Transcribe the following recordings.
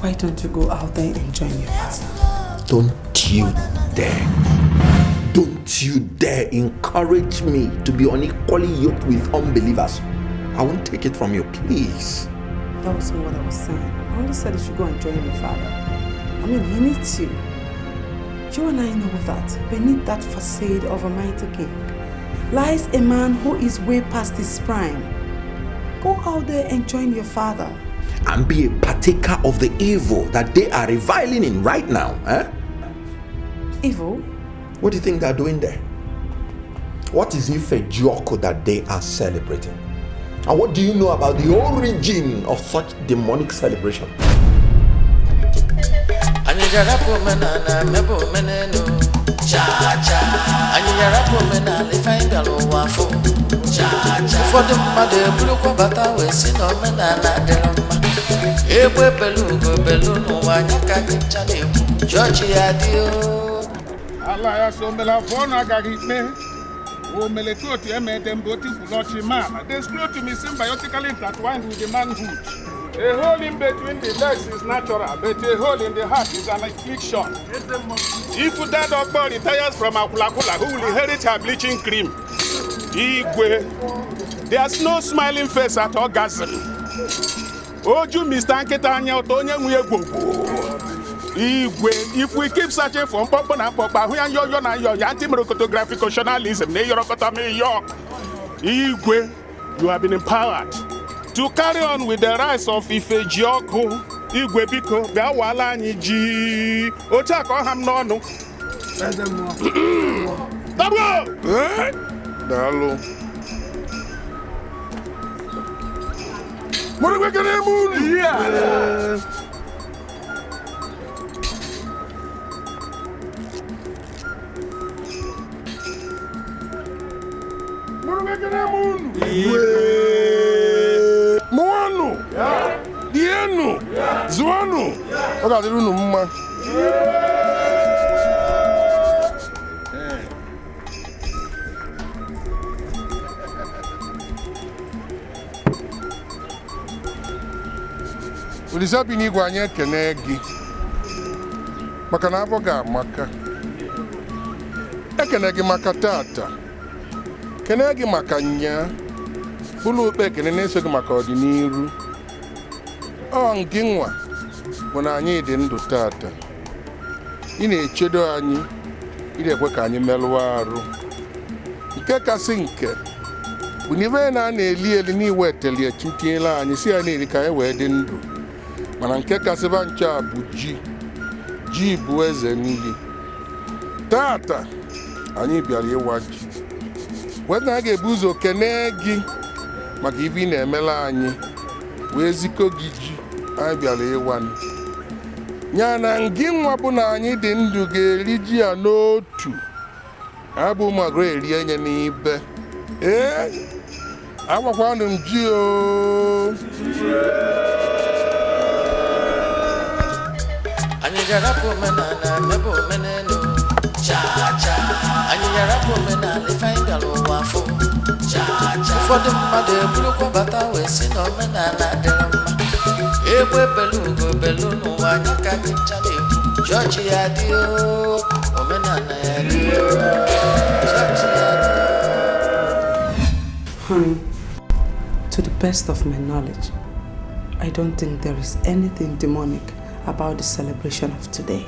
Why don't you go out there and join your father? Don't you dare. Don't you dare encourage me to be unequally yoked with unbelievers. I won't take it from you, please. That wasn't what I was saying. I only said you should go and join your father. I mean, he needs you. You and I know that. Beneath that facade of a mighty king lies a man who is way past his prime. Go out there and join your father. And be a partaker of the evil that they are reviling in right now, eh? Evil? What do you think they're doing there? What is Ife Joko that they are celebrating? And what do you know about the origin of such demonic celebration? They screw to me symbiotically intertwined with the manhood. A hole in between the legs is natural, but a hole in the heart is an affliction. If that doctor retires from Akulakula, who will inherit her bleaching cream? Igwe. There's no smiling face at orgasm. Oju Mr. Nketanya Otonya Nguyegbo. Igwe, if we keep searching for Papa and Papa, who are your anti-photographic journalism, Igwe, you have been empowered to carry on with the rise of Ife Joko, Igwe Biko, Biawala Niji, Ochako Hamnono. Double! Dalo. What are we going to do? Yeah! Moano, Diano, Zuano, what do you know? Ulisabi ni gwanye kenegi. Makana avoga maka. Ekenegi makatata. Kenegi makanya. Bulu pekene nesogi makodi niru. Ngingwa. Muna anyi dị ndụ tata. Ị na-echedo anyị. Ị na-ekwe ka anyị melụọ arụ. Nke kasị nke. Bụ n'ive na-eli n'iweteli echitiela anyị si ya na-eri ka anyị wee dị ndụ. Mana nke kasịba ncha bụ ji. Ji bụ eze nri. Tata anyị bịara ịwa ji. Weta ga-ebu ụzọ kene gị maka ibe ị na-emela anyị wee zikọ gị ji anyị bịara ịwa. Nya na ngị nwa bụ na anyị dị ndụ ga-eri ji ya n'otu. Abụ magro eri enye n'ibe. Agwakwanụ m ji o. Anyị gara promenana mebe omenelu cha cha. Anyị gara promenana ife anyị gara ụwa afọ cha cha. Ụfọdụ mmadụ eburukwa bata wee si na omenala dịrị mma. Egbe belu n'ụwa anyị ka dị ncha na-ekwu. Chọọchị ya dị o, omenala ya dị o, chọọchị ya dị o. Honey, to the best of my knowledge, I don't think there is anything demonic about the celebration of today.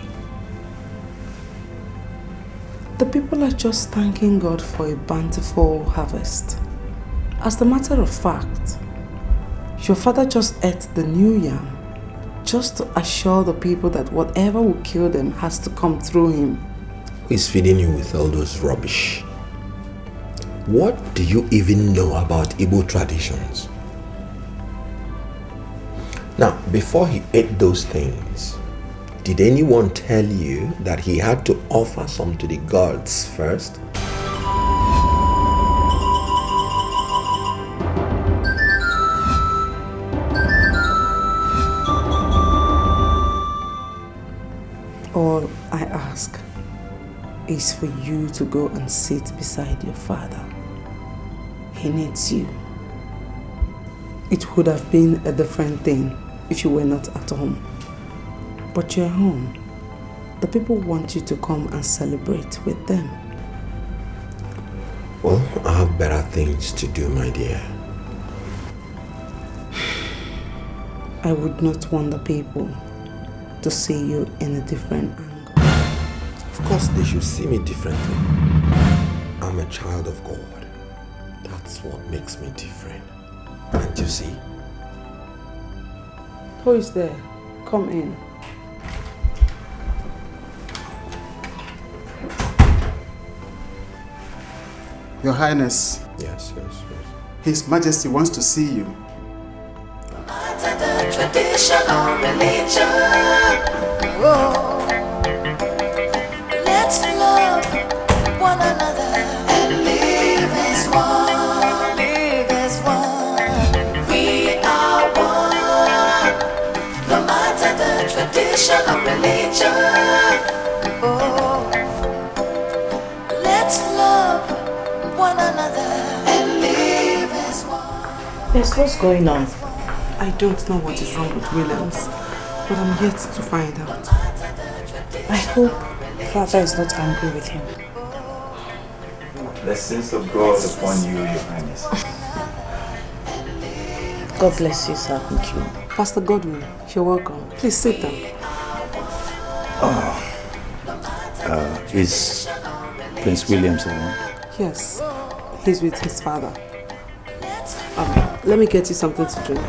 The people are just thanking God for a bountiful harvest. As a matter of fact, your father just ate the new yam just to assure the people that whatever will kill them has to come through him. Who is feeding you with all those rubbish? What do you even know about Igbo traditions? Now, before he ate those things, did anyone tell you that he had to offer some to the gods first? All I ask is for you to go and sit beside your father. He needs you. It would have been a different thing if you were not at home. But you're home. The people want you to come and celebrate with them. Well, I have better things to do, my dear. I would not want the people to see you in a different angle. Of course, they should see me differently. I'm a child of God. That's what makes me different. Can't you see? Who is there? Come in. Your Highness. Yes. His Majesty wants to see you. The traditional religion. Whoa. Let's love one another and live as one. Live as one. We are one. No matter the traditional religion. Oh. Let's love one another and live as one. Yes, what's going on? I don't know what is wrong with Williams, but I'm yet to find out. I hope Father is not angry with him. Blessings of God upon you, Your Highness. God bless you, sir. Thank you. Pastor Godwin, you're welcome. Please sit down. Is Prince Williams around? Yes, he's with his father. Let me get you something to drink.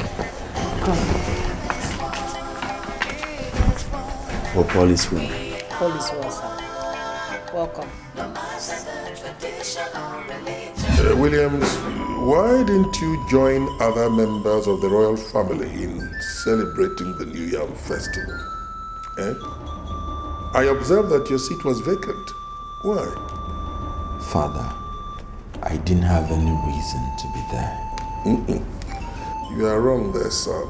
Come. Hope all is well. All is well, sir. Welcome. Williams, why didn't you join other members of the royal family in celebrating the New Yam festival? I observed that your seat was vacant. Why? Father, I didn't have any reason to be there. You are wrong there, son.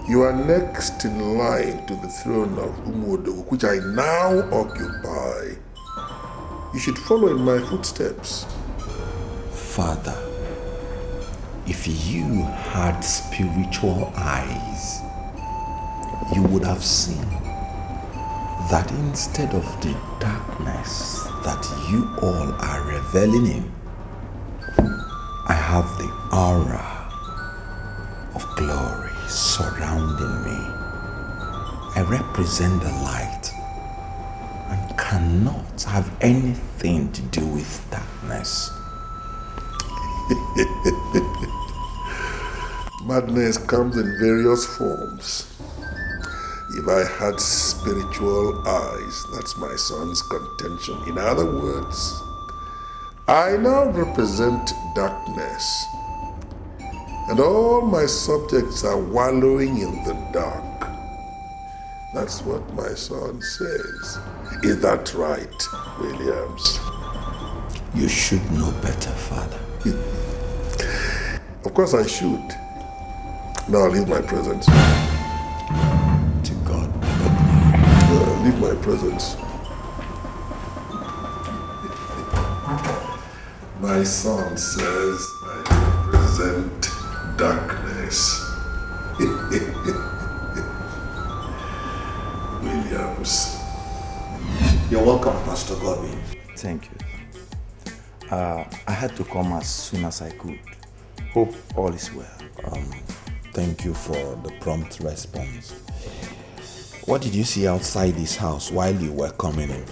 You are next in line to the throne of Umodu, which I now occupy. You should follow in my footsteps. Father, if you had spiritual eyes, you would have seen that instead of the darkness that you all are reveling in, I have the aura of glory surrounding me. I represent the light and cannot have anything to do with darkness. Madness comes in various forms. If I had spiritual eyes, that's my son's contention. In other words, I now represent darkness, and all my subjects are wallowing in the dark. That's what my son says. Is that right, Williams? You should know better, Father. Of course I should. Now leave my presence. To God be the glory. Leave my presence. My son says I represent darkness. Williams. You're welcome, Pastor Godwin. Thank you. I had to come as soon as I could. Hope all is well. Thank you for the prompt response. What did you see outside this house while you were coming in?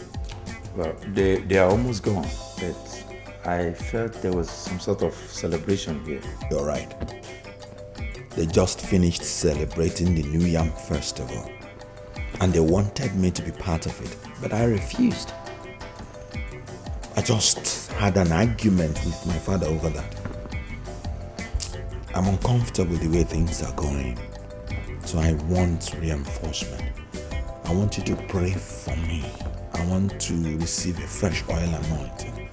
Well, they are almost gone, but I felt there was some sort of celebration here. You're right. They just finished celebrating the New Yam Festival, and they wanted me to be part of it, but I refused. I just had an argument with my father over that. I'm uncomfortable with the way things are going, so I want reinforcement. I want you to pray for me. I want to receive a fresh oil anointing.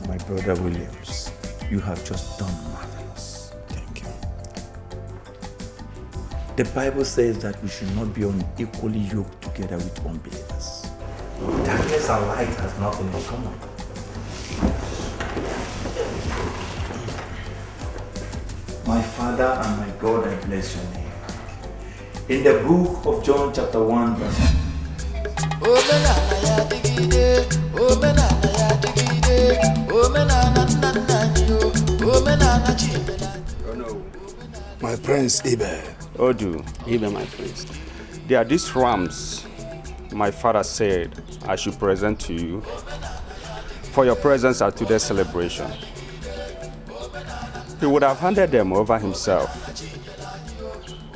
My brother Williams, you have just done marvelous. Thank you. The Bible says that we should not be unequally yoked together with unbelievers. Darkness and light has nothing in common. My Father and my God, I bless your name. In the book of John chapter 1 verse. Oh no. My prince Ibe. Odu. Ibe, my prince. There are these rams my father said I should present to you for your presence at today's celebration. He would have handed them over himself,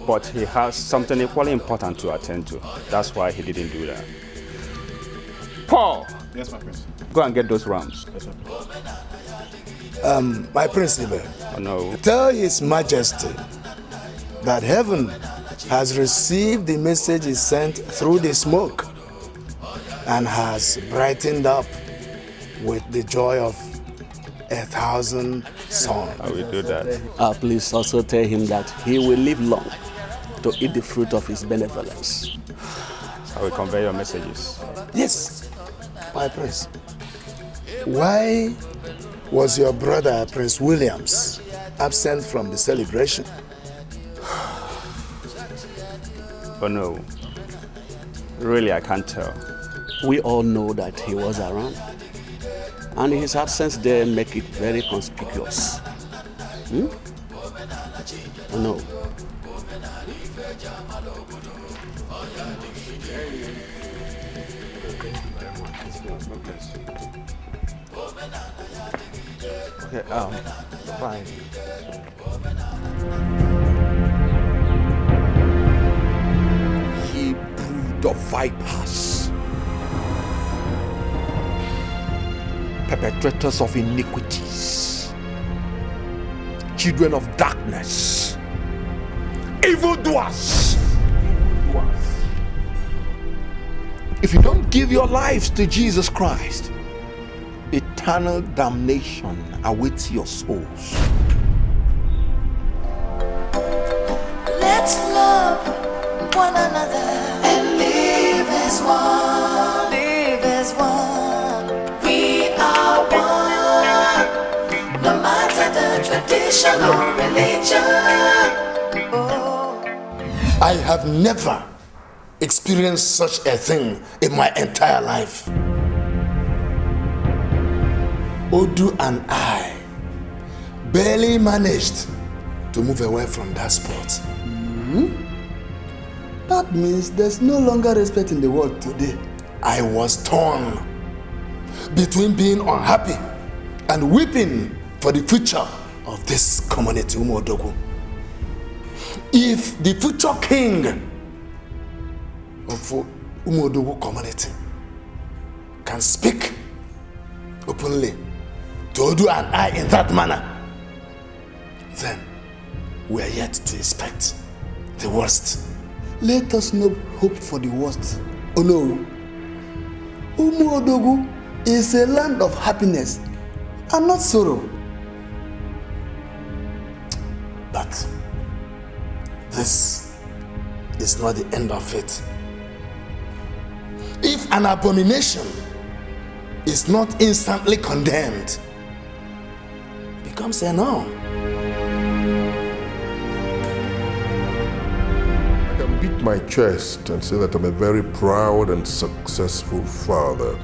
but he has something equally important to attend to. That's why he didn't do that. Paul! Yes, my prince. Go and get those rams. Yes, my prince. My prince Ibe. Oh no. Tell His Majesty that heaven has received the message he sent through the smoke and has brightened up with the joy of 1,000 sons. I will do that. Please also tell him that he will live long to eat the fruit of his benevolence. I will convey your messages. Yes, my prince. Why was your brother, Prince Williams, absent from the celebration? Oh no. Really, I can't tell. We all know that he was around, and his absence there make it very conspicuous. Oh no. Okay, bye. Ye brood of vipers, perpetrators of iniquities, children of darkness, evildoers. If you don't give your lives to Jesus Christ, eternal damnation awaits your souls. Let's love one another and live as one. Live as one. We are one. No matter the tradition or religion. Oh. I have never experienced such a thing in my entire life. Odu and I barely managed to move away from that spot. That means there's no longer respect in the world today. I was torn between being unhappy and weeping for the future of this community, Umodu. If the future king of Umodu community can speak openly to Odu and I in that manner, then we are yet to expect the worst. Let us not hope for the worst. Oh no. Umodu is a land of happiness and not sorrow. But this is not the end of it. If an abomination is not instantly condemned, it becomes a norm. I can beat my chest and say that I'm a very proud and successful father.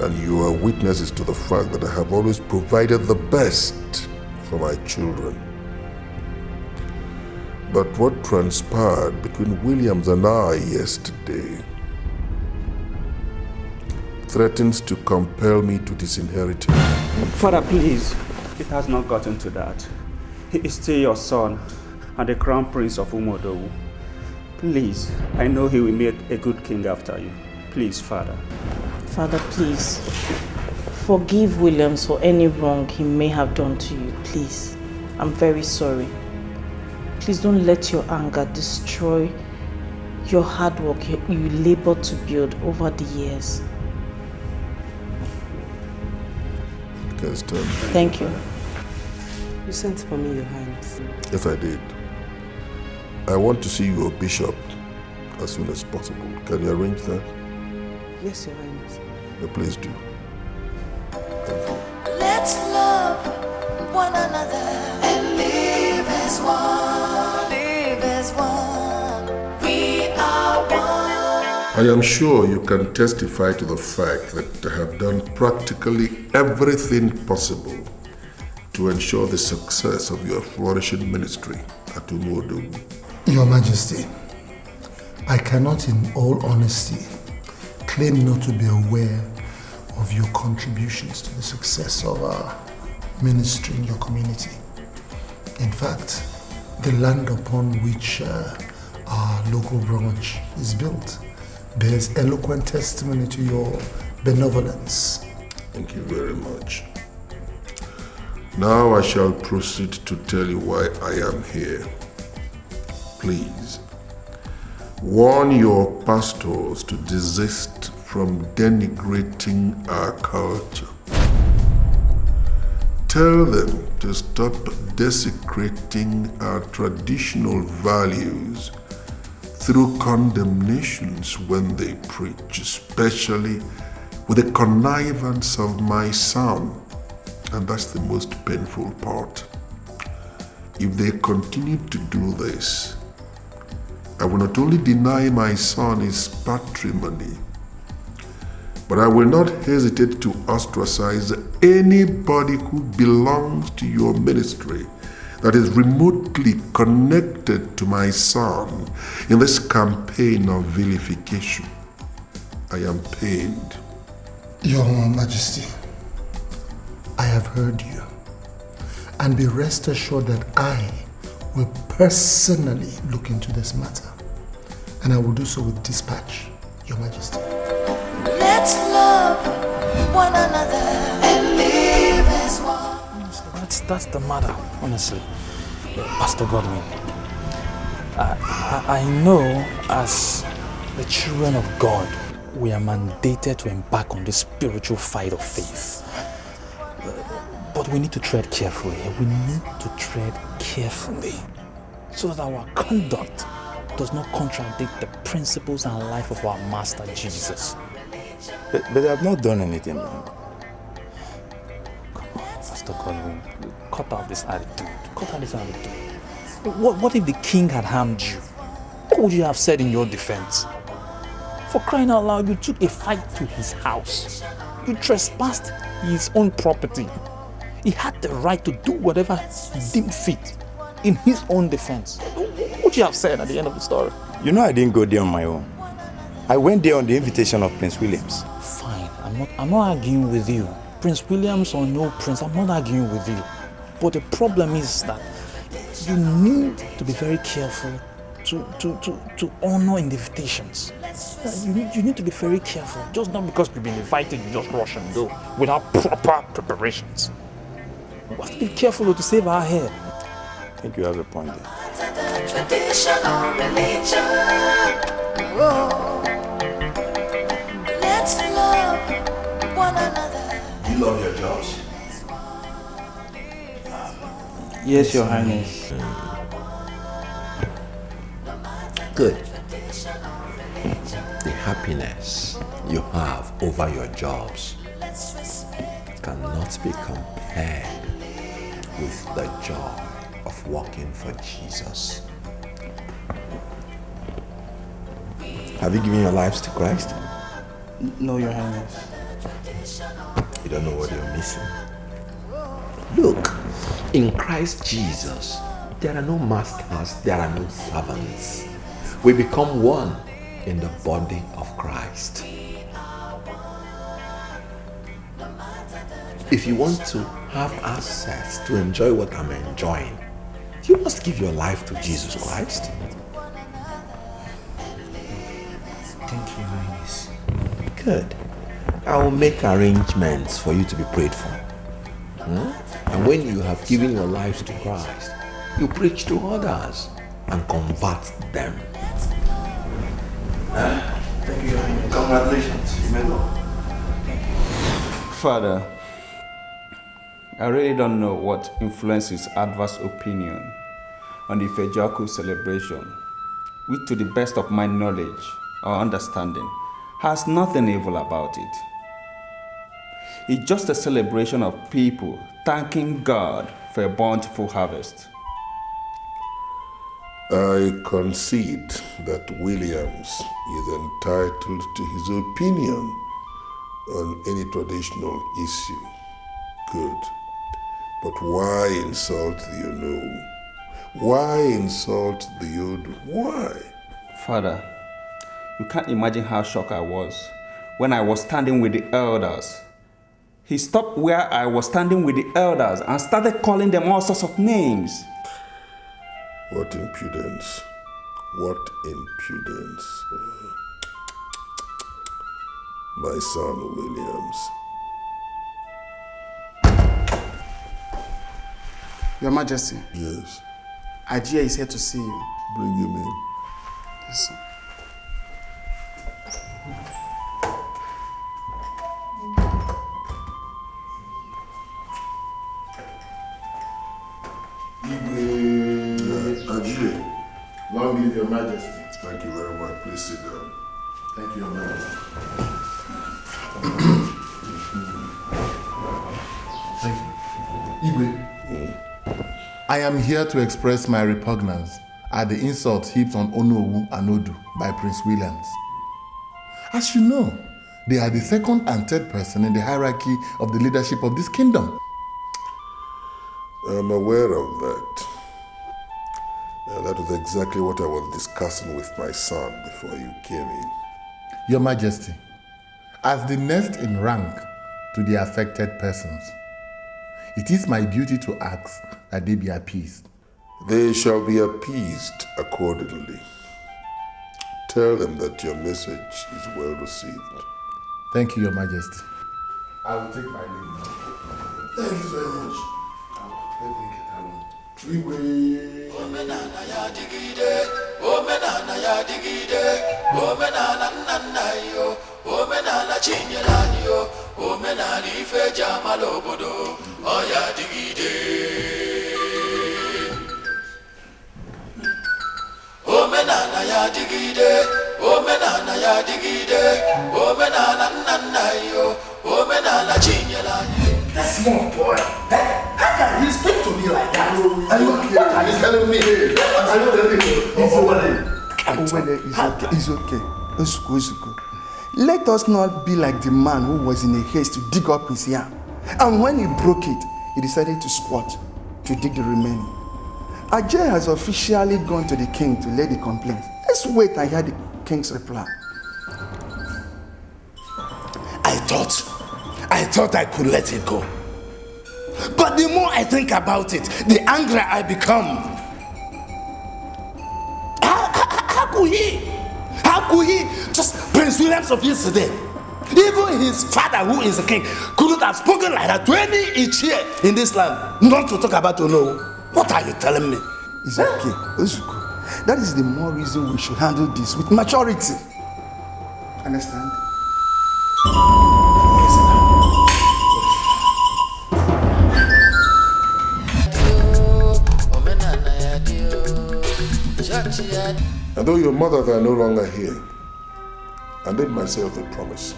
And you are witnesses to the fact that I have always provided the best for my children. But what transpired between Williams and I yesterday threatens to compel me to disinherit him. Father, please. It has not gotten to that. He is still your son and the crown prince of Umodu. Please, I know he will make a good king after you. Please, Father. Father, please. Forgive Williams for any wrong he may have done to you, please. I'm very sorry. Please don't let your anger destroy your hard work you labored to build over the years. Thank you. You sent for me, Your Highness. Yes, I did. I want to see your bishop as soon as possible. Can you arrange that? Yes, Your Highness. Please do. Let's love one another and live as one. Live as one. I am sure you can testify to the fact that I have done practically everything possible to ensure the success of your flourishing ministry at Umodu. Your Majesty, I cannot in all honesty claim not to be aware of your contributions to the success of our ministry in your community. In fact, the land upon which our local branch is built bears eloquent testimony to your benevolence. Thank you very much. Now I shall proceed to tell you why I am here. Please, warn your pastors to desist from denigrating our culture. Tell them to stop desecrating our traditional values through condemnations when they preach, especially with the connivance of my son. And that's the most painful part. If they continue to do this, I will not only deny my son his patrimony, but I will not hesitate to ostracize anybody who belongs to your ministry that is remotely connected to my son in this campaign of vilification. I am pained. Your Majesty, I have heard you, and be rest assured that I will personally look into this matter, and I will do so with dispatch, Your Majesty. Let's love one another and live as one. That's the matter, honestly. Pastor Godwin, I know as the children of God, we are mandated to embark on this spiritual fight of faith. But we need to tread carefully. We need to tread carefully so that our conduct does not contradict the principles and life of our Master Jesus. But I have not done anything wrong. Come on, Pastor Godwin, cut out this attitude. Cut out this attitude. What if the king had harmed you? What would you have said in your defense? For crying out loud, you took a fight to his house. You trespassed his own property. He had the right to do whatever he deemed fit in his own defense. What would you have said at the end of the story? You know I didn't go there on my own. I went there on the invitation of Prince Williams. Fine, I'm not arguing with you. Prince Williams or no prince, I'm not arguing with you. But the problem is that you need to be very careful to honor invitations. You need to be very careful. Just not because you've been invited, you just rush and go without proper preparations. We have to be careful to save our hair. I think you have a point there. Traditional religion. Oh. Let's love one another. You love your jobs? Yes, Your Highness. Good. The happiness you have over your jobs cannot be compared with the joy of working for Jesus. Have you given your lives to Christ? No, Your Highness. You don't know what you're missing. Look, in Christ Jesus, there are no masters, there are no servants. We become one in the body of Christ. If you want to have access to enjoy what I'm enjoying, you must give your life to Jesus Christ. Thank you, Your Highness. Good. I will make arrangements for you to be prayed for. And when you have given your lives to Christ, you preach to others and convert them. Thank you, Your Highness. Congratulations. You may go. Father, I really don't know what influences adverse opinion on the Fejaku celebration, which to the best of my knowledge or understanding has nothing evil about it. It's just a celebration of people thanking God for a bountiful harvest. I concede that Williams is entitled to his opinion on any traditional issue. Good. But why insult the Odu? Why insult the Odu? Why? Father, you can't imagine how shocked I was when I was standing with the elders. He stopped where I was standing with the elders and started calling them all sorts of names. What impudence. What impudence. My son, Williams. Your Majesty. Yes. Ajia is here to see you. Bring him in. Yes, sir. Ajia. Long live Your Majesty. Thank you very much. Please sit down. Thank you, Your Majesty. Thank you. Igwe, I am here to express my repugnance at the insults heaped on Onowu and Odu by Prince Williams. As you know, they are the second and third person in the hierarchy of the leadership of this kingdom. I'm aware of that. That was exactly what I was discussing with my son before you came in. Your Majesty, as the next in rank to the affected persons, it is my duty to ask that they be appeased. They shall be appeased accordingly. Tell them that your message is well received. Thank you, Your Majesty. I will take my leave now. Thank you very much. Let me get along. Igwe. Omenana ya digide, omenana ya digide, omenana nana yo, omenana chinyela yo, omenana ife jamal obodo, oya digide. Omenana ya digide, omenana ya digide, omenana nana yo, omenana chinyela yo. That small boy, how can you speak to me like that? Are you okay? What are you telling me? Are you telling me? It's okay. It's okay. Let us not be like the man who was in a haste to dig up his yam. And when he broke it, he decided to squat to dig the remaining. Ajay has officially gone to the king to lay the complaint. Let's wait and hear the king's reply. I thought I could let it go. But the more I think about it, the angrier I become. How could he? Just Prince Williams of yesterday. Even his father, who is a king, couldn't have spoken like that to any Ichie in this land. Not to talk about Onowu. What are you telling me? It's okay. Ozuko. That is the more reason we should handle this with maturity. Understand? And though your mothers are no longer here, I made myself a promise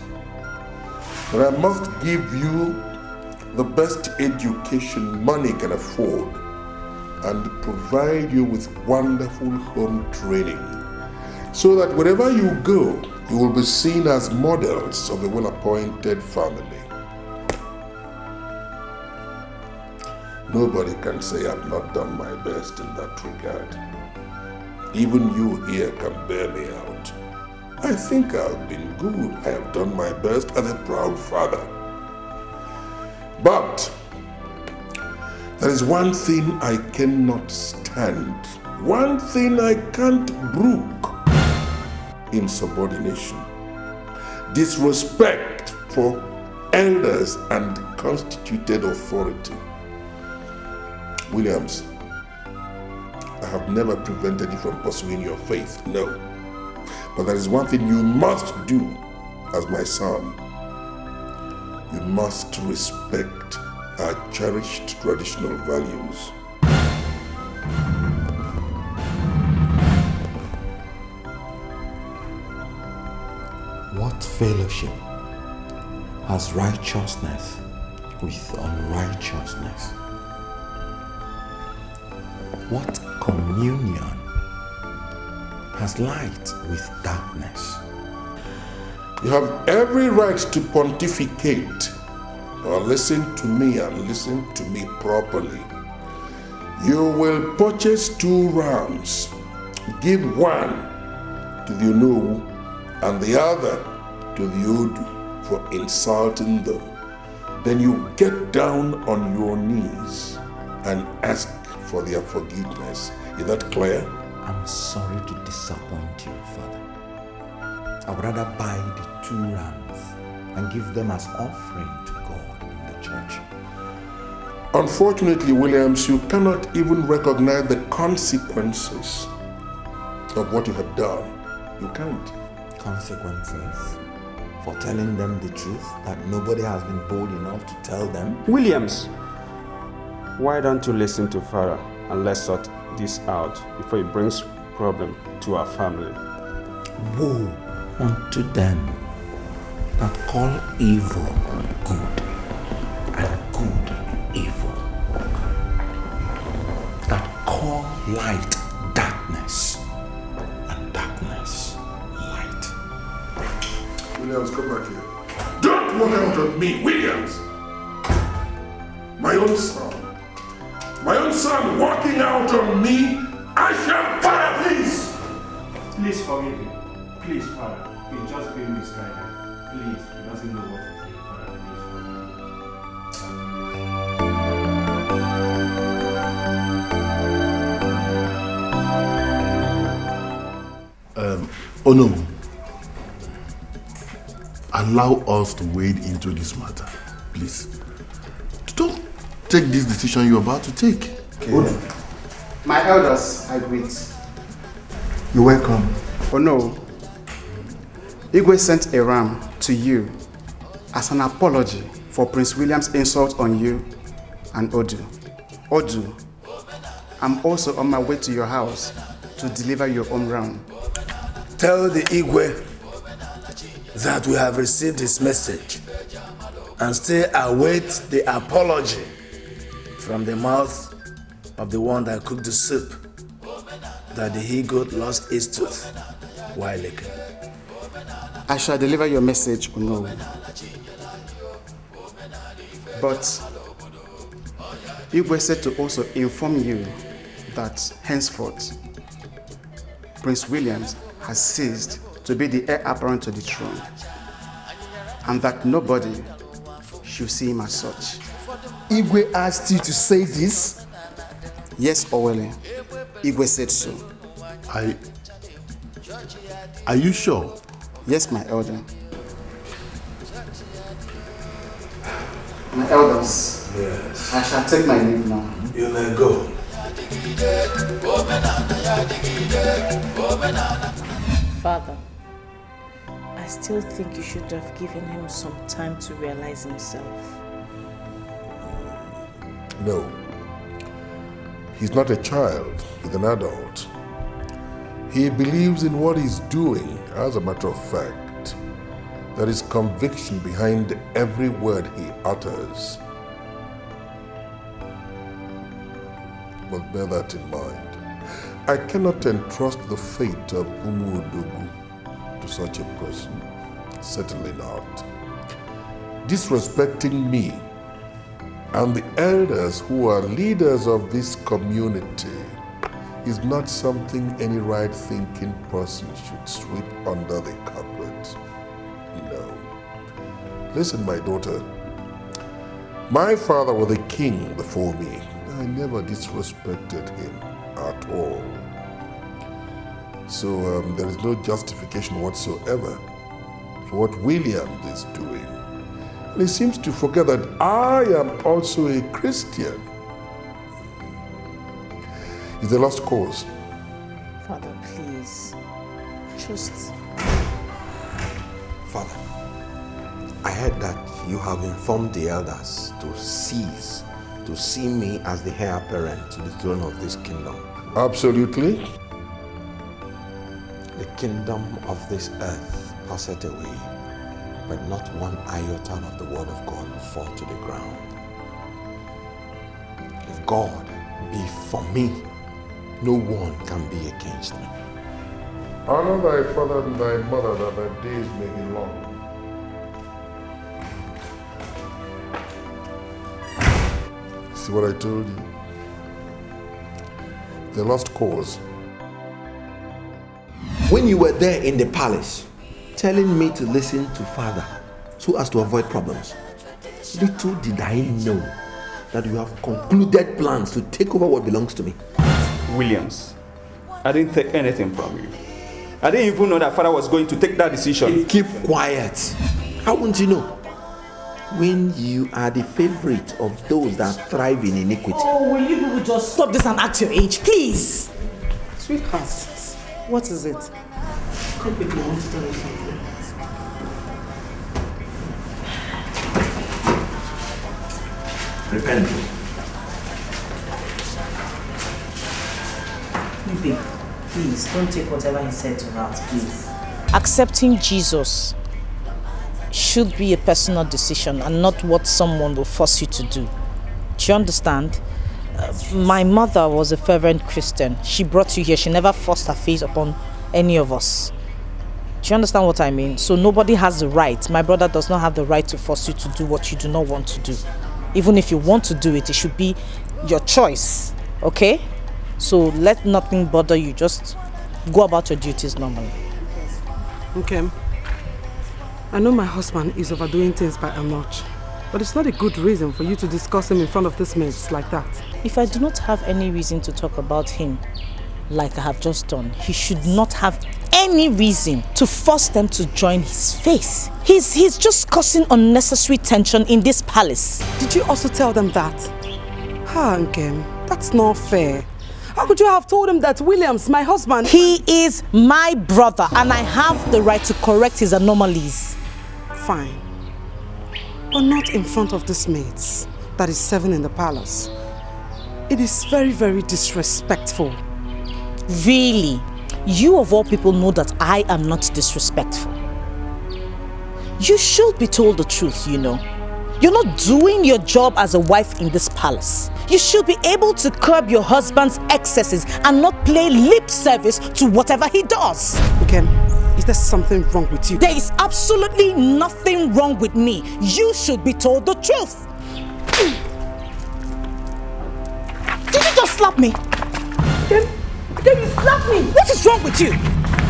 that I must give you the best education money can afford and provide you with wonderful home training so that wherever you go, you will be seen as models of a well-appointed family. Nobody can say I've not done my best in that regard. Even you here can bear me out. I think I've been good. I have done my best as a proud father. But there is one thing I cannot stand. One thing I can't brook. Insubordination. Disrespect for elders and constituted authority. Williams, I have never prevented you from pursuing your faith, no. But there is one thing you must do as my son. You must respect our cherished traditional values. What fellowship has righteousness with unrighteousness? What communion has light with darkness. You have every right to pontificate. Now listen to me and listen to me properly. You will purchase 2 rams. Give one to the Umodu and the other to the Odu for insulting them. Then you get down on your knees and ask for their forgiveness. Is that clear? I'm sorry to disappoint you, Father. I would rather buy the 2 rams and give them as offering to God in the church. Unfortunately, Williams, you cannot even recognize the consequences of what you have done. You can't. Consequences? For telling them the truth that nobody has been bold enough to tell them? Williams, why don't you listen to Father and let's sort this out before it brings problem to our family? Woe unto them that call evil good and good evil, that call light darkness and darkness light. Williams, come back here. Don't walk out on me, Williams! My own son walking out on me, I shall fire, please! Please forgive him. Please, Father. He's just being misguided. Please, he doesn't know what to do. Father, Oh no. Allow us to wade into this matter, please. Don't take this decision you're about to take. Okay. My elders, I greet. You're welcome. Oh no. Igwe sent a ram to you as an apology for Prince William's insult on you and Odu. Odu, I'm also on my way to your house to deliver your own ram. Tell the Igwe that we have received his message and still await the apology from the mouth of the one that cooked the soup that the he-goat lost his tooth while licking. I shall deliver your message, Uno. But Igwe said to also inform you that henceforth Prince Williams has ceased to be the heir apparent to the throne, and that nobody should see him as such. Igwe asked you to say this? Yes, Owele. Igwe said so. Are you sure? Yes, my elder. My elders. Yes. I shall take my leave now. You may go. Father, I still think you should have given him some time to realize himself. No. He's not a child, he's an adult. He believes in what he's doing. As a matter of fact, there is conviction behind every word he utters. But bear that in mind. I cannot entrust the fate of Umodu to such a person. Certainly not. Disrespecting me and the elders who are leaders of this community is not something any right-thinking person should sweep under the carpet. No. Listen, my daughter. My father was a king before me. I never disrespected him at all. So there is no justification whatsoever for what William is doing. And he seems to forget that I am also a Christian. It's a lost cause. Father, please, just... Father, I heard that you have informed the elders to cease to see me as the heir apparent to the throne of this kingdom. Absolutely. The kingdom of this earth passeth away, but not one iota of the word of God will fall to the ground. If God be for me, no one can be against me. Honor thy father and thy mother, that thy days may be long. See what I told you? They lost cause. When you were there in the palace, telling me to listen to father so as to avoid problems, little did I know that you have concluded plans to take over what belongs to me. Williams, I didn't take anything from you. I didn't even know that father was going to take that decision. Keep quiet. How won't you know? When you are the favorite of those that thrive in iniquity. Oh, will you people just stop this and act your age, please? Sweetheart, what is it? Come quickly, I want to tell you something. Repent. Babe, please, don't take whatever he said to heart, please. Accepting Jesus should be a personal decision and not what someone will force you to do. Do you understand? My mother was a fervent Christian. She brought you here. She never forced her face upon any of us. Do you understand what I mean? So nobody has the right. My brother does not have the right to force you to do what you do not want to do. Even if you want to do it, it should be your choice. Okay? So let nothing bother you. Just go about your duties normally. Okay. I know my husband is overdoing things by a notch, but it's not a good reason for you to discuss him in front of these mates like that. If I do not have any reason to talk about him like I have just done, he should not have any reason to force them to join his faith. He's just causing unnecessary tension in this palace. Did you also tell them that? Nkem, that's not fair. How could you have told him that Williams, my husband... He is my brother and I have the right to correct his anomalies. Fine. But not in front of these mates that is serving in the palace. It is very, very disrespectful. Really? You of all people know that I am not disrespectful. You should be told the truth, you know. You're not doing your job as a wife in this palace. You should be able to curb your husband's excesses and not play lip service to whatever he does. Okay, is there something wrong with you? There is absolutely nothing wrong with me. You should be told the truth. Did you just slap me? Then you slapped me. What is wrong with you?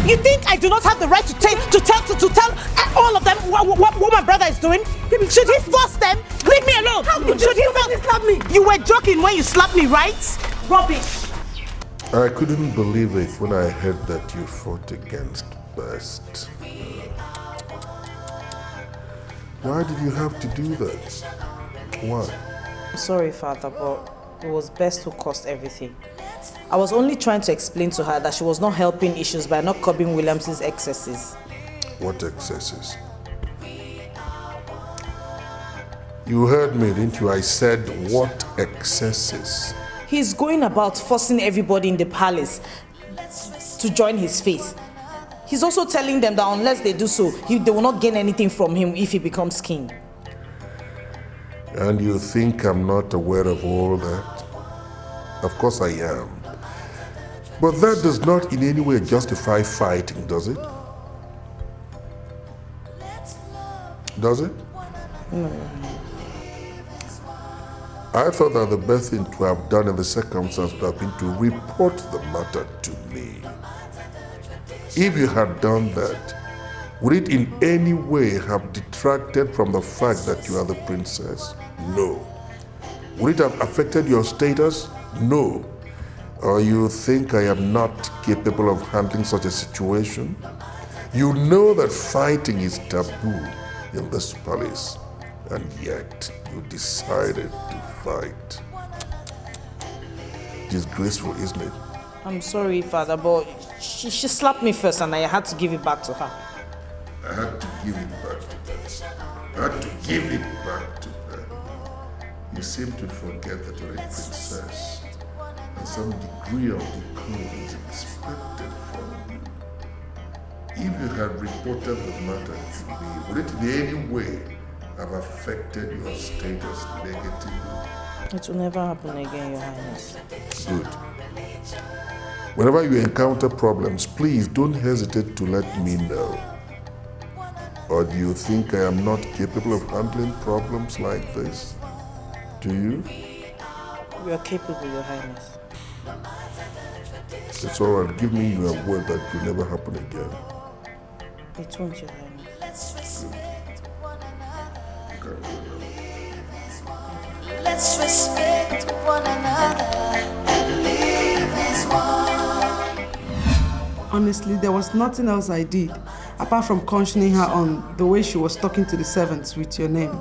You think I do not have the right to tell all of them what my brother is doing? Should he force them? Leave me alone. Should he slap me? You were joking when you slapped me, right? Rubbish. I couldn't believe it when I heard that you fought against Best. Why did you have to do that? Why? I'm sorry, Father, but it was Best who caused everything. I was only trying to explain to her that she was not helping issues by not curbing Williams's excesses. What excesses? You heard me, didn't you? I said, what excesses? He's going about forcing everybody in the palace to join his faith. He's also telling them that unless they do so, they will not gain anything from him if he becomes king. And you think I'm not aware of all that? Of course I am. But that does not in any way justify fighting, does it? Does it? No. I thought that the best thing to have done in the circumstance would have been to report the matter to me. If you had done that, would it in any way have detracted from the fact that you are the princess? No. Would it have affected your status? No. Or you think I am not capable of handling such a situation? You know that fighting is taboo in this palace, and yet you decided to fight. Disgraceful, isn't it? I'm sorry, Father, but she slapped me first and I had to give it back to her. I had to give it back to her. I had to give it back to her. You seem to forget that you're a princess, and some degree of decorum is expected from you. If you had reported the matter to me, would it in any way have affected your status negatively? It will never happen again, Your Highness. Good. Whenever you encounter problems, please don't hesitate to let me know. Or do you think I am not capable of handling problems like this? Do you? You are capable, Your Highness. It's all right. Give me your word that it will never happen again. It won't, Your Highness. Let's respect one another and live as one. Honestly, there was nothing else I did apart from cautioning her on the way she was talking to the servants with your name.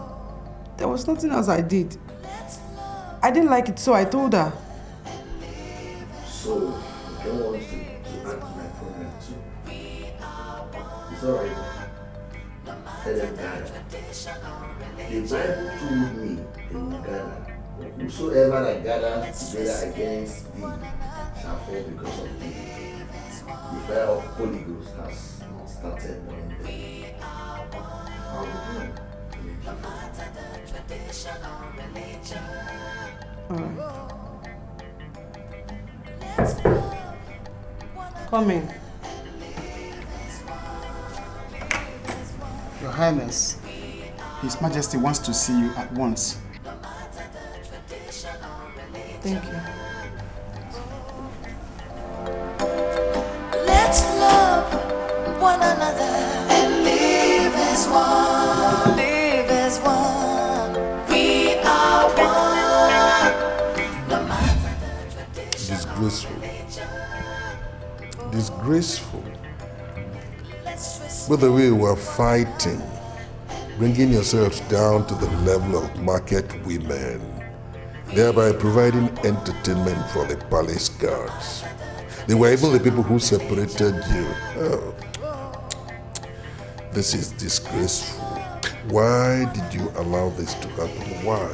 There was nothing else I did. I didn't like it, so I told her. So, you don't want to add to my problem too? It's alright. Let them gather. The Bible told me they will gather. Whosoever that gathers together against thee shall fall because of thee. The fire of Holy Ghost has not started burning them. How will Come in. Your Highness, His Majesty wants to see you at once. Thank you. Let's love one another and live as one. Live as one. We are one. No matter the tradition. Disgraceful. Disgraceful. By the way, we're fighting, bringing yourselves down to the level of market women, thereby providing entertainment for the palace guards. They were even the people who separated you. Oh. This is disgraceful. Why did you allow this to happen? Why?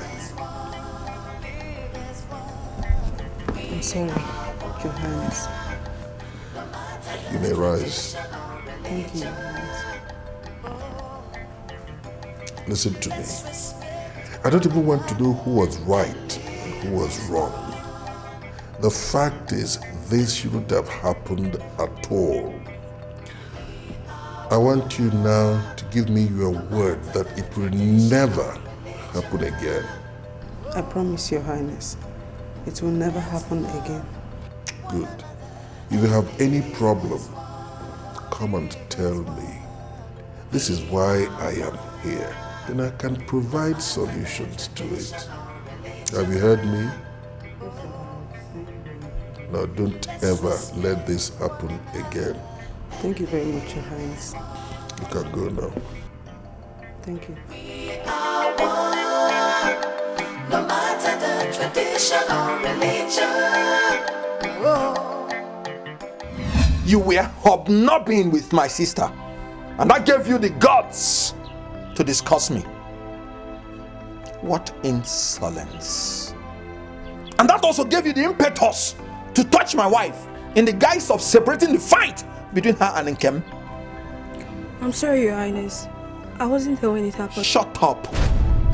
I'm sorry, Your Highness. You may rise. Thank you, Your Highness. Listen to me. I don't even want to know who was right and who was wrong. The fact is, this shouldn't have happened at all. I want you now to give me your word that it will never happen again. I promise, Your Highness, it will never happen again. Good. If you have any problem, come and tell me. This is why I am here. Then I can provide solutions to it. Have you heard me? Now don't ever let this happen again. Thank you very much, Your Highness. You can go now. Thank you. No matter the tradition or religion. Oh. You were hobnobbing with my sister, and that gave you the guts to discuss me. What insolence. And that also gave you the impetus to touch my wife in the guise of separating the fight between her and Nkem. I'm sorry, Your Highness. I wasn't there when it happened. Shut up.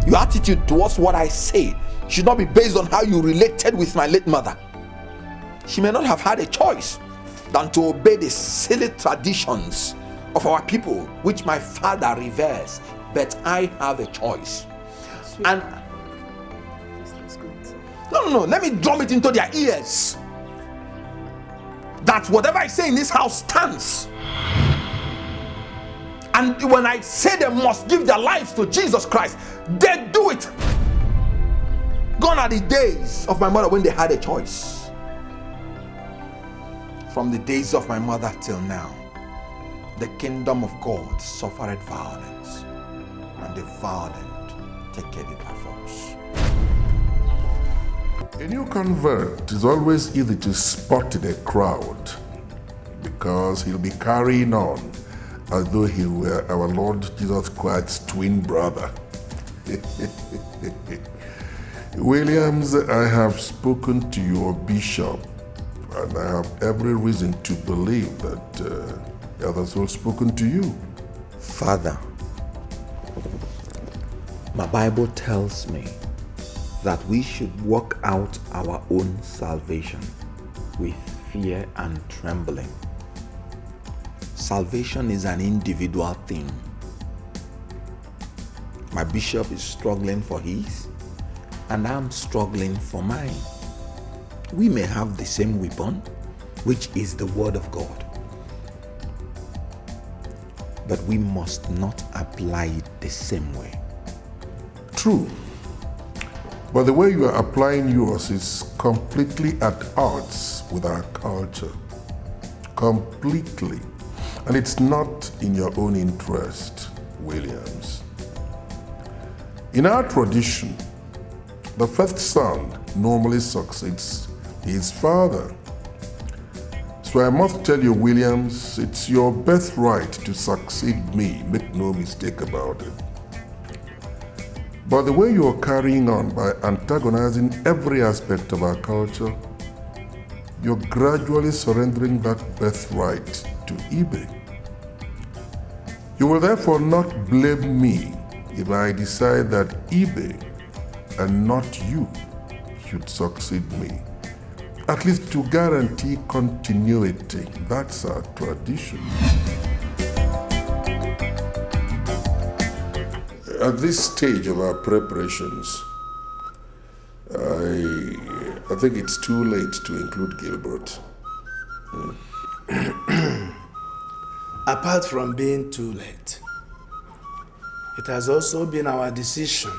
Your attitude towards what I say should not be based on how you related with my late mother. She may not have had a choice than to obey the silly traditions of our people, which my father reveres, but I have a choice. And no, let me drum it into their ears that whatever I say in this house stands. And when I say they must give their lives to Jesus Christ, they do it. Gone are the days of my mother when they had a choice. From the days of my mother till now, the kingdom of God suffered violence, and the violent take it by force. A new convert is always easy to spot in a crowd because he'll be carrying on as though he were our Lord Jesus Christ's twin brother. Williams, I have spoken to your bishop, and I have every reason to believe that he has also spoken to you. Father, my Bible tells me that we should work out our own salvation with fear and trembling. Salvation is an individual thing. My bishop is struggling for his, and I'm struggling for mine. We may have the same weapon, which is the Word of God, but we must not apply it the same way. True. But the way you are applying yours is completely at odds with our culture. Completely. And it's not in your own interest, Williams. In our tradition, the first son normally succeeds his father. So I must tell you, Williams, it's your birthright to succeed me. Make no mistake about it. But the way you are carrying on by antagonizing every aspect of our culture, you're gradually surrendering that birthright to eBay. You will therefore not blame me if I decide that eBay and not you should succeed me. At least to guarantee continuity. That's our tradition. At this stage of our preparations, I think it's too late to include Gilbert. Apart from being too late, it has also been our decision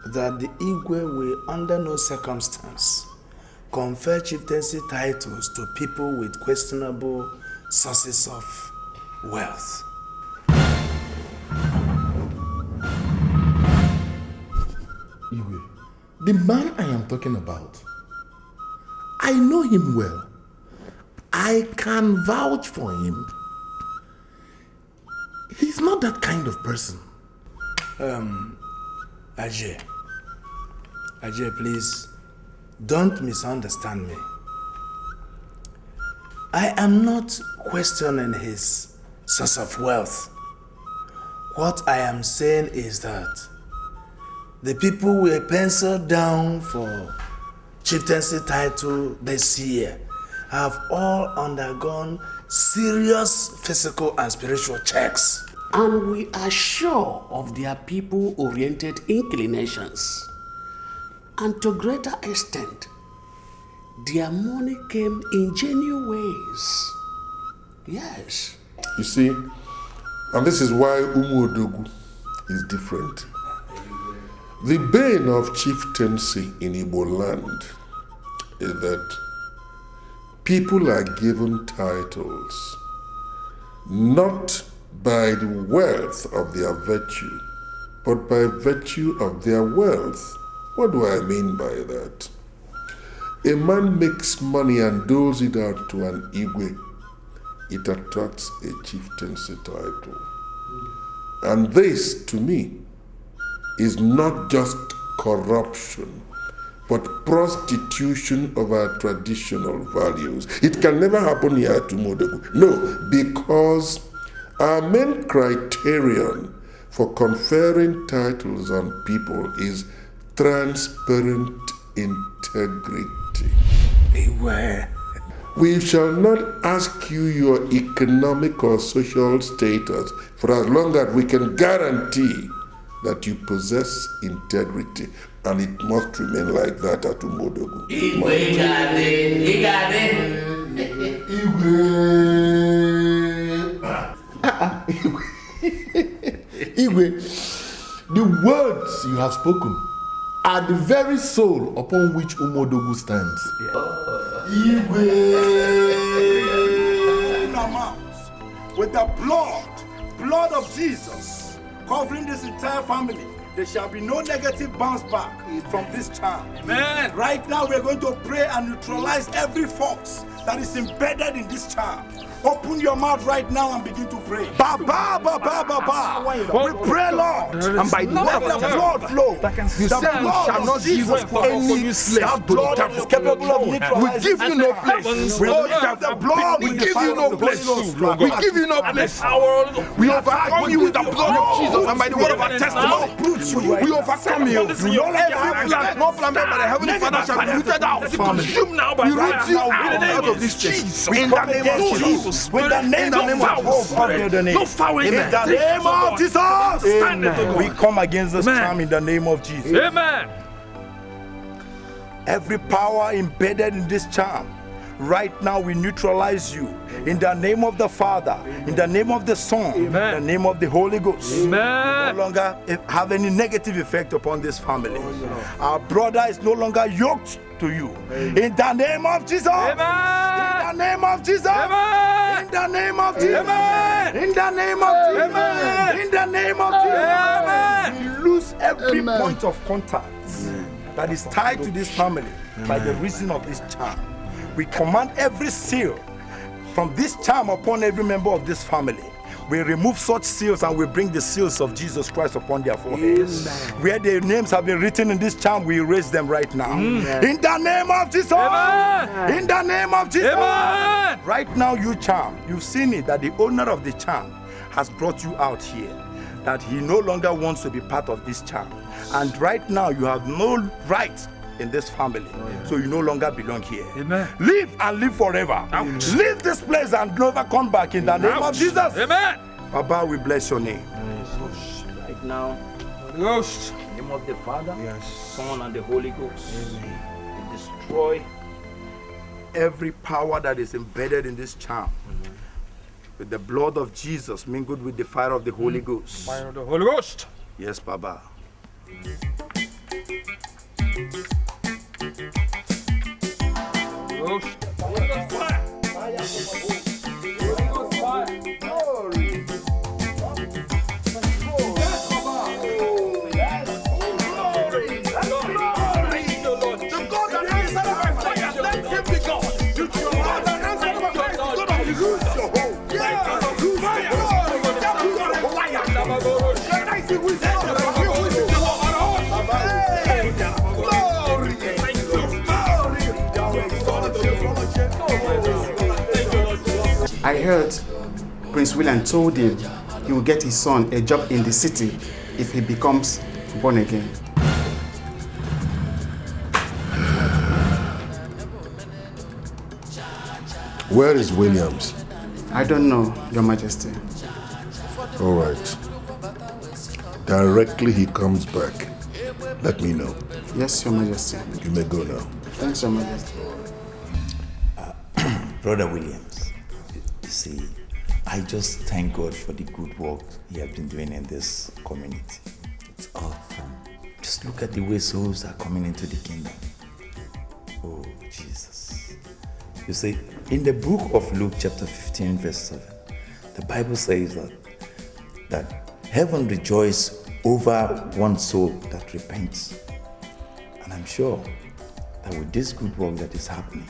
that the Igwe will under no circumstance confer chieftaincy titles to people with questionable sources of wealth. Igwe, the man I am talking about, I know him well. I can vouch for him. He's not that kind of person. Ajay, please, don't misunderstand me. I am not questioning his source of wealth. What I am saying is that the people who were penciled down for chieftaincy title this year have all undergone serious physical and spiritual checks. And we are sure of their people-oriented inclinations. And to a greater extent, their money came in genuine ways. Yes. You see, and this is why Umodu is different. The bane of chieftaincy in Igbo land is that people are given titles not by the wealth of their virtue, but by virtue of their wealth. What do I mean by that? A man makes money and doles it out to an Igwe. It attracts a chieftaincy title. And this, to me, is not just corruption, but prostitution of our traditional values. It can never happen here at Umodu. No, because our main criterion for conferring titles on people is transparent integrity. Beware. We shall not ask you your economic or social status for as long as we can guarantee that you possess integrity, and it must remain like that at Umodu. Igwe, the words you have spoken are the very soul upon which Umodu stands. Igwe! In our mouths, with the blood of Jesus, covering this entire family, there shall be no negative bounce back from this charm. Amen. Right now, we're going to pray and neutralize every force that is embedded in this charm. Open your mouth right now and begin to pray. Ba ba ba ba ba ba. We pray, Lord, and by the blood flow. You said you shall not give us any useless to the devil. Is capable of neutralizing. We give you no place. We give you no place. We give you no place. We overcome you with the blood of Jesus and by the word of our testimony. you right We now. overcome you. No plan made by the Heavenly Father shall be rooted out. Consumed now by fire. You out of this place. In the name of Jesus. With the name of Jesus. In the name of Jesus. We come against this charm in the name of Jesus. Amen. Every power embedded in this charm, right now we neutralize you. In the name of the Father, in the name of the Son, in the name of the Holy Ghost. Amen. No longer have any negative effect upon this family. Our brother is no longer yoked to you. In the name of Jesus. Amen. In the name of Jesus. Amen. In the name of Jesus. Amen. In the name of Jesus. Amen. In the name of Jesus. Amen. We lose every point of contact that is tied to this family by the reason of this charm. We command every seal from this charm upon every member of this family. We remove such seals and we bring the seals of Jesus Christ upon their foreheads. Where their names have been written in this charm, we erase them right now. In the name of Jesus. Amen. In the name of Jesus. Amen. Right now, you charm, you've seen it that the owner of the charm has brought you out here. That he no longer wants to be part of this charm. And right now, you have no right in this family. So you no longer belong here. Amen. Live and live forever. Ouch. Leave this place and never come back in the name of Jesus. Amen. Baba, we bless your name. Right now, Ghost. in the name of the Father, Son, and the Holy Ghost, we destroy every power that is embedded in this charm. With the blood of Jesus mingled with the fire of the Holy Ghost. Fire of the Holy Ghost. Yes, Baba. Ghost. I heard Prince William told him he will get his son a job in the city if he becomes born again. Where is Williams? I don't know, Your Majesty. All right. Directly he comes back, let me know. Yes, Your Majesty. You may go now. Thanks, Your Majesty. Brother Williams, you see, I just thank God for the good work he has been doing in this community. It's all fun. Just look at the way souls are coming into the kingdom. Oh, Jesus. You see, in the book of Luke chapter 15 verse 7, the Bible says that heaven rejoices over one soul that repents. And I'm sure that with this good work that is happening,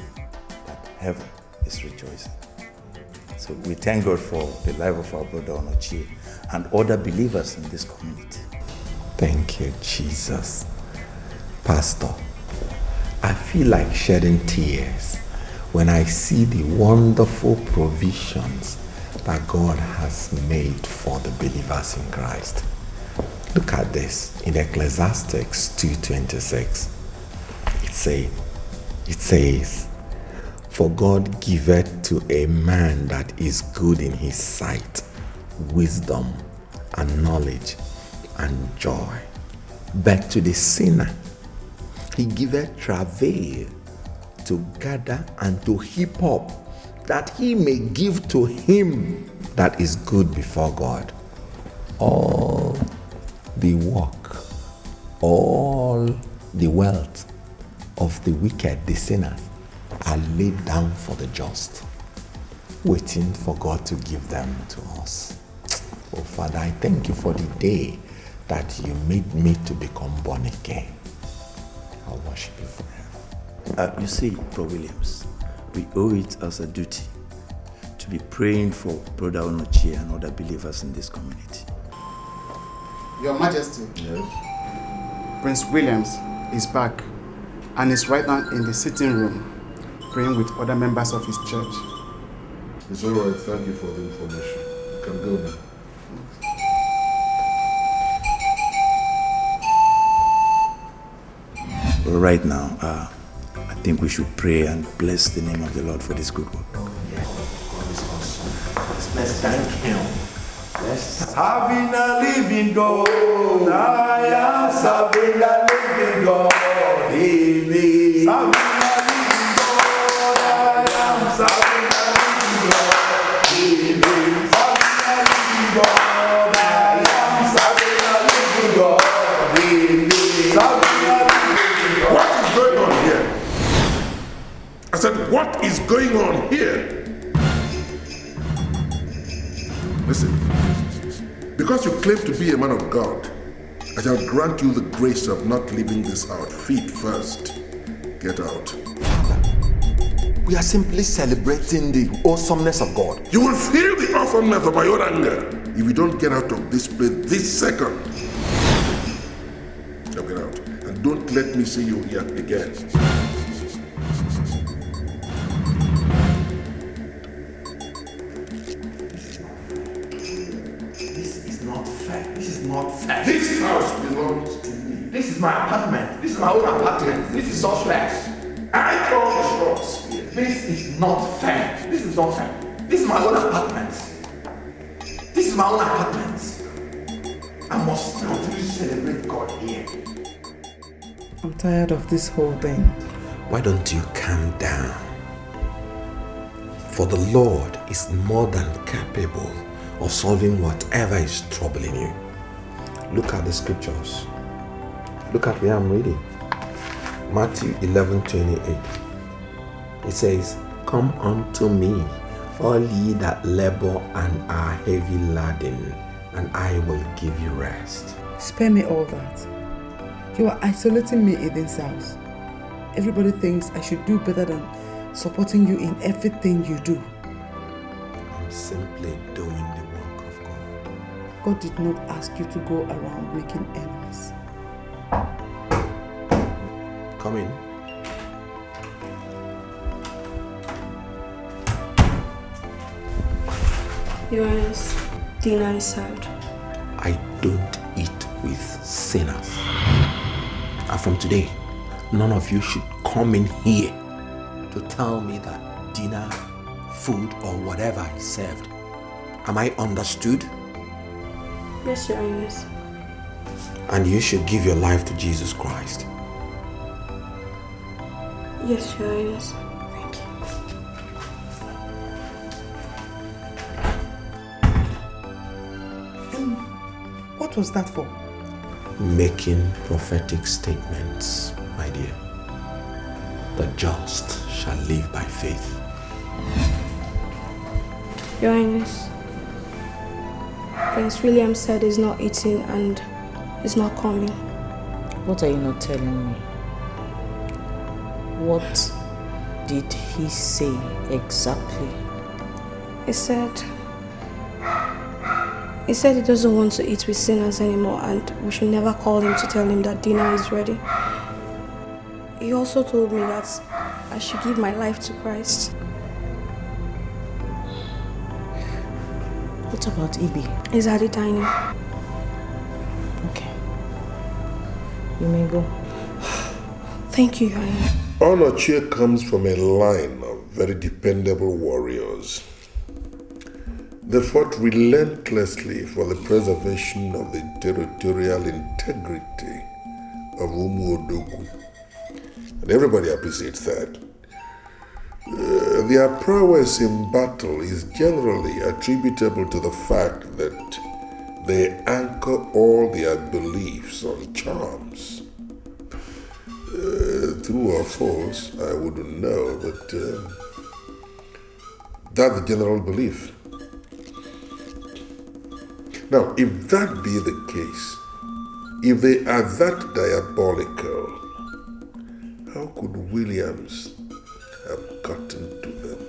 that heaven is rejoicing. So we thank God for the life of our brother Onochie and other believers in this community. Thank you, Jesus. Pastor, I feel like shedding tears when I see the wonderful provisions that God has made for the believers in Christ. Look at this in Ecclesiastes 2:26. It says, "For God giveth to a man that is good in his sight wisdom and knowledge and joy. But to the sinner he giveth travail to gather and to heap up, that he may give to him that is good before God. All the work, all the wealth of the wicked, the sinners, are laid down for the just, waiting for God to give them to us. Oh Father, I thank you for the day that you made me to become born again. I'll worship you forever. You see, Bro Williams, we owe it as a duty to be praying for Brother Onochie and other believers in this community. Your Majesty, yes. Prince Williams is back and is right now in the sitting room praying with other members of his church. It's all right. Thank you for the information. You can go now. Right now, I think we should pray and bless the name of the Lord for this good work. Let's thank Him. Serving a living God, I am serving a living God. Amen. Serving a living God, I am serving a living God. Amen. Serving a living God, I am serving a living God. Amen. Serving a living God. What is going on here? I said, what is going on here? Listen, because you claim to be a man of God, I shall grant you the grace of not leaving this house. Feet first. Get out. We are simply celebrating the awesomeness of God. You will feel the awesomeness of my own anger if you don't get out of this place this second. Now get out. And don't let me see you here again. Not fair. This house belongs to me. This is my apartment. This is my own apartment. This is not fair. I call the shots. This is not fair. This is not fair. This is my own apartment. This is my own apartment. I must continue to celebrate God here. I'm tired of this whole thing. Why don't you calm down? For the Lord is more than capable of solving whatever is troubling you. Look at the scriptures. Look at where I'm reading. Matthew 11:28. It says, "Come unto me, all ye that labor and are heavy laden, and I will give you rest." Spare me all that. You are isolating me in this house. Everybody thinks I should do better than supporting you in everything you do. I'm simply doing the work of God. God did not ask you to go around making enemies. Come in. Your Highness, dinner is served. I don't eat with sinners. And from today, none of you should come in here to tell me that dinner, food, or whatever is served. Am I understood? Yes, Your Highness. And you should give your life to Jesus Christ. Yes, Your Highness. Thank you. What was that for? Making prophetic statements, my dear. The just shall live by faith. Your Highness, Prince William said he's not eating and is not coming. What are you not telling me? What did he say exactly? He said he doesn't want to eat with sinners anymore and we should never call him to tell him that dinner is ready. He also told me that I should give my life to Christ. What about Ibi? He's at the dining. Okay. You may go. Thank you, Your Highness. Onochie comes from a line of very dependable warriors. They fought relentlessly for the preservation of the territorial integrity of Umodu. And everybody appreciates that. Their prowess in battle is generally attributable to the fact that they anchor all their beliefs on charms. True or false, I wouldn't know, but that's the general belief. Now, if that be the case, if they are that diabolical, how could Williams have gotten to them?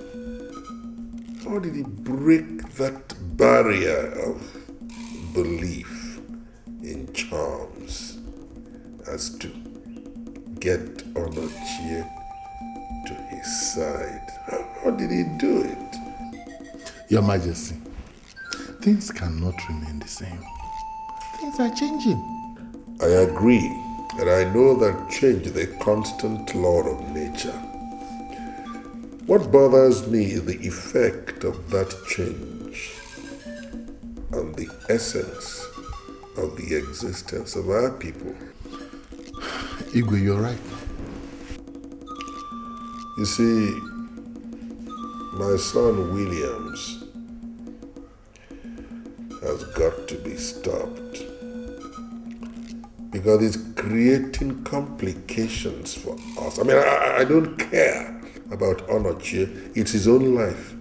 How did he break that barrier of belief in charms as to get Onochie to his side? How did he do it? Your Majesty, things cannot remain the same. Things are changing. I agree. And I know that change is a constant law of nature. What bothers me is the effect of that change on the essence of the existence of our people. Igwe, you're right. You see, my son Williams has got to be stopped because it's creating complications for us. I mean, I don't care about Onochie. It's his own life.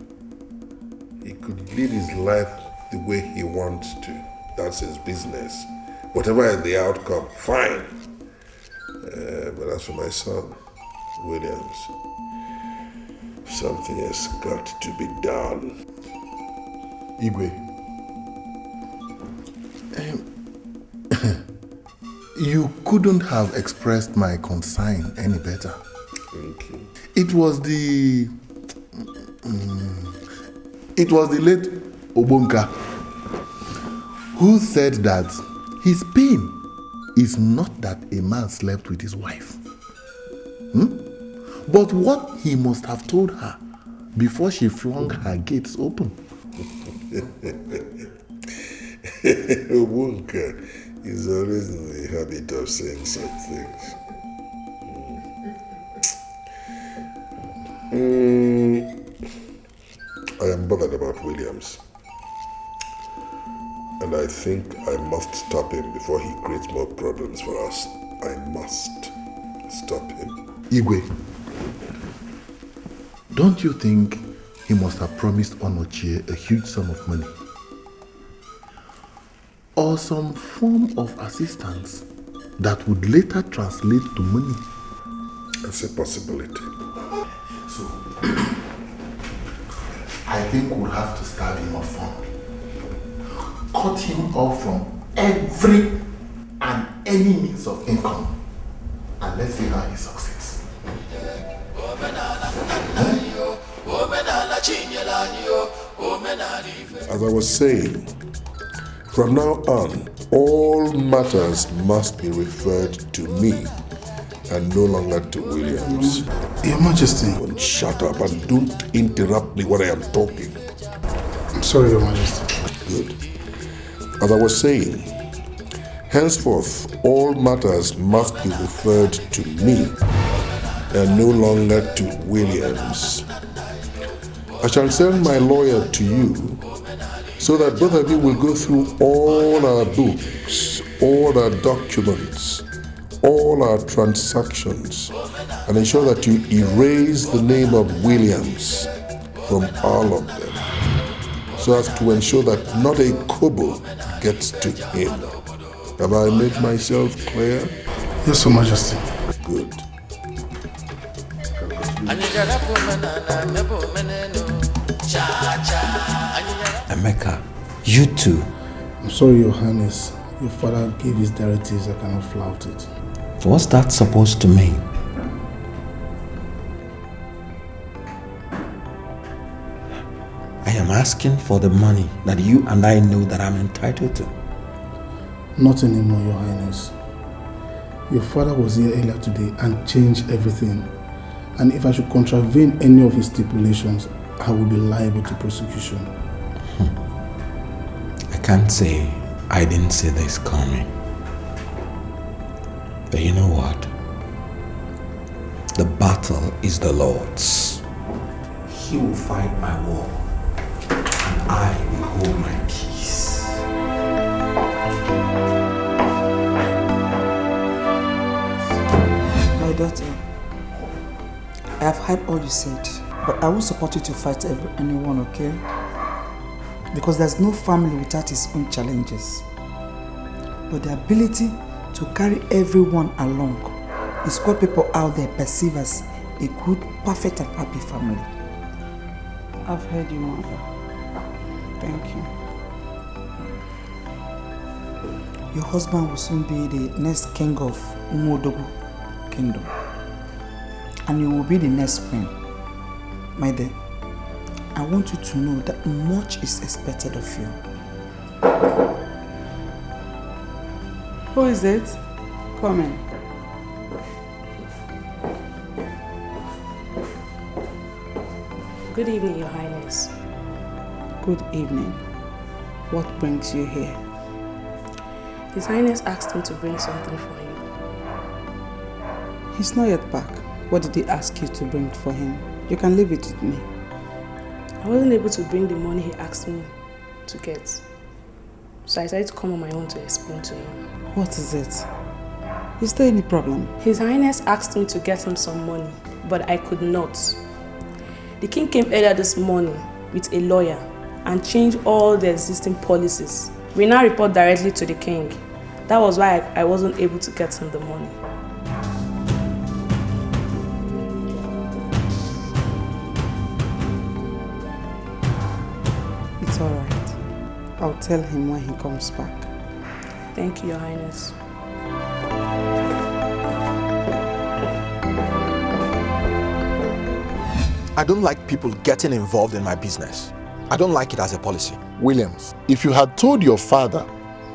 He could lead his life the way he wants to. That's his business. Whatever is the outcome, fine. But as for my son, Williams, something has got to be done. Igwe, you couldn't have expressed my concern any better. Thank you. It was the late Obonka who said that his pain is not that a man slept with his wife, but what he must have told her before she flung her gates open. Obonka is always in the habit of saying such things. I am bothered about Williams. And I think I must stop him before he creates more problems for us. I must stop him. Igwe, don't you think he must have promised Onochie a huge sum of money? Or some form of assistance that would later translate to money? That's a possibility. So, I think we'll have to starve him of fun. Cut him off from every and any means of income. And let's see how he succeeds. As I was saying, from now on, all matters must be referred to me and no longer to Williams. Your Majesty. Shut up and don't interrupt me when I am talking. I'm sorry, Your Majesty. Good. As I was saying, henceforth, all matters must be referred to me and no longer to Williams. I shall send my lawyer to you so that both of you will go through all our books, all our documents, all our transactions, and ensure that you erase the name of Williams from all of them, so as to ensure that not a kobo gets to him. Have I made myself clear? Yes, Your Majesty. Good. Emeka, you too. I'm sorry, Your Highness. Your father gave his directives. I cannot flout it. What's that supposed to mean? I am asking for the money that you and I know that I'm entitled to. Not anymore, Your Highness. Your father was here earlier today and changed everything. And if I should contravene any of his stipulations, I will be liable to prosecution. I can't say I didn't see this coming. But you know what? The battle is the Lord's. He will fight my war, and I will hold my peace. My daughter, I have heard all you said, but I will support you to fight anyone, okay? Because there's no family without its own challenges. But the ability to carry everyone along is what people out there perceive as a good, perfect and happy family. I've heard you, Mother. Thank you. Your husband will soon be the next king of Umodu kingdom. And you will be the next queen. My dear, I want you to know that much is expected of you. Who is it? Come in. Good evening, Your Highness. Good evening. What brings you here? His Highness asked me to bring something for you. He's not yet back. What did he ask you to bring for him? You can leave it with me. I wasn't able to bring the money he asked me to get. So I decided to come on my own to explain to you. What is it? Is there any problem? His Highness asked me to get him some money, but I could not. The king came earlier this morning with a lawyer and changed all the existing policies. We now report directly to the king. That was why I wasn't able to get him the money. It's all right. I'll tell him when he comes back. Thank you, Your Highness. I don't like people getting involved in my business. I don't like it as a policy. Williams, if you had told your father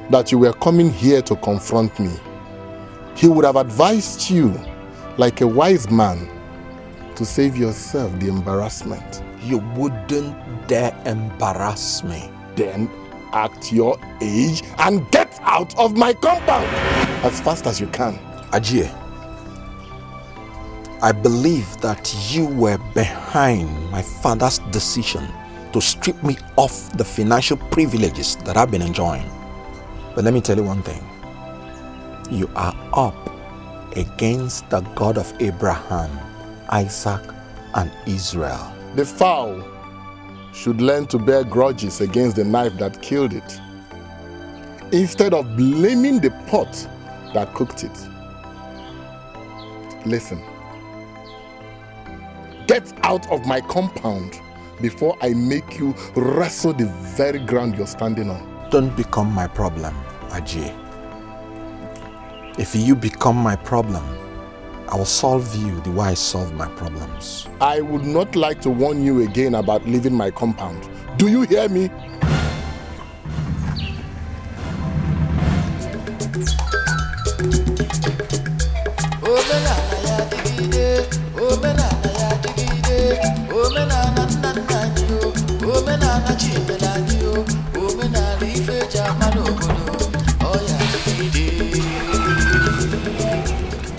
that you were coming here to confront me, he would have advised you, like a wise man, to save yourself the embarrassment. You wouldn't dare embarrass me. Then act your age and get out of my compound as fast as you can. Ajie, I believe that you were behind my father's decision to strip me of the financial privileges that I've been enjoying. But let me tell you one thing. You are up against the God of Abraham, Isaac, and Israel. The fowl should learn to bear grudges against the knife that killed it, instead of blaming the pot that cooked it. Listen. Get out of my compound before I make you wrestle the very ground you're standing on. Don't become my problem, Ajie. If you become my problem, I will solve you the way I solve my problems. I would not like to warn you again about leaving my compound. Do you hear me?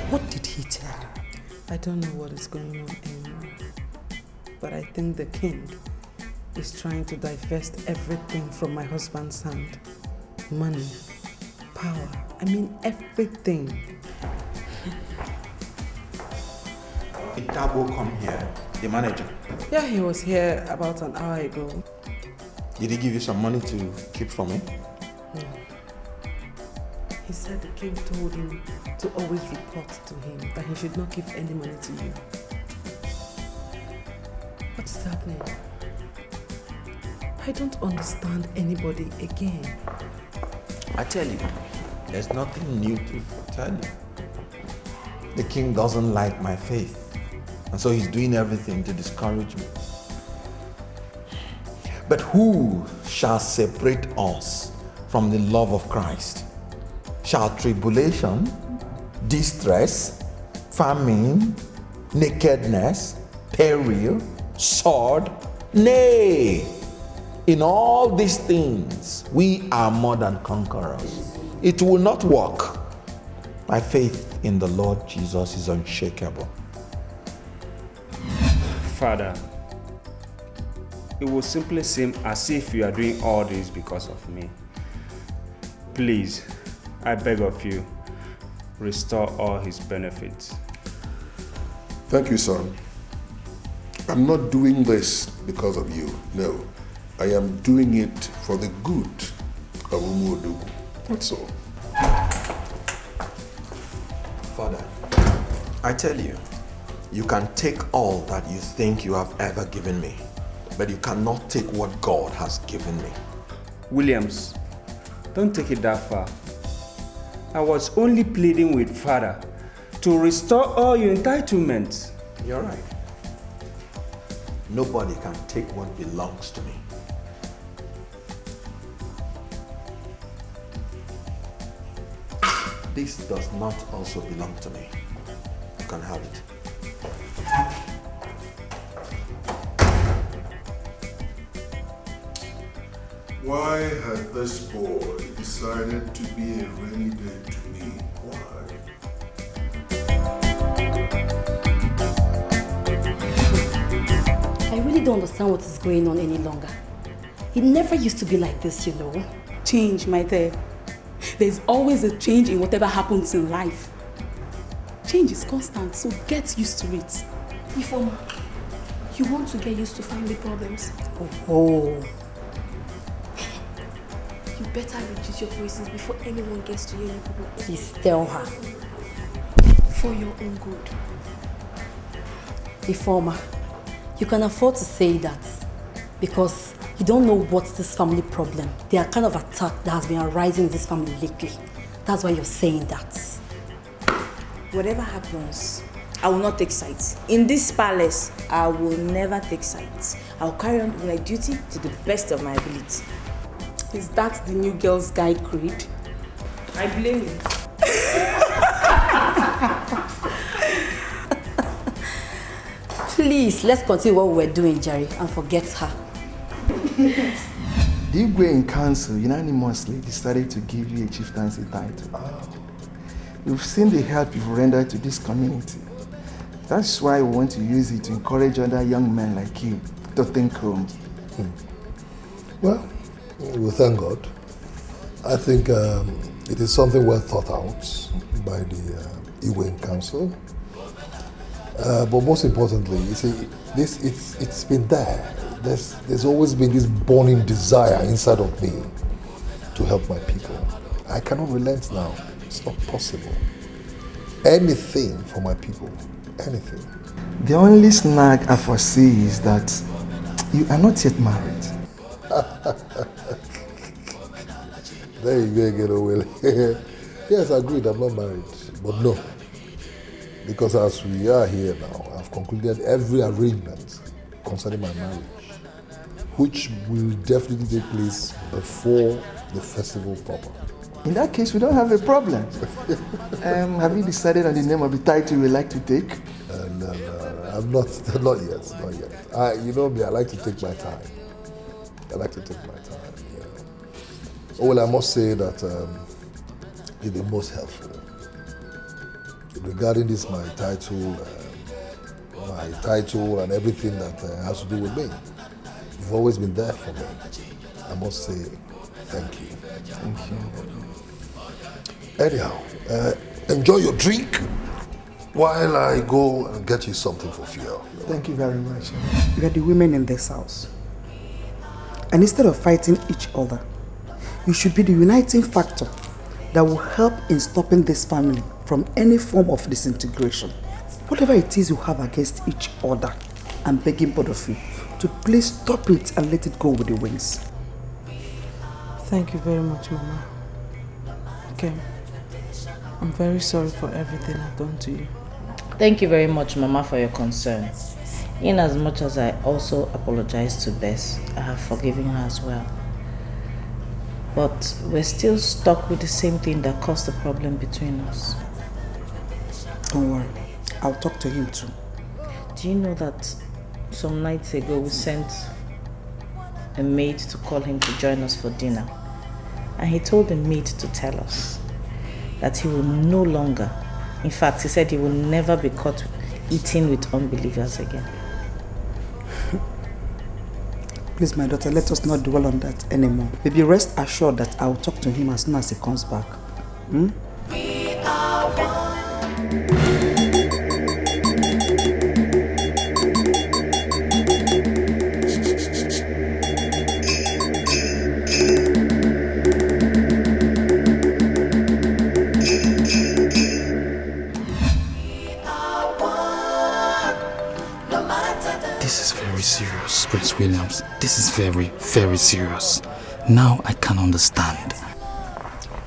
What did he tell you? I don't know what is going on anymore. But I think the king is trying to divest everything from my husband's hand. Money, power, I mean everything. Did Dabo come here, the manager? Yeah, he was here about an hour ago. Did he give you some money to keep for me? No. He said the king told him to always report to him that he should not give any money to you. What is happening? I don't understand anybody again. I tell you, there's nothing new to tell you. The king doesn't like my faith, and so he's doing everything to discourage me. But who shall separate us from the love of Christ? Shall tribulation, distress, famine, nakedness, peril, sword? Nay, in all these things we are more than conquerors. It will not work. My faith in the Lord Jesus is unshakable. Father, it will simply seem as if you are doing all this because of me. Please, I beg of you, restore all his benefits. Thank you, son. I'm not doing this because of you. No, I am doing it for the good of Umodu. That's all. Father, I tell you, you can take all that you think you have ever given me, but you cannot take what God has given me. Williams, don't take it that far. I was only pleading with Father to restore all your entitlements. You're right. Nobody can take what belongs to me. This does not also belong to me. You can have it. Why had this boy decided to be a rainy day to me? Why? I really don't understand what is going on any longer. It never used to be like this, you know. Change, my dear. There's always a change in whatever happens in life. Change is constant, so get used to it. Ifoma, you want to get used to family problems? Oh. You better reduce your voices before anyone gets to hear you people. Please tell her. For your own good. Ifoma, you can afford to say that because you don't know what's this family problem. There are kind of attack that has been arising in this family lately. That's why you're saying that. Whatever happens, I will not take sides. In this palace, I will never take sides. I'll carry on with my duty to the best of my ability. Is that the new girl's guide creed? I blame you. Please, let's continue what we're doing, Jerry, and forget her. The Igwe in council unanimously decided to give you a chieftaincy title. We've seen the help you've rendered to this community. That's why we want to use it to encourage other young men like you to think home. Well, we thank God. I think it is something well thought out by the Igwe Council. But most importantly, you see, it's been there. There's always been this burning desire inside of me to help my people. I cannot relent now. It's not possible. Anything for my people. Anything. The only snag I foresee is that you are not yet married. There you go again, Will. Yes, I agreed, I'm not married. But no. Because as we are here now, I've concluded every arrangement concerning my marriage, which will definitely take place before the festival proper. In that case, we don't have a problem. Have you decided on the name of the title you would like to take? No, I'm not yet. You know me, I like to take my time. Yeah. Oh, well, I must say that you've been most helpful. Regarding this, my title and everything that has to do with me. You've always been there for me. I must say thank you. Thank you. Anyhow, enjoy your drink while I go and get you something for fuel. Thank you very much. You are the women in this house. And instead of fighting each other, you should be the uniting factor that will help in stopping this family from any form of disintegration. Whatever it is you have against each other, I'm begging both of you to please stop it and let it go with the wings. Thank you very much, Mama. Okay. I'm very sorry for everything I've done to you. Thank you very much, Mama, for your concern. In as much as I also apologize to Bess, I have forgiven her as well. But we're still stuck with the same thing that caused the problem between us. Don't worry, I'll talk to him too. Do you know that some nights ago we sent a maid to call him to join us for dinner? And he told the maid to tell us that he will no longer, in fact, he said he will never be caught eating with unbelievers again. Please, my daughter, let us not dwell on that anymore. Baby, rest assured that I will talk to him as soon as he comes back. We are one. This is very serious, Prince Williams. This is very, very serious. Now I can understand.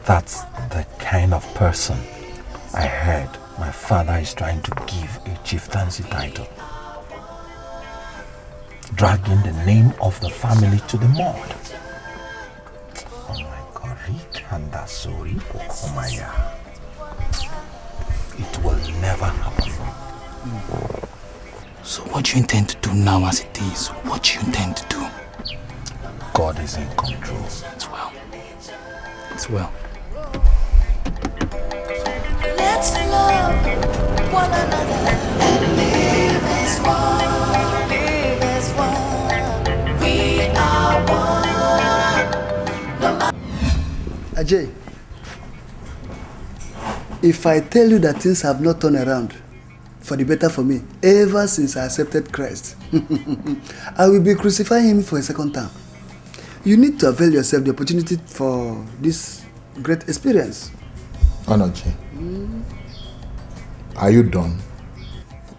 That's the kind of person I heard my father is trying to give a chieftaincy title. Dragging the name of the family to the mud. Oh my God, it will never happen. So what do you intend to do now as it is? What do you intend to do? God is in control. It's well. It's well. Let's love one another and live as one. Live as one. We are one. No Ajay, if I tell you that things have not turned around for the better for me ever since I accepted Christ, I will be crucifying him for a second time. You need to avail yourself the opportunity for this great experience. Onoji, are you done?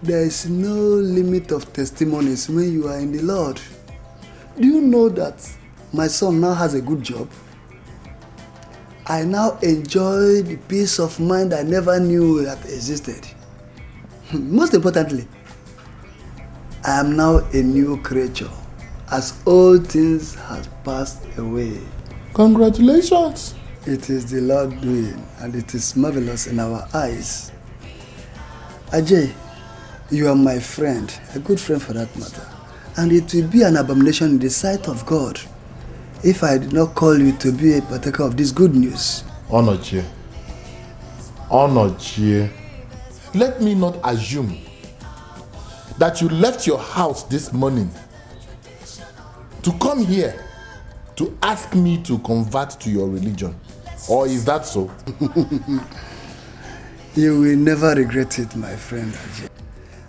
There is no limit of testimonies when you are in the Lord. Do you know that my son now has a good job? I now enjoy the peace of mind I never knew that existed. Most importantly, I am now a new creature, as all things have passed away. Congratulations! It is the Lord doing, and it is marvelous in our eyes. Ajay, you are my friend, a good friend for that matter, and it will be an abomination in the sight of God if I did not call you to be a partaker of this good news. Onoji, let me not assume that you left your house this morning to come here to ask me to convert to your religion. Or is that so? You will never regret it, my friend Ajay.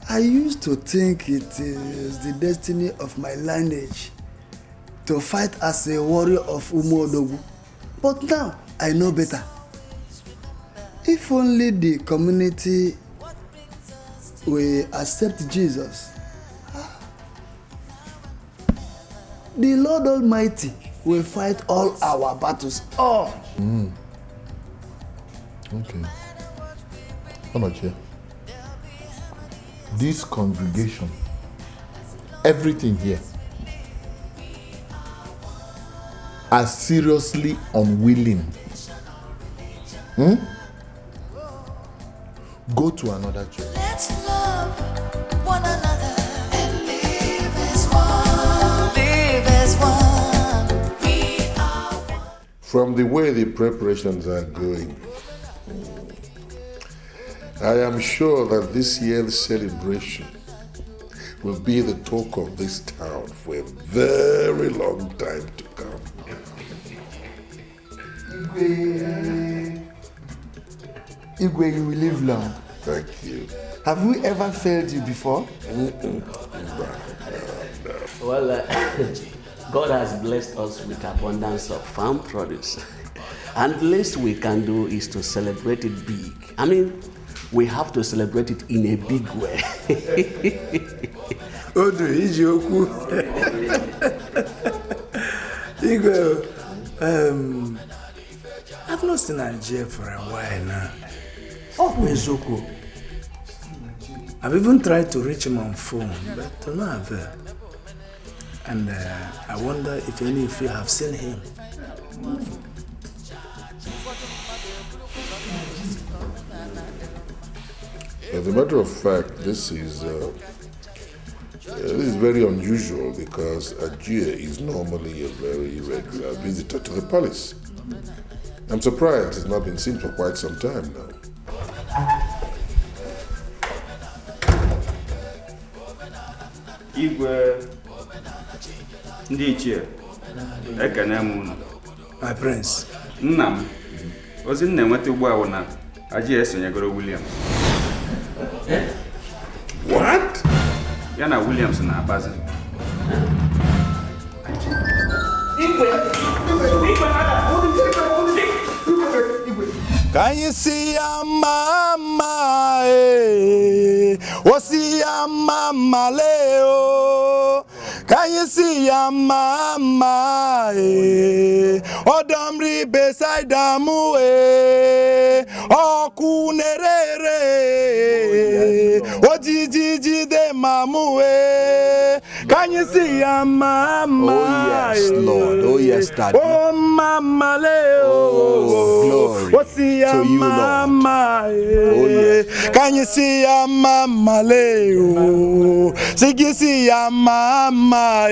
I used to think it is the destiny of my lineage to fight as a warrior of Umodu, but now I know better. If only the community will accept Jesus, the Lord Almighty will fight all our battles. Oh. Okay. Onoji, this congregation, everything here, are seriously unwilling. Go to another church. Let's love one another and live as one. Live as one. We are one. From the way the preparations are going, I am sure that this year's celebration will be the talk of this town for a very long time to come. Igwe, you will live long. Thank you. Have we ever failed you before? Well, God has blessed us with abundance of farm produce. And the least we can do is to celebrate it big. I mean, we have to celebrate it in a big way. Odu, Ijoku. Igwe, I've not seen Nigeria for a while now. Oh, Mizuku. I've even tried to reach him on phone, but to no avail. And I wonder if any of you have seen him. As a matter of fact, this is very unusual because Ajay is normally a very regular visitor to the palace. I'm surprised he's not been seen for quite some time now. Igwe ndị ichie ekene m unu. My prince. Nna m ozi m na-enweta ugbu a bụ na Ajay esonyegoro Williams. What? Ya na Williams na Appeasing. Can you see a mama? What's the mama leo? Can you see a mama? Odamri beside damu okunerere. Ojiji de mamu. Can you see a mama? Oh yes, Lord. Oh yes, Daddy. Oh mama leo. Oh, glory What's the to you, mama? Oh yes. Can you see a mama leo? See a mama.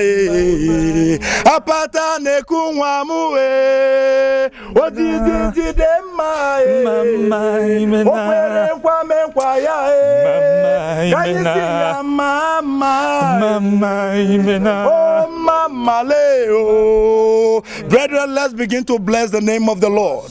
Apata ne kunwamu. What is it? Mama, oh, mama, Leo. Brethren, let's begin to bless the name of the Lord.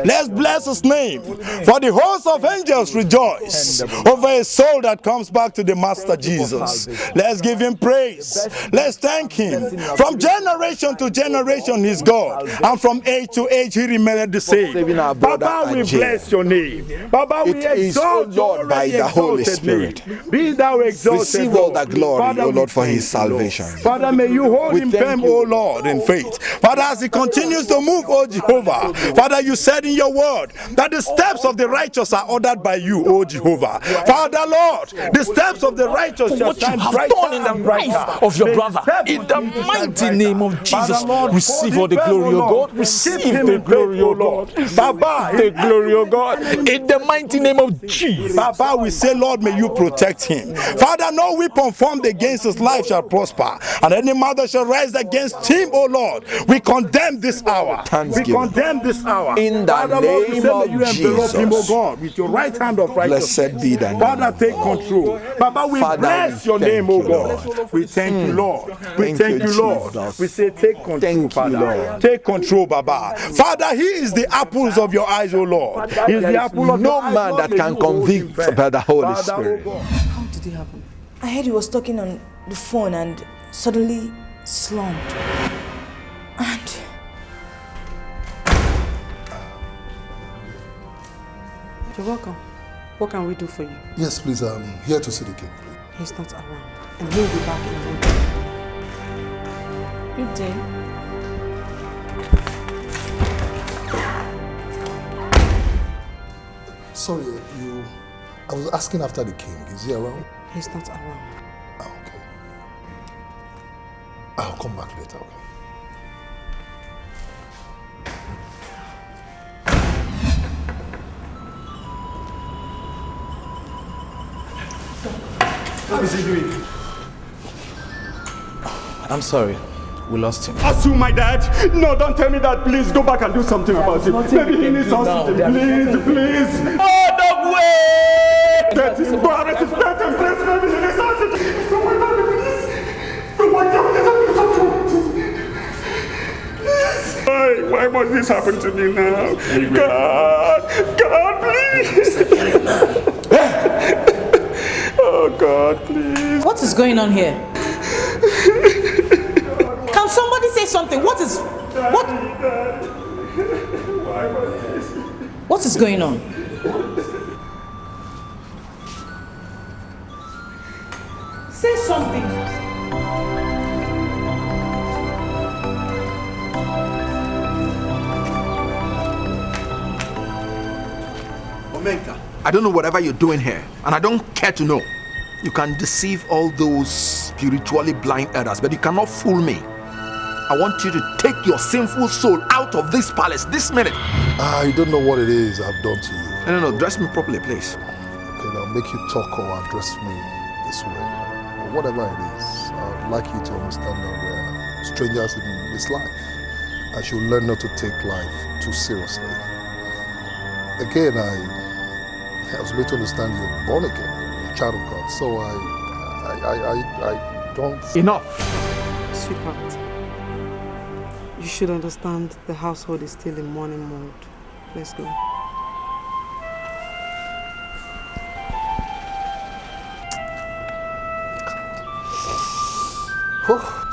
Let's bless his name. For the host of angels rejoice over a soul that comes back to the Master Jesus. Let's give him praise. Let's thank him. From generation to generation, he's God. And from age to age, he remained the same. Baba, we bless your name. Baba, we exalt you, Lord, by the Holy Spirit. Be thou exalted. Receive all the glory, O Lord, for his salvation. Father, may you hold him firm, O Lord, in faith. Father, as he continues to move, O Jehovah, Father, you said in your word that the steps of the righteous are ordered by you, O Jehovah. Father, Lord, the steps of the righteous shall shine brighter in the life of your brother. In the mighty name of Jesus, receive all the glory, O God. Receive the glory, O Lord. Baba, the glory, O God. In the mighty name of Jesus. Baba, we say, Lord, may you protect him. Father, no weapon formed against his life shall prosper, and any mother shall rise against him, O Lord. We condemn this hour. We condemn this hour. In the Father, Lord, we name say, of may you envelop him, O Jesus. God, with your right hand of righteousness. Blessed be thy name. Father, take control. Baba, we Father, bless we your name, O thank you, God. Lord. We thank you, Lord. We Thank thank you, you, Lord. Jesus. We say, take control, Thank Father. you, Lord. Take control, Baba. Father, he is the apples of your eyes, O Lord. He is the apple of no your eyes. man Lord, that may can you hold him convict firm. by the Holy Father, Spirit. O God. How did it happen? I heard he was talking on the phone and suddenly slumped. And you're welcome. What can we do for you? Yes, please, I'm here to see the king. He's not around. And he'll be back in a moment. Good day. Sorry, I was asking after the king. Is he around? He's not around. Oh, okay. I'll come back later, okay? What is he doing? I'm sorry. We lost him. Assume my dad? No, don't tell me that. Please go back and do something about it. Maybe he needs hospital. Please. Oh, dog way! Get him, go arrest him. Get him, please. Maybe he needs hospital. Oh my God, please. Oh my God, please. Why must this happen to me now? God, please. Oh God, please. What is going on here? Can somebody say something? What is going on? Say something. Omega, I don't know whatever you're doing here, and I don't care to know. You can deceive all those spiritually blind elders, but you cannot fool me. I want you to take your sinful soul out of this palace this minute. I don't know what it is I've done to you. No, dress me properly, please. Okay, now make you talk or address me this way. But whatever it is, I'd like you to understand that we're strangers in this life. I should learn not to take life too seriously. Again, I was made to understand you're born again, you're a child of God. So I don't... Enough! Sweetheart, you should understand the household is still in mourning mode. Let's go.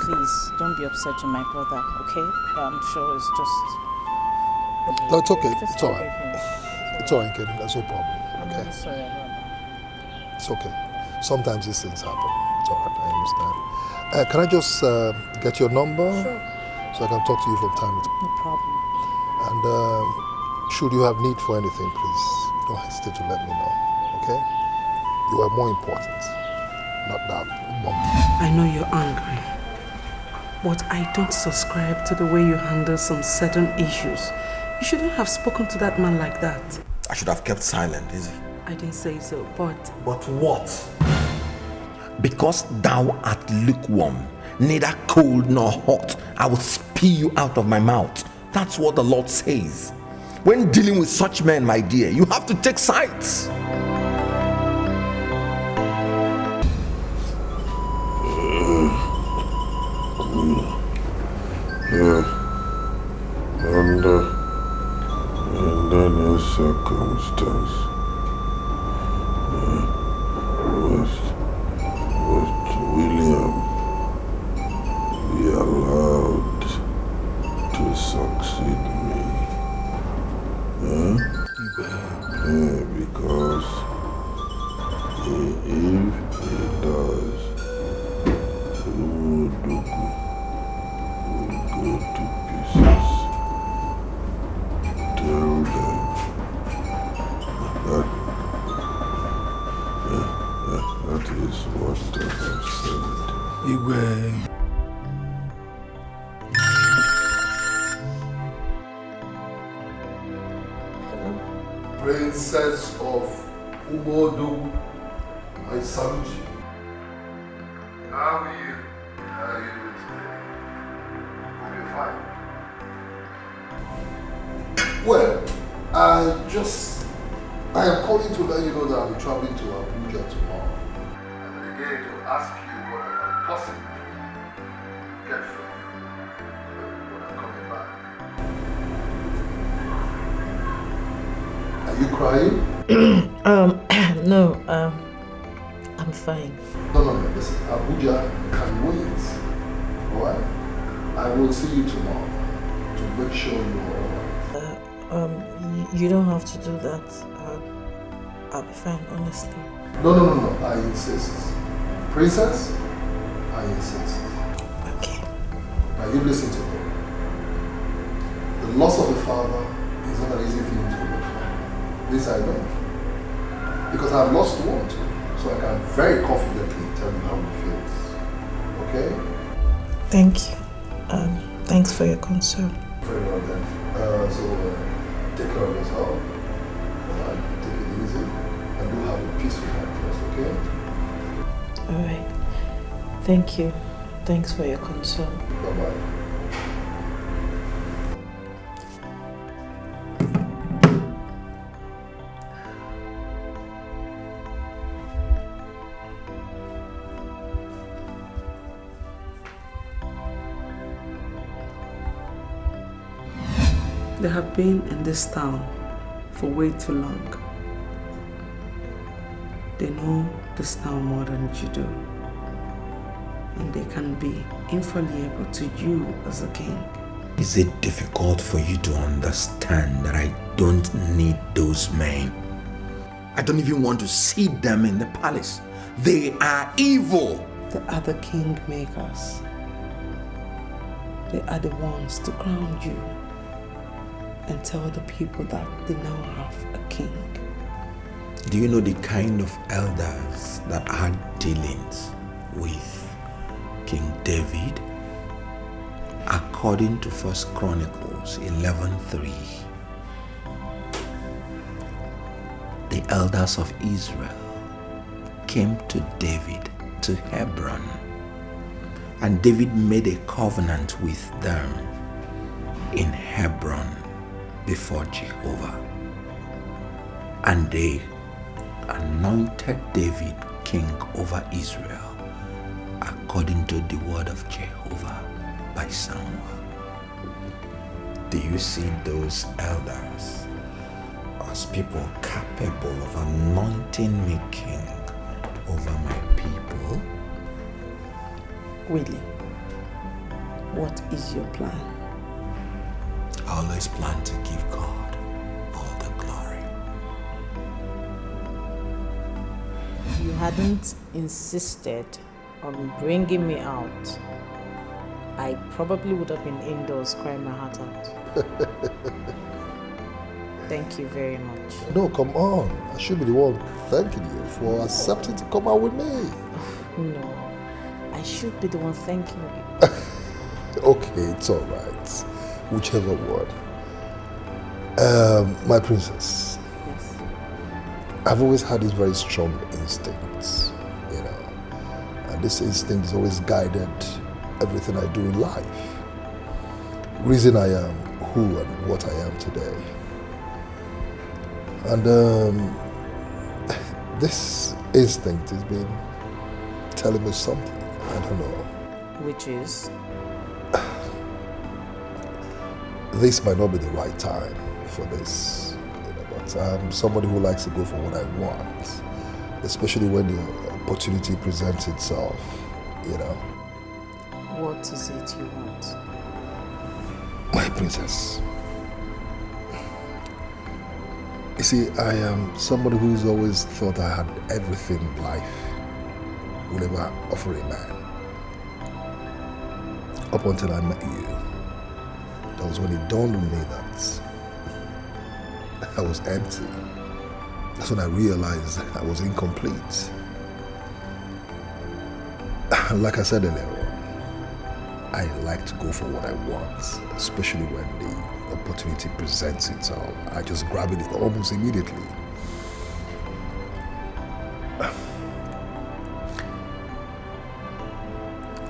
Please, don't be upset to my brother, okay? I'm sure it's just... No, it's okay. Just It's all right. forgive me. It's all right, Ken. There's no problem. I'm Okay? really sorry about that. It's okay. Sometimes these things happen. It's all right. I understand. Can I just get your number? Sure. So I can talk to you from time to time. No problem. And should you have need for anything, please don't hesitate to let me know. Okay? You are more important. not that. I know you're angry, but I don't subscribe to the way you handle some certain issues. You shouldn't have spoken to that man like that. I should have kept silent, is it? I didn't say so, but... But what? Because thou art lukewarm, neither cold nor hot, I will spit you out of my mouth. That's what the Lord says. When dealing with such men, my dear, you have to take sides. Under no circumstance was William be allowed to succeed me. Because if he does, Umodu will go to pieces. Tell them that is what I have said. Igwe. Princess of Umodu, I salute you. How are you? How are you doing today? Hope you're fine. Well, I am calling to let you know that I'll be traveling to Abuja tomorrow. And again to ask you what I can possibly get from you when I'm coming back. Are you crying? No, I'm fine. No, listen, Abuja can wait. Alright? I will see you tomorrow to make sure you're alright. You don't have to do that. I'll be fine, honestly. No, I insist. Princess, I insist. Okay. Now you listen to me. The loss of a father is not an easy thing to overcome. This I know. Because I've lost one too. So I can very confidently tell you how it feels. Okay? Thank you. Thanks for your concern. Very well then. Take care of yourself. Take it easy. And do have a peaceful night first, okay? Alright. Thank you. Thanks for your concern. Bye-bye. They have been in this town for way too long. They know this town more than you do. And they can be infallible to you as a king. Is it difficult for you to understand that I don't need those men? I don't even want to see them in the palace. They are evil. They are the kingmakers. They are the ones to crown you and tell the people that they now have a king. Do you know the kind of elders that had dealings with King David? According to 1 Chronicles 11:3, the elders of Israel came to David to Hebron, and David made a covenant with them in Hebron before Jehovah, and they anointed David king over Israel according to the word of Jehovah by Samuel. Do you see those elders as people capable of anointing me king over my people? Willie, what is your plan? I always plan to give God all the glory. If you hadn't insisted on bringing me out, I probably would have been indoors crying my heart out. Thank you very much. No, come on. I should be the one thanking you for accepting to come out with me. No, I should be the one thanking you. Okay, it's all right. Whichever one. My princess. Yes. I've always had these very strong instincts, and this instinct has always guided everything I do in life. Reason I am who and what I am today. And this instinct has been telling me something. I don't know. Which is? This might not be the right time for this, but I'm somebody who likes to go for what I want, especially when the opportunity presents itself, What is it you want? My princess. You see, I am somebody who's always thought I had everything life would ever offer a man. Up until I met you. That was when it dawned on me that I was empty. That's when I realized I was incomplete. Like I said earlier, I like to go for what I want, especially when the opportunity presents itself. I just grab it almost immediately.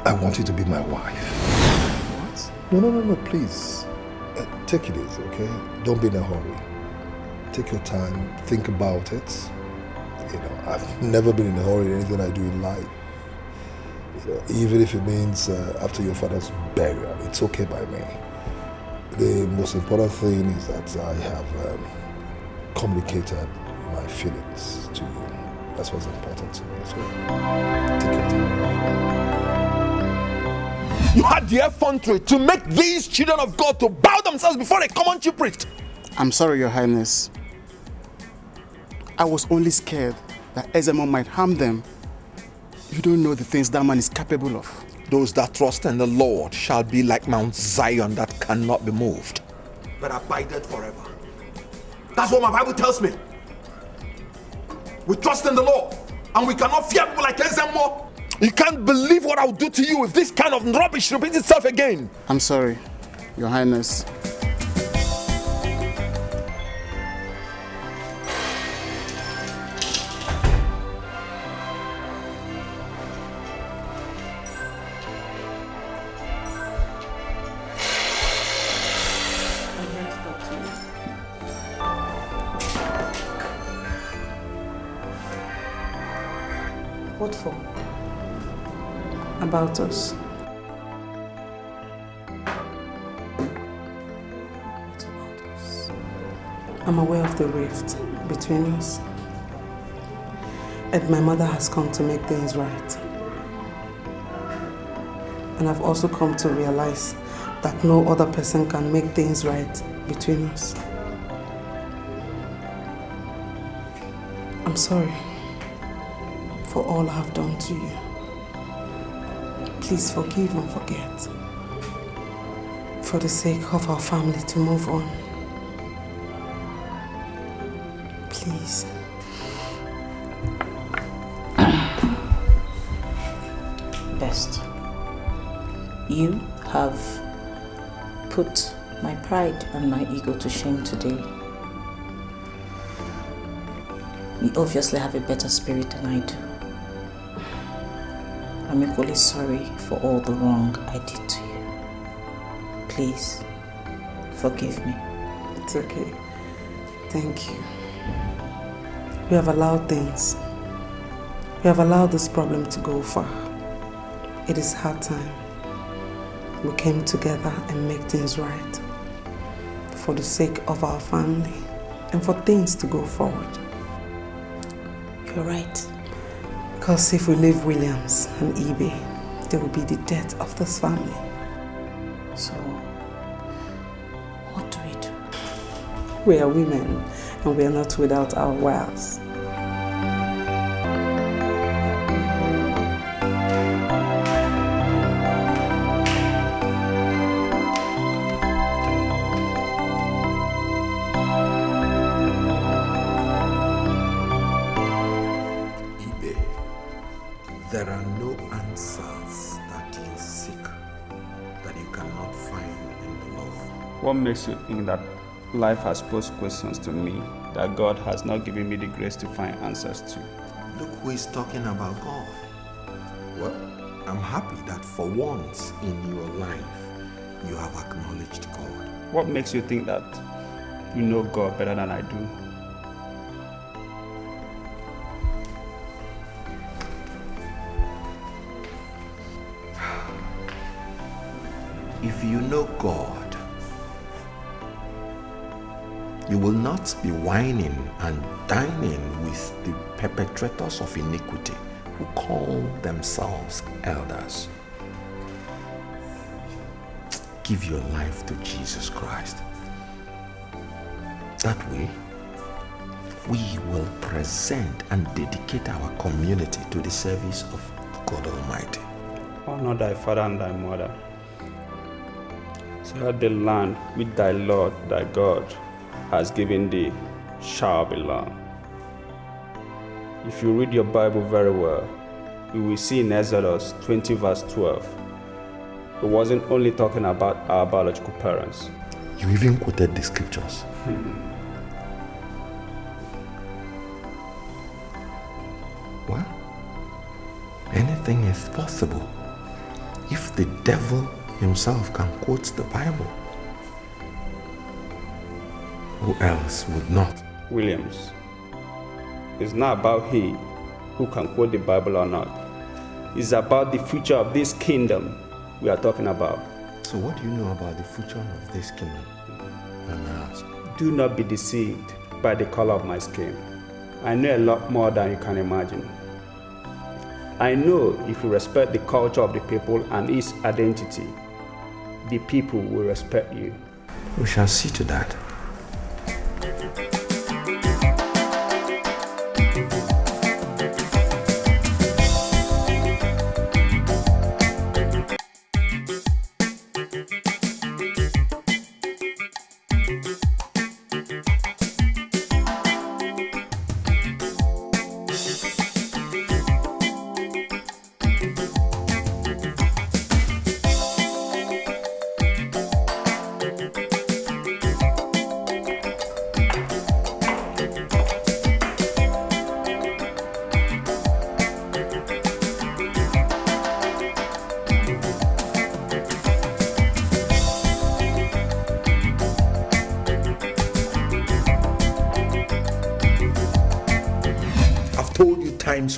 I want you to be my wife. What? No, please. Take it easy, okay? Don't be in a hurry. Take your time, think about it. I've never been in a hurry in anything I do in life. Even if it means after your father's burial, it's okay by me. The most important thing is that I have communicated my feelings to you. That's what's important to me. So take your time. You had the effrontery to make these children of God to bow themselves before a common chief priest. I'm sorry, Your Highness. I was only scared that Ezemo might harm them. You don't know the things that man is capable of. Those that trust in the Lord shall be like Mount Zion that cannot be moved. But abided forever. That's what my Bible tells me. We trust in the Lord and we cannot fear people like Ezemo. You can't believe what I'll do to you if this kind of rubbish repeats itself again. I'm sorry, Your Highness. What for? About us. I'm aware of the rift between us. And my mother has come to make things right. And I've also come to realize that no other person can make things right between us. I'm sorry for all I have done to you. Please forgive and forget. For the sake of our family to move on. Please. Best. You have put my pride and my ego to shame today. You obviously have a better spirit than I do. I'm equally sorry for all the wrong I did to you. Please, forgive me. It's okay. Thank you. We have allowed things. We have allowed this problem to go far. It is hard time. We came together and make things right. For the sake of our family and for things to go forward. You're right. Because if we leave Williams and Ibe, there will be the death of this family. So, what do we do? We are women and we are not without our wiles. There are no answers that you seek that you cannot find in the Lord. What makes you think that life has posed questions to me that God has not given me the grace to find answers to? Look who is talking about God. Well, I'm happy that for once in your life, you have acknowledged God. What makes you think that you know God better than I do? If you know God, you will not be whining and dining with the perpetrators of iniquity who call themselves elders. Give your life to Jesus Christ. That way, we will present and dedicate our community to the service of God Almighty. Honor thy father and thy mother, so that the land which thy Lord thy God has given thee shall be long. If you read your Bible very well, you will see in Exodus 20 verse 12, it wasn't only talking about our biological parents. You even quoted the scriptures. Well, anything is possible if the devil himself can quote the Bible. Who else would not? Williams, it's not about he who can quote the Bible or not. It's about the future of this kingdom we are talking about. So what do you know about the future of this kingdom? Do not be deceived by the color of my skin. I know a lot more than you can imagine. I know if you respect the culture of the people and its identity, the people will respect you. We shall see to that.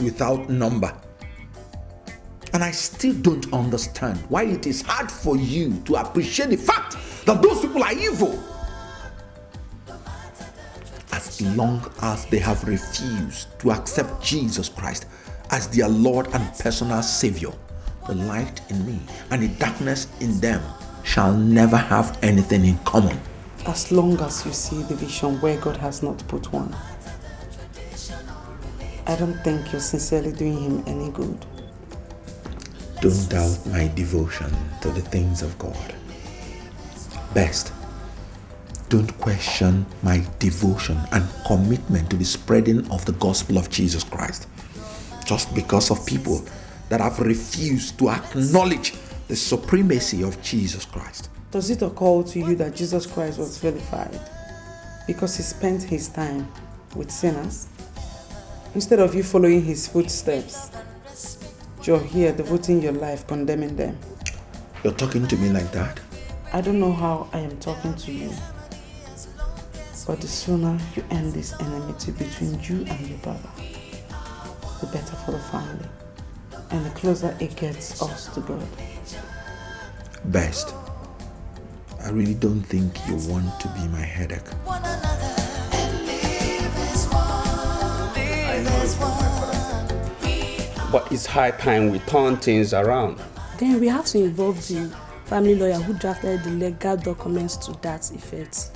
Without number, and I still don't understand why it is hard for you to appreciate the fact that those people are evil. As long as they have refused to accept Jesus Christ as their Lord and personal Savior, the light in me and the darkness in them shall never have anything in common. As long as you see the vision where God has not put one, I don't think you're sincerely doing him any good. Don't doubt my devotion to the things of God. Best, don't question my devotion and commitment to the spreading of the gospel of Jesus Christ, just because of people that have refused to acknowledge the supremacy of Jesus Christ. Does it occur to you that Jesus Christ was vilified because he spent his time with sinners? Instead of you following his footsteps, you're here devoting your life condemning them. You're talking to me like that? I don't know how I am talking to you, but the sooner you end this enmity between you and your brother, the better for the family, and the closer it gets us to God. Best, I really don't think you want to be my headache. But it's high time we turn things around. Then we have to involve the family lawyer who drafted the legal documents to that effect.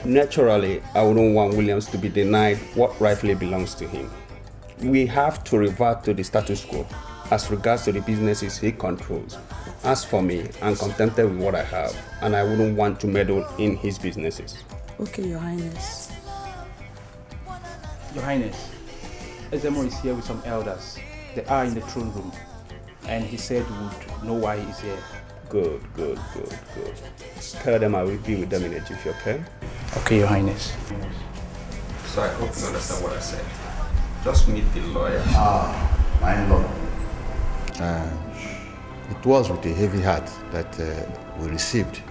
Naturally, I wouldn't want Williams to be denied what rightfully belongs to him. We have to revert to the status quo as regards to the businesses he controls. As for me, I'm contented with what I have, and I wouldn't want to meddle in his businesses. Okay, Your Highness. Your Highness, Ezemo is here with some elders. They are in the throne room. And he said we would know why he's here. Good. Tell them I will be with them in a jiffy, okay? Okay, Your Highness. So I hope you understand what I said. Just meet the lawyer. My lord. It was with a heavy heart that we received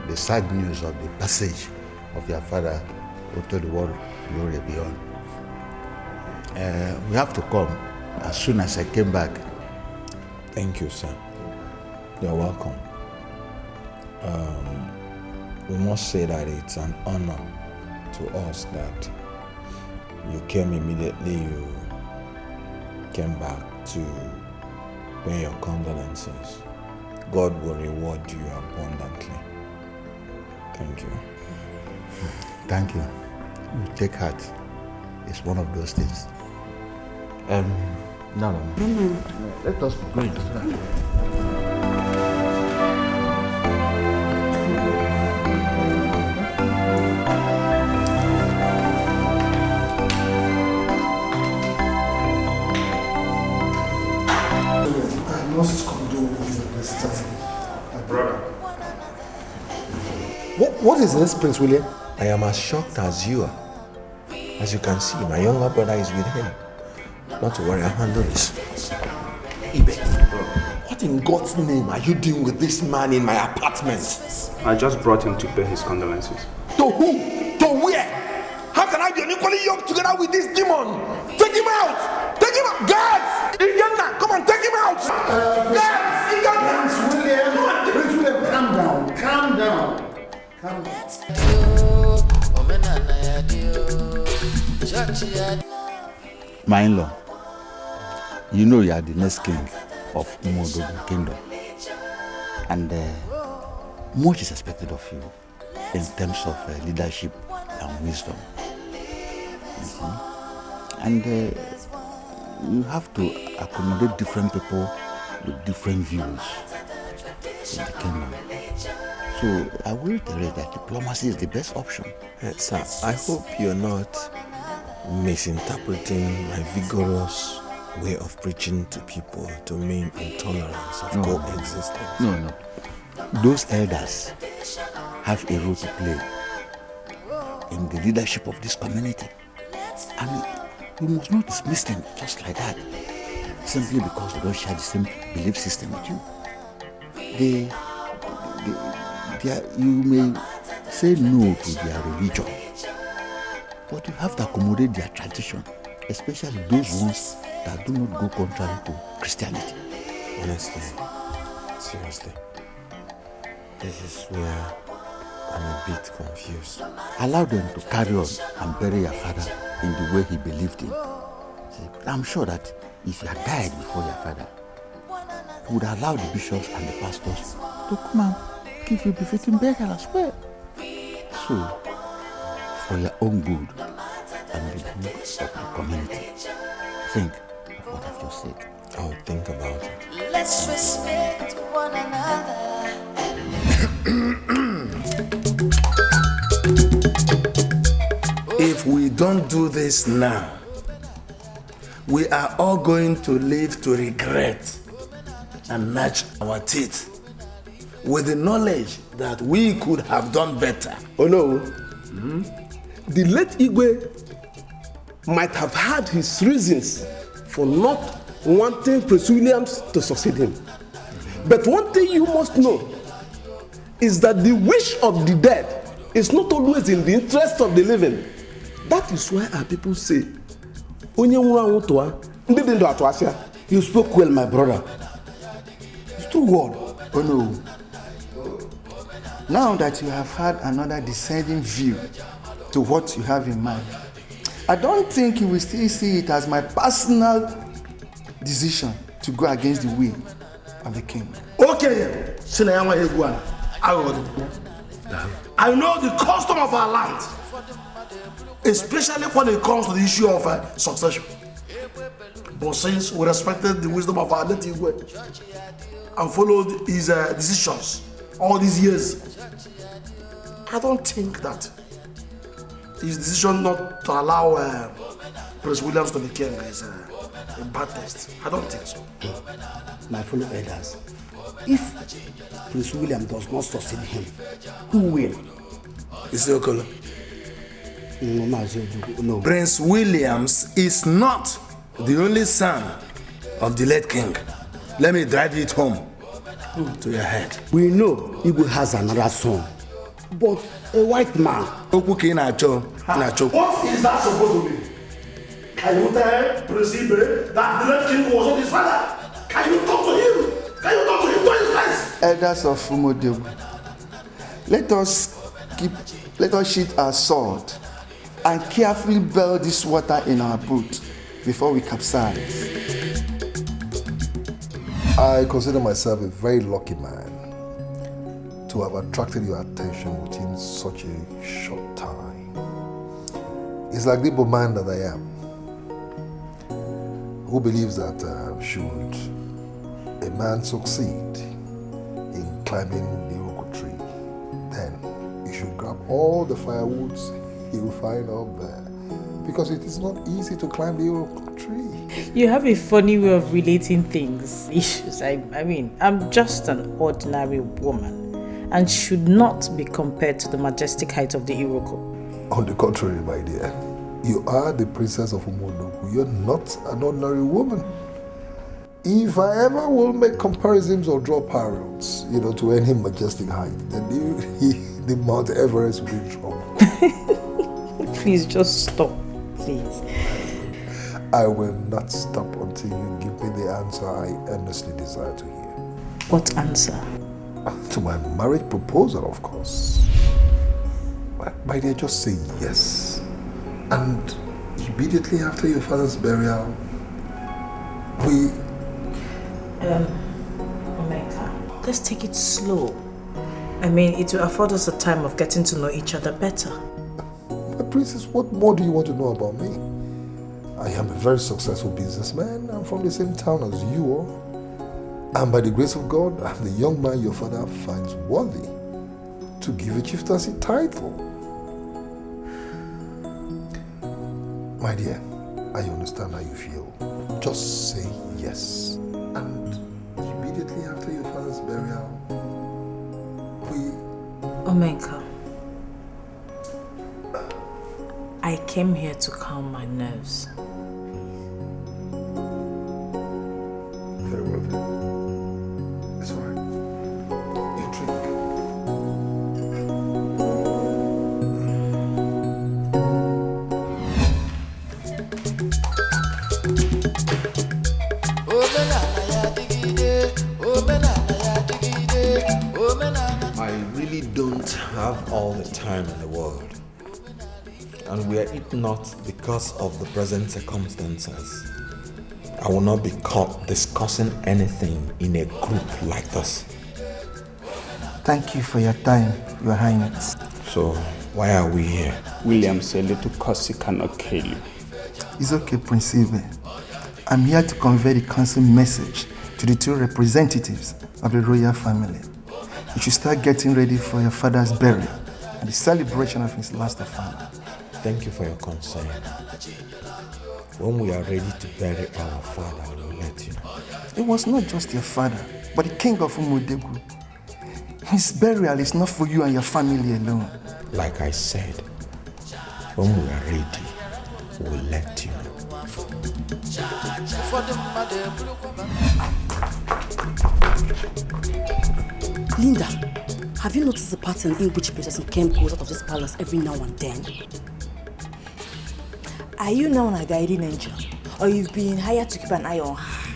the sad news of the passage of your father to the world glory beyond. We have to come as soon as I came back. Thank you, sir. You're welcome. We must say that it's an honor to us that you came immediately, you came back to pay your condolences. God will reward you abundantly. Thank you. Thank you. You take heart. It's one of those things. No. Let us be going. I must condole with this time. My brother. What is this, Prince William? I am as shocked as you are. As you can see, my younger brother is with him. Not to worry, I'll handle this. Ibe, what in God's name are you doing with this man in my apartment? I just brought him to pay his condolences. To who? To where? How can I be unequally yoked together with this demon? Take him out! Take him out! Guards! Igenna, come on, take him out! Guards! Igenna! Prince William, calm down. Calm down. Calm down. My in-law, you know you are the next king of Umodu kingdom. And much is expected of you in terms of leadership and wisdom. And you have to accommodate different people with different views in the kingdom. So I will reiterate that diplomacy is the best option. Sir, I hope you're not misinterpreting my vigorous way of preaching to people to mean intolerance of coexistence. No. Those elders have a role to play in the leadership of this community. And we must not dismiss them just like that, simply because they don't share the same belief system with you. You may say no to their religion, but you have to accommodate their tradition, especially those ones that do not go contrary to Christianity. Honestly, seriously, this is where I'm a bit confused. Allow them to carry on and bury your father in the way he believed in. See, I'm sure that if you had died before your father, he would allow the bishops and the pastors to come and give you befitting burial as well. So, for your own good and the good of the community, think of what I've just said. I'll think about it. Let's respect one another. If we don't do this now, we are all going to live to regret and gnatch our teeth with the knowledge that we could have done better. Oh no, the late Igwe might have had his reasons for not wanting Prince Williams to succeed him. But one thing you must know is that the wish of the dead is not always in the interest of the living. That is why our people say, you spoke well, my brother. It's true word. Oh no. Now that you have had another descending view to what you have in mind, I don't think you will still see it as my personal decision to go against the will of the king. Okay, I know the custom of our land, especially when it comes to the issue of succession. But since we respected the wisdom of our native way and followed his decisions all these years, I don't think that his decision not to allow Prince Williams to be king A bad test? I don't think so. My fellow elders, if Prince William does not succeed him, who will? Isiokolo. No. Prince Williams is not the only son of the late king. Let me drive it home to your head. We know Igwe has another son, but a white man. What is that supposed to mean? Can you tell Prince Ibe that the late king was not his father? Can you talk to him? Can you talk to him to his face? Elders of Umodu, let us sheath our sword and carefully boil this water in our boot before we capsize. I consider myself a very lucky man to have attracted your attention within such a short time. It's like the man that I am, who believes that should a man succeed in climbing the Iroko tree, then he should grab all the firewoods he will find up there, because it is not easy to climb the Iroko tree. You have a funny way of relating things, issues. I mean, I'm just an ordinary woman and should not be compared to the majestic height of the Iroko. On the contrary, my dear, you are the princess of Umodu. You're not an ordinary woman. If I ever will make comparisons or draw parallels, to any majestic height, then the Mount Everest will be in trouble. Please just stop, please. I will not stop until you give me the answer I earnestly desire to hear. What answer? To my marriage proposal, of course. My dear, just say yes. And immediately after your father's burial, Omeka, let's take it slow. I mean, it will afford us a time of getting to know each other better. But princess, what more do you want to know about me? I am a very successful businessman. I'm from the same town as you are. And by the grace of God, I'm the young man your father finds worthy to give a chieftaincy title. My dear, I understand how you feel. Just say yes. And immediately after your father's burial, Omeka, I came here to calm my nerves. Very well then. It's all right. You drink. I really don't have all the time in the world. And were it not because of the present circumstances, I will not be caught discussing anything in a group like this. Thank you for your time, Your Highness. So, why are we here? William said little Kosi cannot kill you. It's okay, Prince Ibe. I'm here to convey the council message to the two representatives of the royal family. You should start getting ready for your father's burial and the celebration of his last affair. Thank you for your concern. When we are ready to bury our father, I will let you know. It was not just your father, but the king of Umodu. His burial is not for you and your family alone. Like I said, when we are ready, we will let you know. Linda, have you noticed the pattern in which Princess Nkem goes out of this palace every now and then? Are you now a guardian angel? Or you've been hired to keep an eye on her?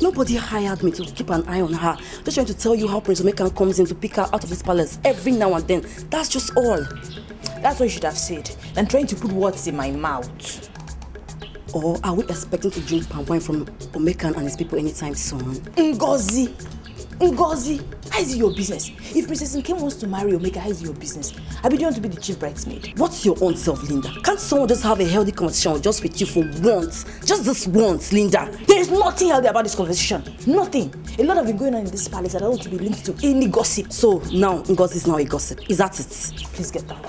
Nobody hired me to keep an eye on her. Just trying to tell you how Prince Omeka comes in to pick her out of this palace every now and then. That's just all. That's what you should have said. Than trying to put words in my mouth. Or are we expecting to drink palm wine from Omeka and his people anytime soon? Ngozi, how is it your business? If Princess Nkem wants to marry Omeka, how is it your business? I be want to be the chief bridesmaid. What's your own self, Linda? Can't someone just have a healthy conversation just with you for once? Just this once, Linda. There is nothing healthy about this conversation. Nothing. A lot have been going on in this palace. I don't want to be linked to any gossip. So now Ngozi is now a gossip. Is that it? Please get down.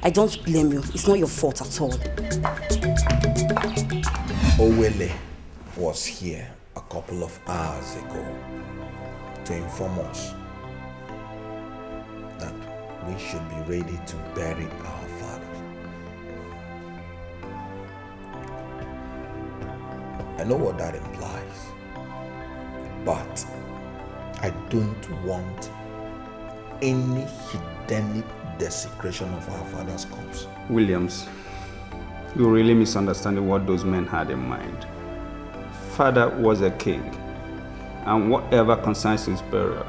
I don't blame you. It's not your fault at all. Owele was here a couple of hours ago to inform us that we should be ready to bury our father. I know what that implies, but I don't want any Hedonic desecration of our father's corpse. Williams, you're really misunderstanding what those men had in mind. Father was a king, and whatever concerns his burial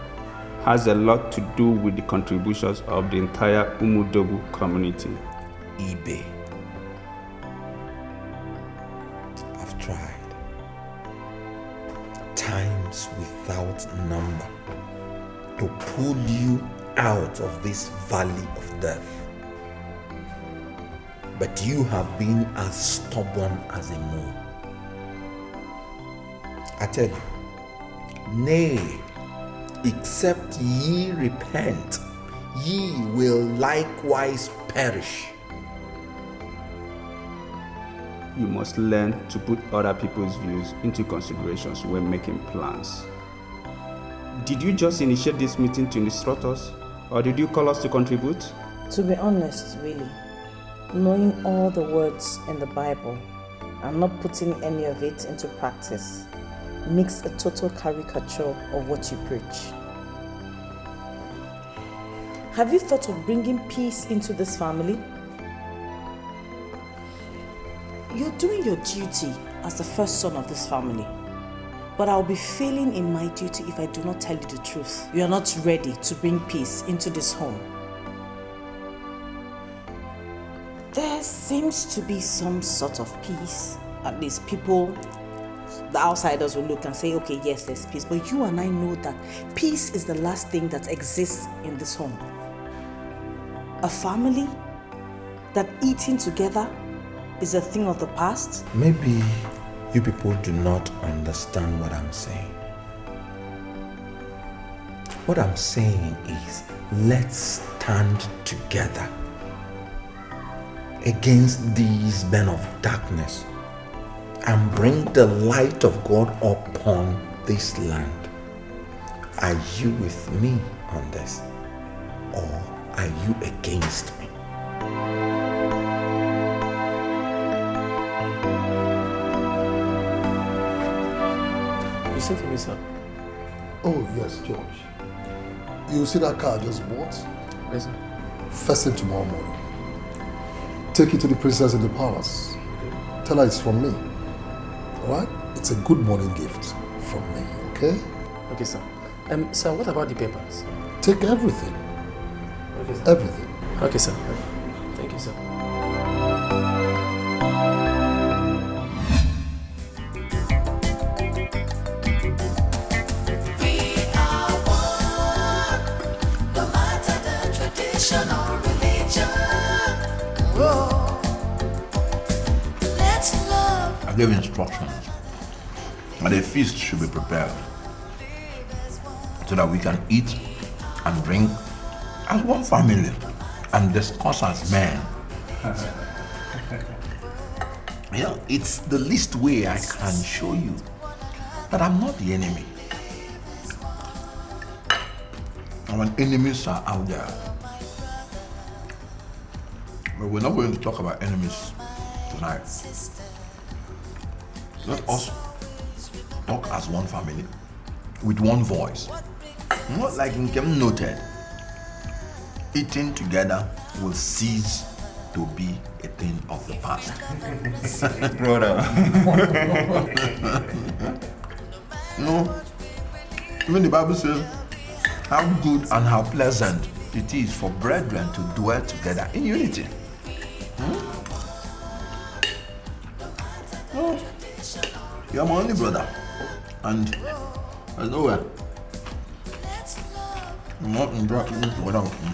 has a lot to do with the contributions of the entire Umodu community. Ibe, I've tried times without number to pull you out of this valley of death, but you have been as stubborn as a mole. I tell you, nay, except ye repent, ye will likewise perish. You must learn to put other people's views into considerations when making plans. Did you just initiate this meeting to instruct us, or did you call us to contribute? To be honest, really, knowing all the words in the Bible and not putting any of it into practice makes a total caricature of what you preach. Have you thought of bringing peace into this family? You're doing your duty as the first son of this family, but I'll be failing in my duty if I do not tell you the truth. You are not ready to bring peace into this home. There seems to be some sort of peace. At least people, the outsiders will look and say, okay, yes, there's peace. But you and I know that peace is the last thing that exists in this home. A family that eating together is a thing of the past. Maybe you people do not understand what I'm saying. What I'm saying is, let's stand together against these men of darkness and bring the light of God upon this land. Are you with me on this, or are you against me? You sent to me, sir? Oh, yes, George. You see that car I just bought? Yes, sir. First thing tomorrow morning. Take it to the princess in the palace. Tell her it's from me. Alright? It's a good morning gift from me, okay? Okay, sir. Sir, what about the papers? Take everything. Okay, sir. Everything. Okay, sir. Thank you, sir. I gave instructions that a feast should be prepared so that we can eat and drink as one family and discuss as men. Yeah, it's the least way I can show you that I'm not the enemy. Our enemies are out there. But we're not going to talk about enemies tonight. Let us talk as one family, with one voice. Not like Nkem noted. Eating together will cease to be a thing of the past. Brother. No. Even the Bible says how good and how pleasant it is for brethren to dwell together in unity. No. You're my only brother, and there's nowhere. I'm not in brought you together with me.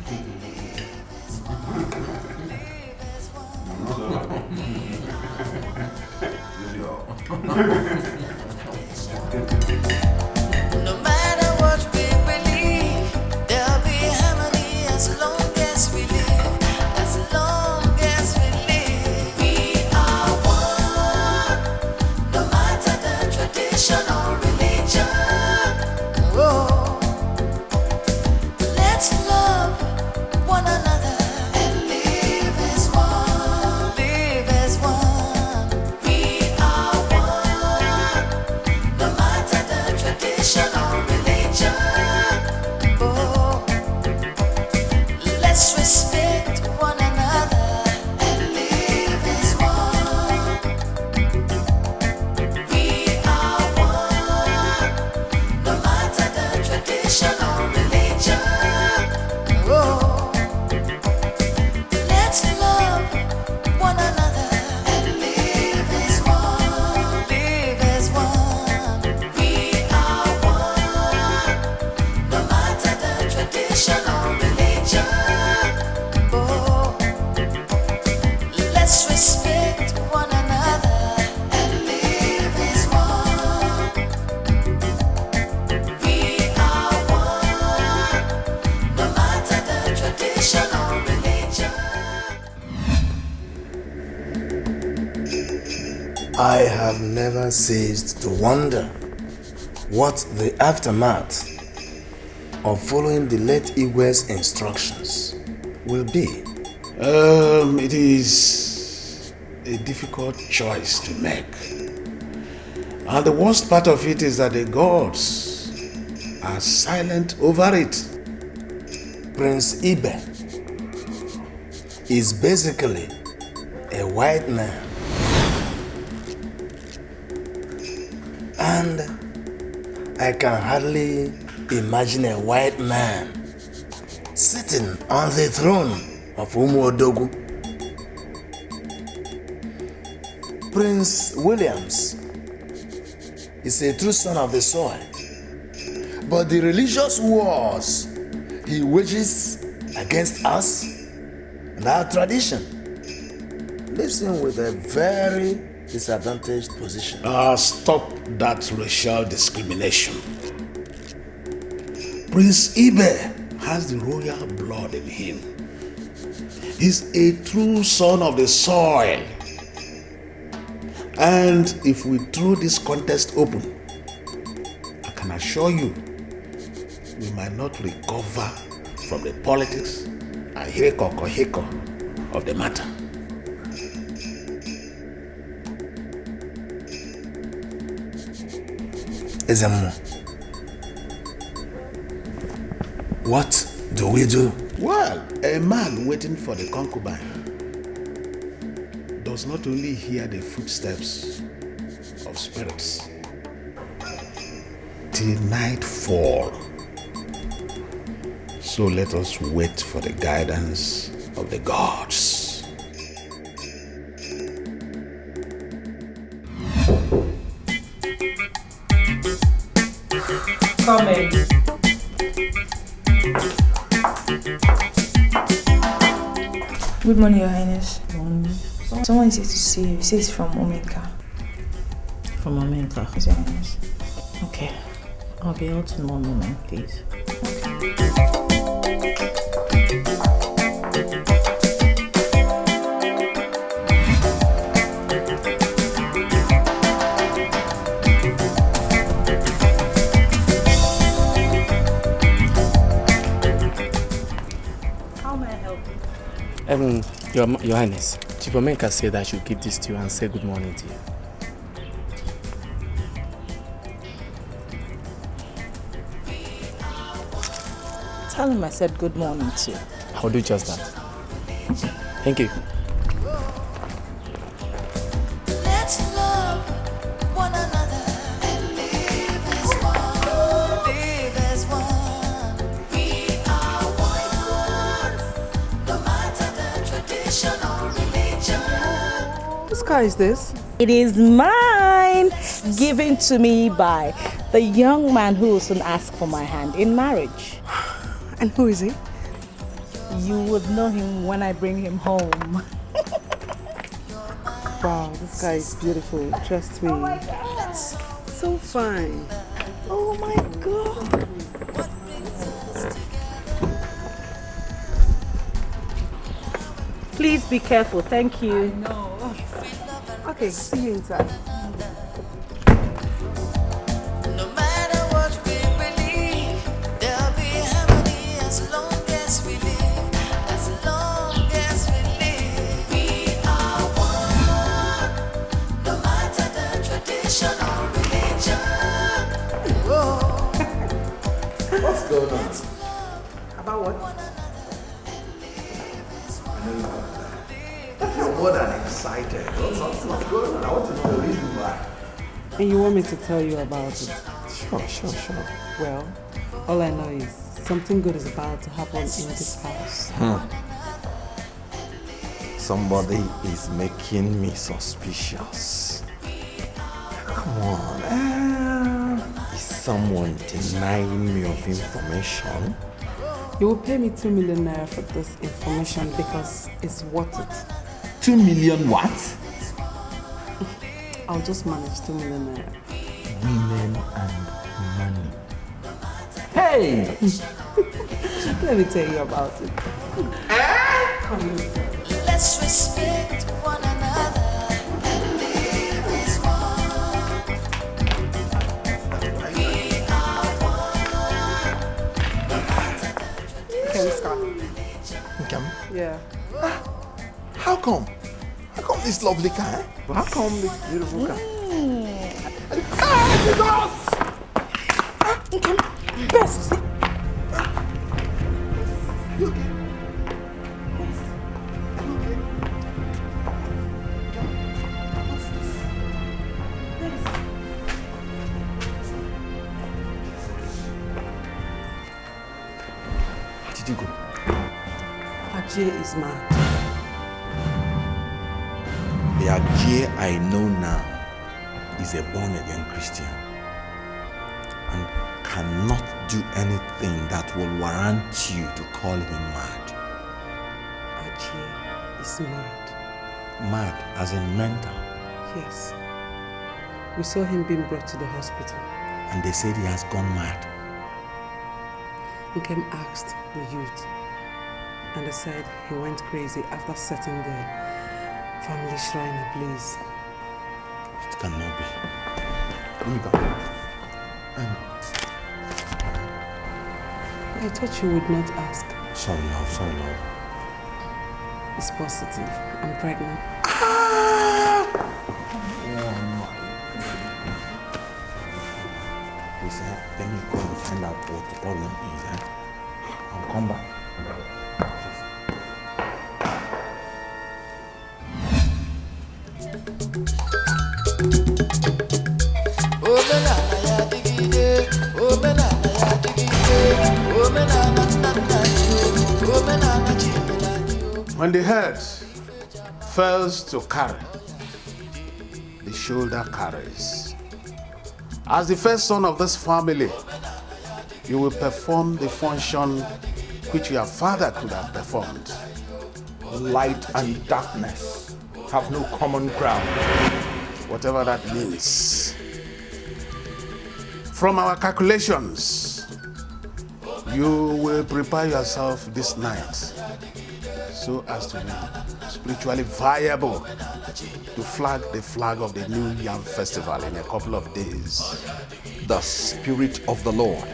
No matter what we believe, there'll be harmony as long as we live. As long as we live, we are one. tradition or religion. Oh, let's love one another and live as one. Live as one. We are one. No matter the tradition or religion. Oh, let's respect one another and live as one. We are one. No matter the tradition or religion. Oh, let's love one another and live as one. Live as one. We are one. No matter the tradition or religion. Oh, let's respect one another and live as one. We are one. No matter the tradition or religion. I have never ceased to wonder what the aftermath of following the late Igwe's instructions will be. It is a difficult choice to make. And the worst part of it is that the gods are silent over it. Prince Ibe is basically a white man. And I can hardly imagine a white man sitting on the throne of Umodu. Prince Williams is a true son of the soil, but the religious wars he wages against us and our tradition leaves him with a very disadvantaged position. Stop that racial discrimination. Prince Ibe has the royal blood in him. He's a true son of the soil. And if we throw this contest open, I can assure you, we might not recover from the politics and heko of the matter. Ezemo, what do we do? Well, a man waiting for the concubine does not only hear the footsteps of spirits till nightfall. So let us wait for the guidance of the gods. Come in. Good morning, Your Highness. Someone is here to see you. He says from Omeka. From Omeka? Yes, Your Highness. Okay. I'll be out in 1 moment, please. Your Highness, Chief Omenka said I should give this to you and say good morning to you. Tell him I said good morning to you. I'll do just that. Thank you. Let's love one another and live as one. Live as one. We are one. No matter the tradition or religion. Whose car is this? It is mine, given to me by the young man who will soon ask for my hand in marriage. And who is he? You would know him when I bring him home. Wow, this guy is beautiful. Trust me. Oh my God. So fine. Oh my God. Please be careful. Thank you. I know. Okay, see you inside. going on? About what? I know you're more than excited. What's going on? I want to know the reason why. And you want me to tell you about it? Sure. Well, all I know is something good is about to happen in this house. Somebody is making me suspicious. Come on. Is someone denying me of information? You will pay me 2 million naira for this information because it's worth it. 2 million what? I'll just manage 2 million naira. Women and money. Hey! Let me tell you about it. Come here. Let's respect one another and live as one. We are one. Okay, let's go. Okay. Yeah. How come? How come this lovely car? How come this beautiful car? Best. Did you go? Ajay is mad. The Ajay I know now is a born-again Christian and cannot do anything that will warrant you to call him mad. Ajay is mad. Mad as in mental. Yes. We saw him being brought to the hospital. And they said he has gone mad. Nkem asked the youth, and they said he went crazy after setting the family shrine ablaze. It cannot be. Let me go. I thought you would not ask. Sorry, love. It's positive. I'm pregnant. Please, let me go and find out what the problem is. I'll come back. When the head fails to carry, the shoulder carries. As the first son of this family, you will perform the function which your father could have performed. Light and darkness have no common ground. Whatever that means. From our calculations, you will prepare yourself this night so as to be spiritually viable to flag the flag of the New Yam Festival in a couple of days. The Spirit of the Lord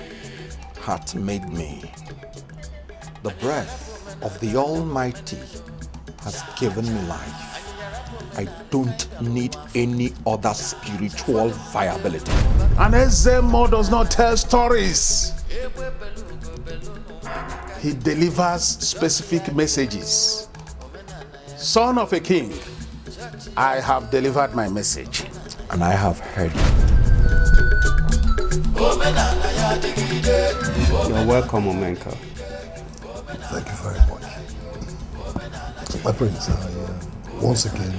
hath made me. The breath of the Almighty has given me life. I don't need any other spiritual viability. And Ezemo does not tell stories. He delivers specific messages. Son of a king, I have delivered my message. And I have heard it. You're welcome, Omenka. Thank you very much. My prince, once again,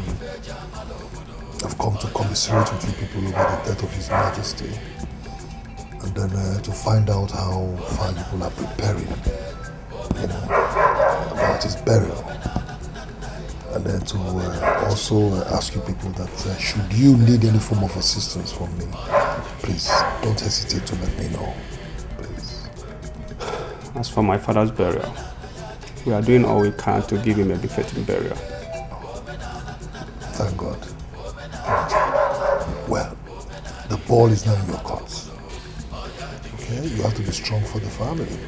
I've come to commiserate with you people over the death of His Majesty. And then to find out how far people are preparing, about his burial. And then to also ask you people that should you need any form of assistance from me, please don't hesitate to let me know, please. As for my father's burial, we are doing all we can to give him a befitting burial. Thank God. Well, the ball is now in your court. Okay, you have to be strong for the family.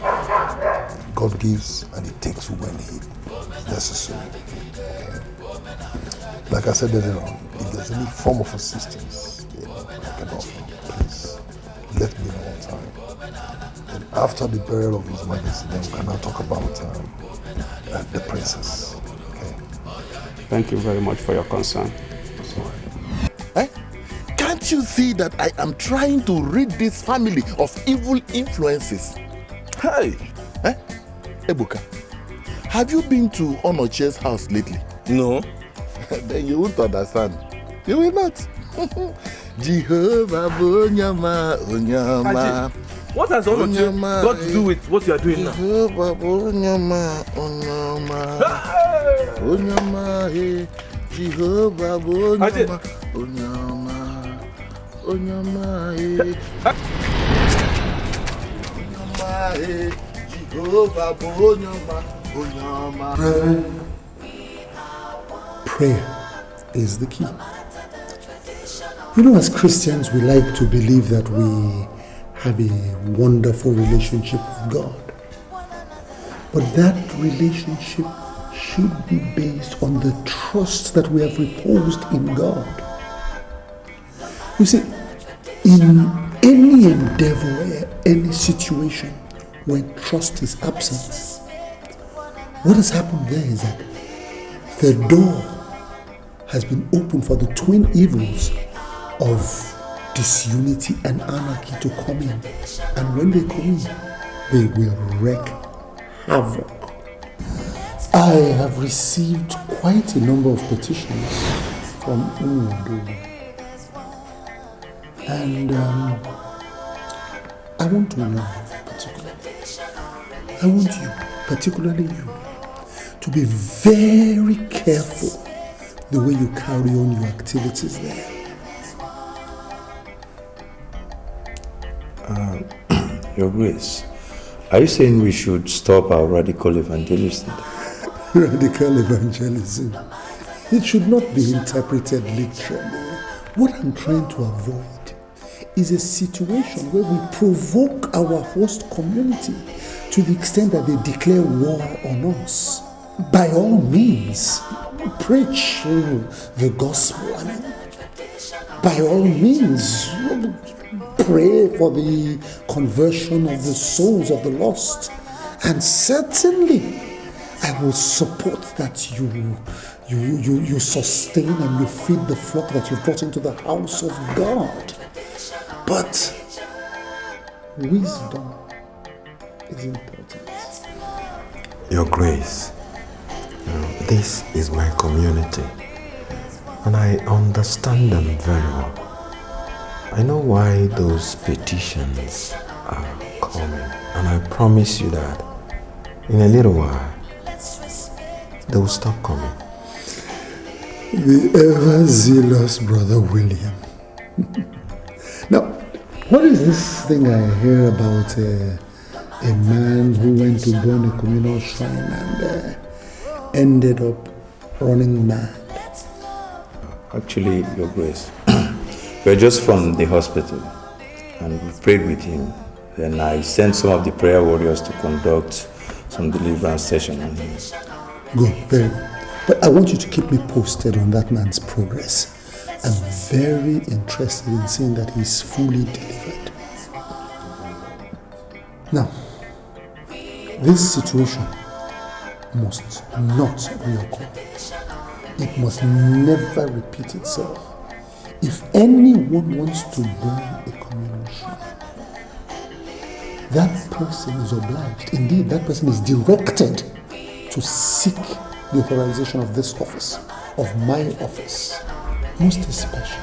God gives and He takes when He necessary. Okay. Like I said earlier on, if there's any form of assistance, I can offer, please let me know on time. And After the burial of His Majesty, then we can now talk about the princess. Okay. Thank you very much for your concern. Can't you see that I am trying to rid this family of evil influences? Hey, Ebuka, have you been to Onoche's house lately? No. Then you won't understand. You will not. Jehovah Onyama, Onyama. What has Onoche got to do with what you are doing now? Jehovah Onyama, Onyama. Onyama, hey. Jehovah Onyama, Onyama. Onyama, hey. Onyama, hey. Jehovah Onyama, Onyama. Prayer is the key. You know, as Christians, we like to believe that we have a wonderful relationship with God. But that relationship should be based on the trust that we have reposed in God. You see, in any endeavor, any situation where trust is absent, what has happened there is that the door has been opened for the twin evils of disunity and anarchy to come in. And when they come in, they will wreak havoc. I have received quite a number of petitions from Umodu. And I want to warn you particularly. I want you, particularly you, to be very careful the way you carry on your activities there. Your Grace, are you saying we should stop our radical evangelism? Radical evangelism? It should not be interpreted literally. What I'm trying to avoid is a situation where we provoke our host community to the extent that they declare war on us. By all means, preach the gospel. I mean, by all means, pray for the conversion of the souls of the lost. And certainly, I will support that you sustain and you feed the flock that you've brought into the house of God. But wisdom is important. Your Grace, this is my community, and I understand them very well. I know why those petitions are coming, and I promise you that in a little while they will stop coming. The ever-zealous Brother William. Now, what is this thing I hear about a man who went to burn a communal shrine and ended up running mad? Actually, Your Grace, we're just from the hospital and we prayed with him. Then I sent some of the prayer warriors to conduct some deliverance session on him. Good, very good. But I want you to keep me posted on that man's progress. I'm very interested in seeing that he's fully delivered. Now, this situation must not reoccur. It must never repeat itself. If anyone wants to burn a communal shrine, that person is obliged, indeed that person is directed to seek the authorization of this office, of my office. Most especially,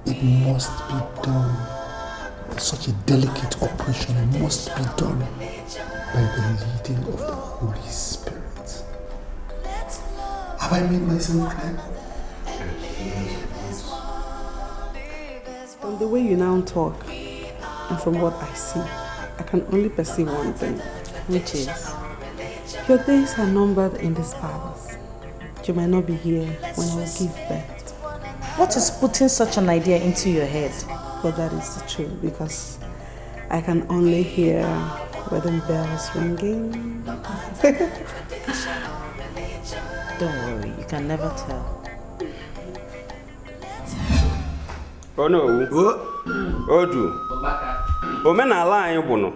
it must be done, such a delicate operation must be done by the leading of the Holy Spirit. Have I made myself clear? From the way you now talk, and from what I see, I can only perceive one thing. Which is? Your days are numbered in this palace. You might not be here when I will give birth. What is putting such an idea into your head? But that is the truth, because I can only hear wedding bells ringing. Don't worry, you can never tell. Oh no. Odu. Omenala anyị bụ nọ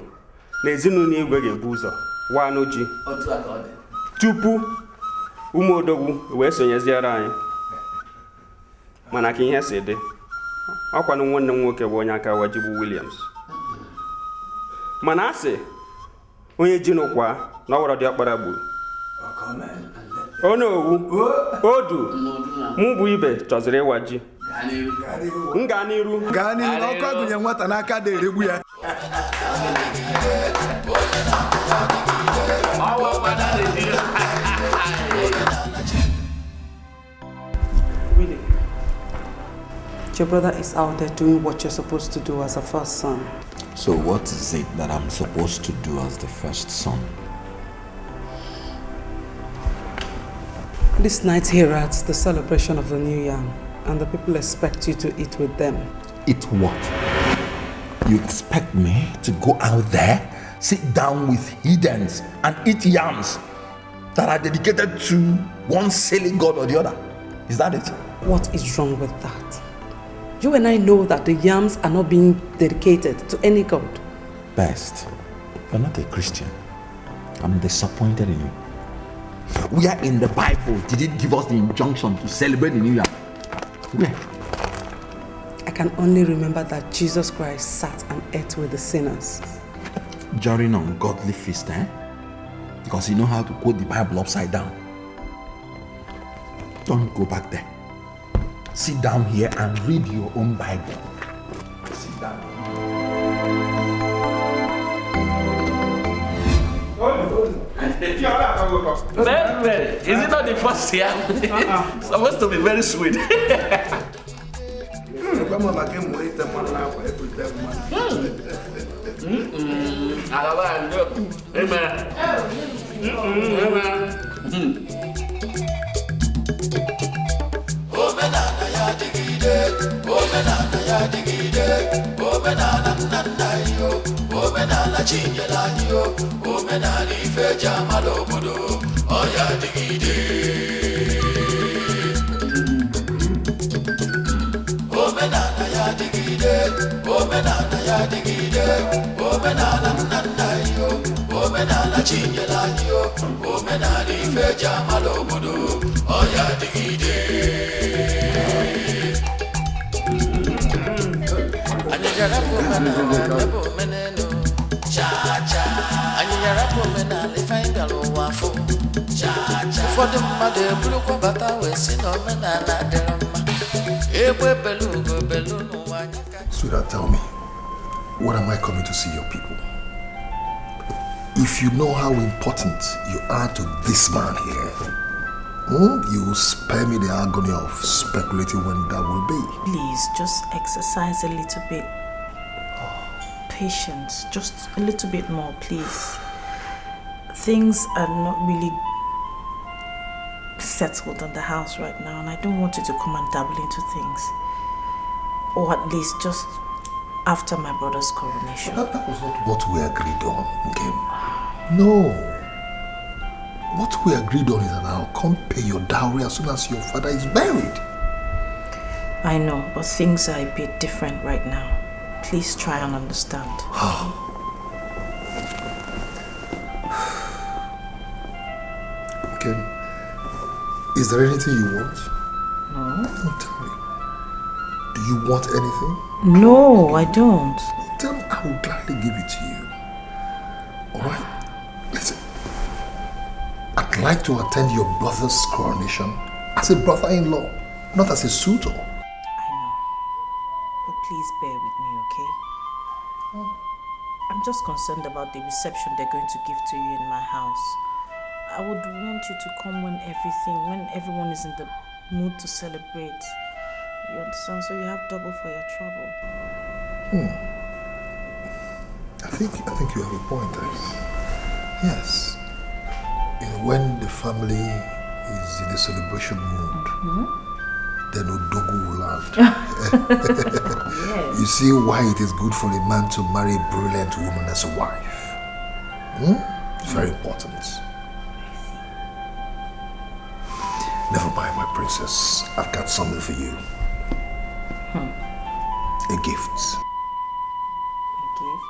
na ezinụlọ igwe ga-ebu ụzọ waa n'oji tupu Umodu wee sonyeziere anyị. Mana ka ihe si dị, ọkwanụ nwanne m nwoke bụ onye aka wajibu Williams. Mana asị onye ji n'ụkwa na ọwara dị ọkpara gburu. Onowu Odu mụ bụ ibe chọziri ịwa ji. Gaa n'iru ọkụ agụnye nwata n'aka na-eregbu ya. Really? Your brother is out there doing what you're supposed to do as a first son. So what is it that I'm supposed to do as the first son? This night here at the celebration of the new yam, and the people expect you to eat with them. Eat what? You expect me to go out there, sit down with heathens and eat yams that are dedicated to one silly god or the other? Is that it? What is wrong with that? You and I know that the yams are not being dedicated to any god. Best, you're not a Christian. I'm disappointed in you. Where in the Bible did it give us the injunction to celebrate the New Year? Where? I can only remember that Jesus Christ sat and ate with the sinners. During ungodly feast, eh? Because you know how to quote the Bible upside down. Don't go back there. Sit down here and read your own Bible. Sit down. Very. Is it not the first year? It's supposed to be very sweet. Omenana ya digide, omenana ya digide, omenana nana yo, omenana chinyela yo, omenana ife jamalo obodo, oya digide. Omenana ya digide, omenana ya digide, omenana nana yo, omenana chinyela yo, omenana ife jamalo obodo, oya digide. Anyarapo manana nebo meneno cha cha anyarapo menale find lo wafo cha cha for the mother blue ko bata we sin no menana derama ebwe belu go belu no wanyaka. Sweetheart, tell me, what am I coming to see your people? If you know how important you are to this man here, you will spare me the agony of speculating when that will be. Please, just exercise a little bit. Patience, just a little bit more, please. Things are not really settled in the house right now, and I don't want you to come and dabble into things. Or at least just after my brother's coronation. That was not what we agreed on, okay? No. What we agreed on is that I'll come pay your dowry as soon as your father is buried. I know, but things are a bit different right now. Please try and understand. Okay. Is there anything you want? No. Don't tell me. Do you want anything? No, I don't. Then I will gladly give it to you. Alright? Listen. I'd like to attend your brother's coronation as a brother-in-law, not as a suitor. But please bear with me, okay? I'm just concerned about the reception they're going to give to you in my house. I would want you to come when everyone is in the mood to celebrate. You understand? So you have double for your trouble. I think you have a point there. Yes. You know, when the family is in a celebration mood, then Odogu will land. Yes. You see why it is good for a man to marry a brilliant woman as a wife. It's very important. Never mind, my princess. I've got something for you. A gift. A gift?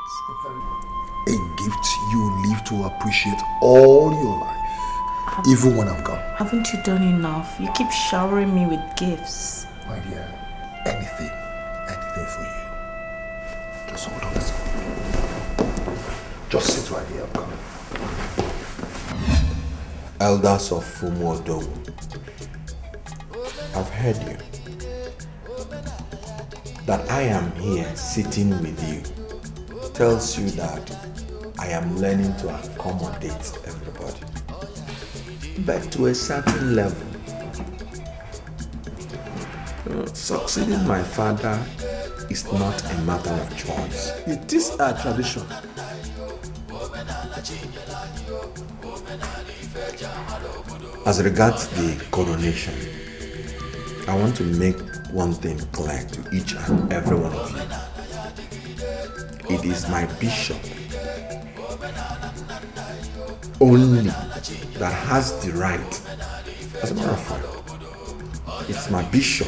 to appreciate all your life, even when I'm gone. Haven't you done enough? You keep showering me with gifts. My dear, anything for you. Just hold on a second. Just sit right here, I'm coming. Elders of Umodu, I've heard you. That I am here sitting with you tells you that I am learning to accommodate everybody. But to a certain level, succeeding my father is not a matter of choice. It is our tradition. As regards the coronation, I want to make one thing clear to each and every one of you. It is my bishop only that has the right. As a matter of fact, it's my bishop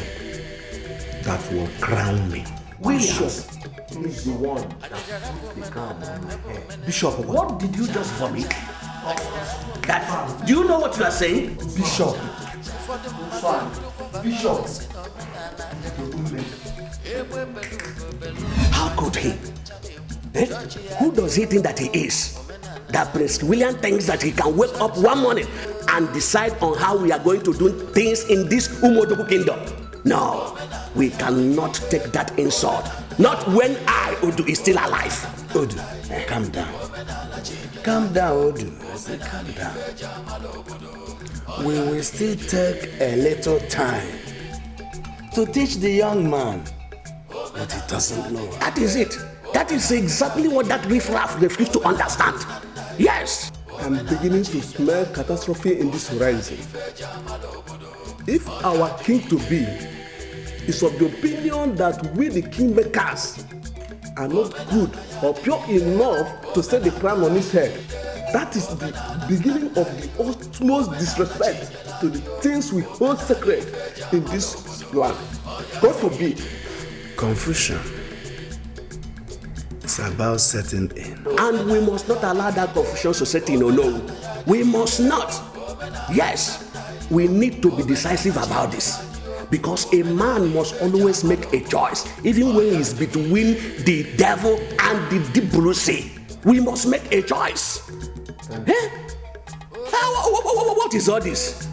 that will crown me. Bishop is the one that puts the crown on my head. Bishop, what did you just vomit? That, do you know what you are saying? Bishop. Bishop. How could he? Who does he think that he is? That Prince William thinks that he can wake up one morning and decide on how we are going to do things in this Umodu kingdom. No, we cannot take that insult. Not when Odu, is still alive. Odu, calm down. Calm down, Odu. I say calm down. We will still take a little time to teach the young man what he doesn't know. That is it. That is exactly what that riffraff refused to understand. Yes. I'm beginning to smell catastrophe in this horizon. If our king-to-be is of the opinion that we the kingmakers are not good or pure enough to set the crown on his head, that is the beginning of the utmost disrespect to the things we hold sacred in this land. God forbid. Confusion is about setting in. And we must not allow that confusion to set in, no. We must not. Yes, we need to be decisive about this. Because a man must always make a choice, even when he's between the devil and the deep blue sea. We must make a choice. What is all this?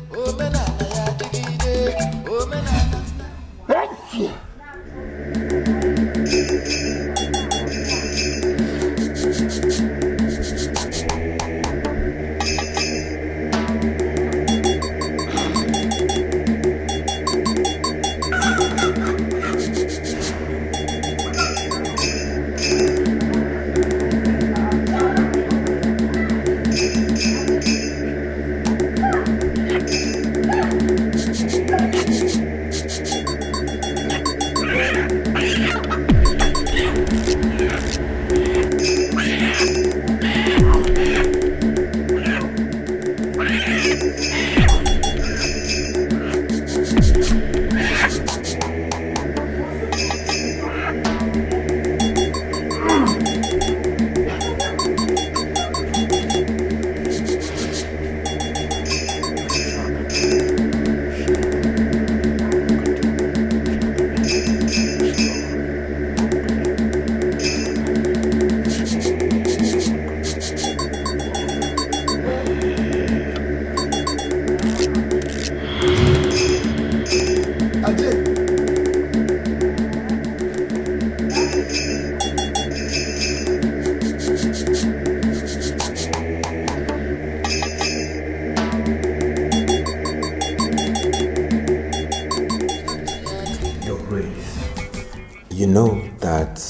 You know that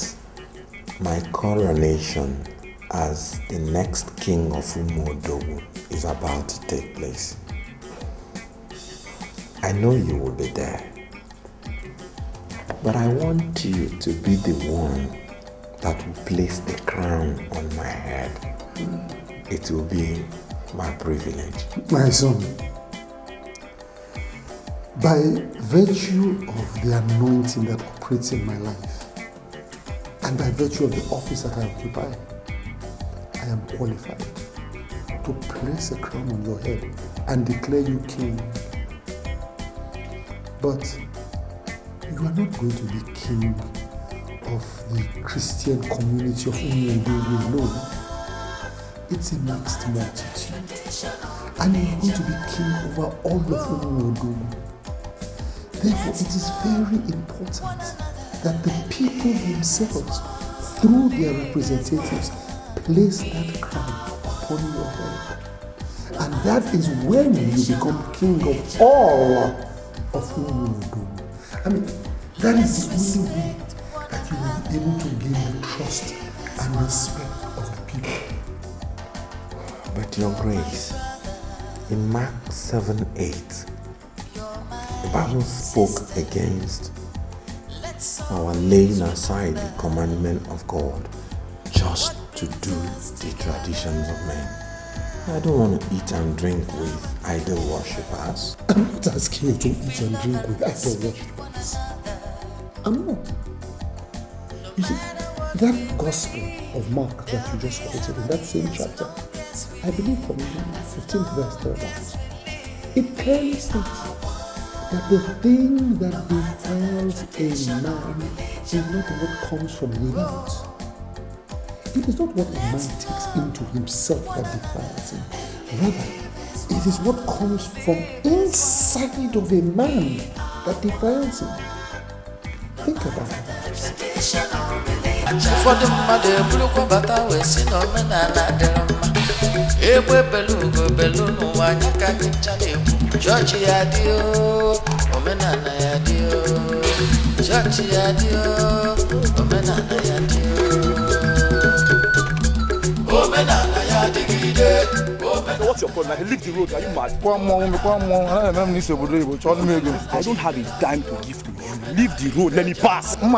my coronation as the next king of Umodu is about to take place. I know you will be there, but I want you to be the one that will place the crown on my head. It will be my privilege. My son, by virtue of the anointing that operates in my life, and by virtue of the office that I occupy, I am qualified. to place a crown on your head and declare you king. But you are not going to be king of the Christian community of Umodu alone. It's a mixed multitude. And you're going to be king over all of Umodu. Therefore, it is very important that the people themselves, through their representatives, place that crown upon your head. And that is when you become king of all of Umodu. I mean, that is the only way that you will be able to gain the trust and respect of the people. But Your Grace, in Mark 7:8, the Bible spoke against our laying aside the commandment of God just to do the traditions of men. I don't want to eat and drink with idol worshippers. I'm not asking you to eat and drink with idol worshippers. I'm not. You see, that gospel of Mark that you just quoted in that same chapter, I believe from the 15th verse thereabouts, it clearly states that the thing that defiles a man is not what comes from without. It is not what a man takes into himself that defiles him. Rather, it is what comes from inside of a man that defiles him. Think about it. Ụfọdụ mmadụ eburukwa bata wee si na omenala dịrị mma. Egbe belugo belu n'ụwa anya ka anyị ncha na-ekwu. Chọọchị ya dị o, omenala ya dị o. Chọọchị ya dị o, omenala ya dị o. Omenala ya dịgide. What's your problem? Like, leave the road. Are you mad? I don't have a dime to give to you. Leave the road. Let me pass. This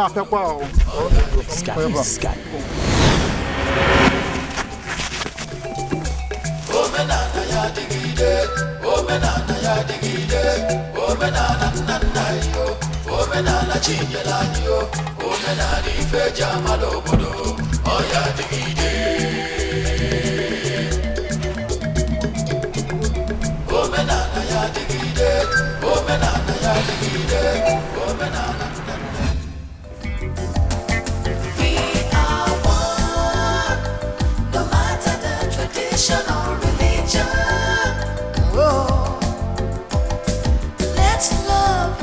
guy. Omenala ya dịgide. Omenala ya dịgide. Omenala nna yo. Omenala chinyela yo. Omenala ife jamala obodo. Ọ ya dịgide. Omenala ya dịgide, omenala ya dịgide, omenala. We are one, no matter the tradition or religion. Oh, let's love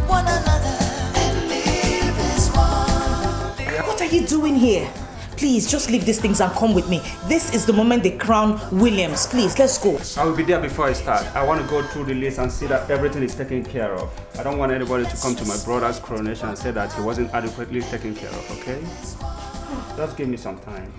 one another and live as one. What are you doing here? Please, just leave these things and come with me. This is the moment they crown Williams. Please, let's go. I will be there before I start. I want to go through the list and see that everything is taken care of. I don't want anybody to come to my brother's coronation and say that he wasn't adequately taken care of, okay? Just give me some time.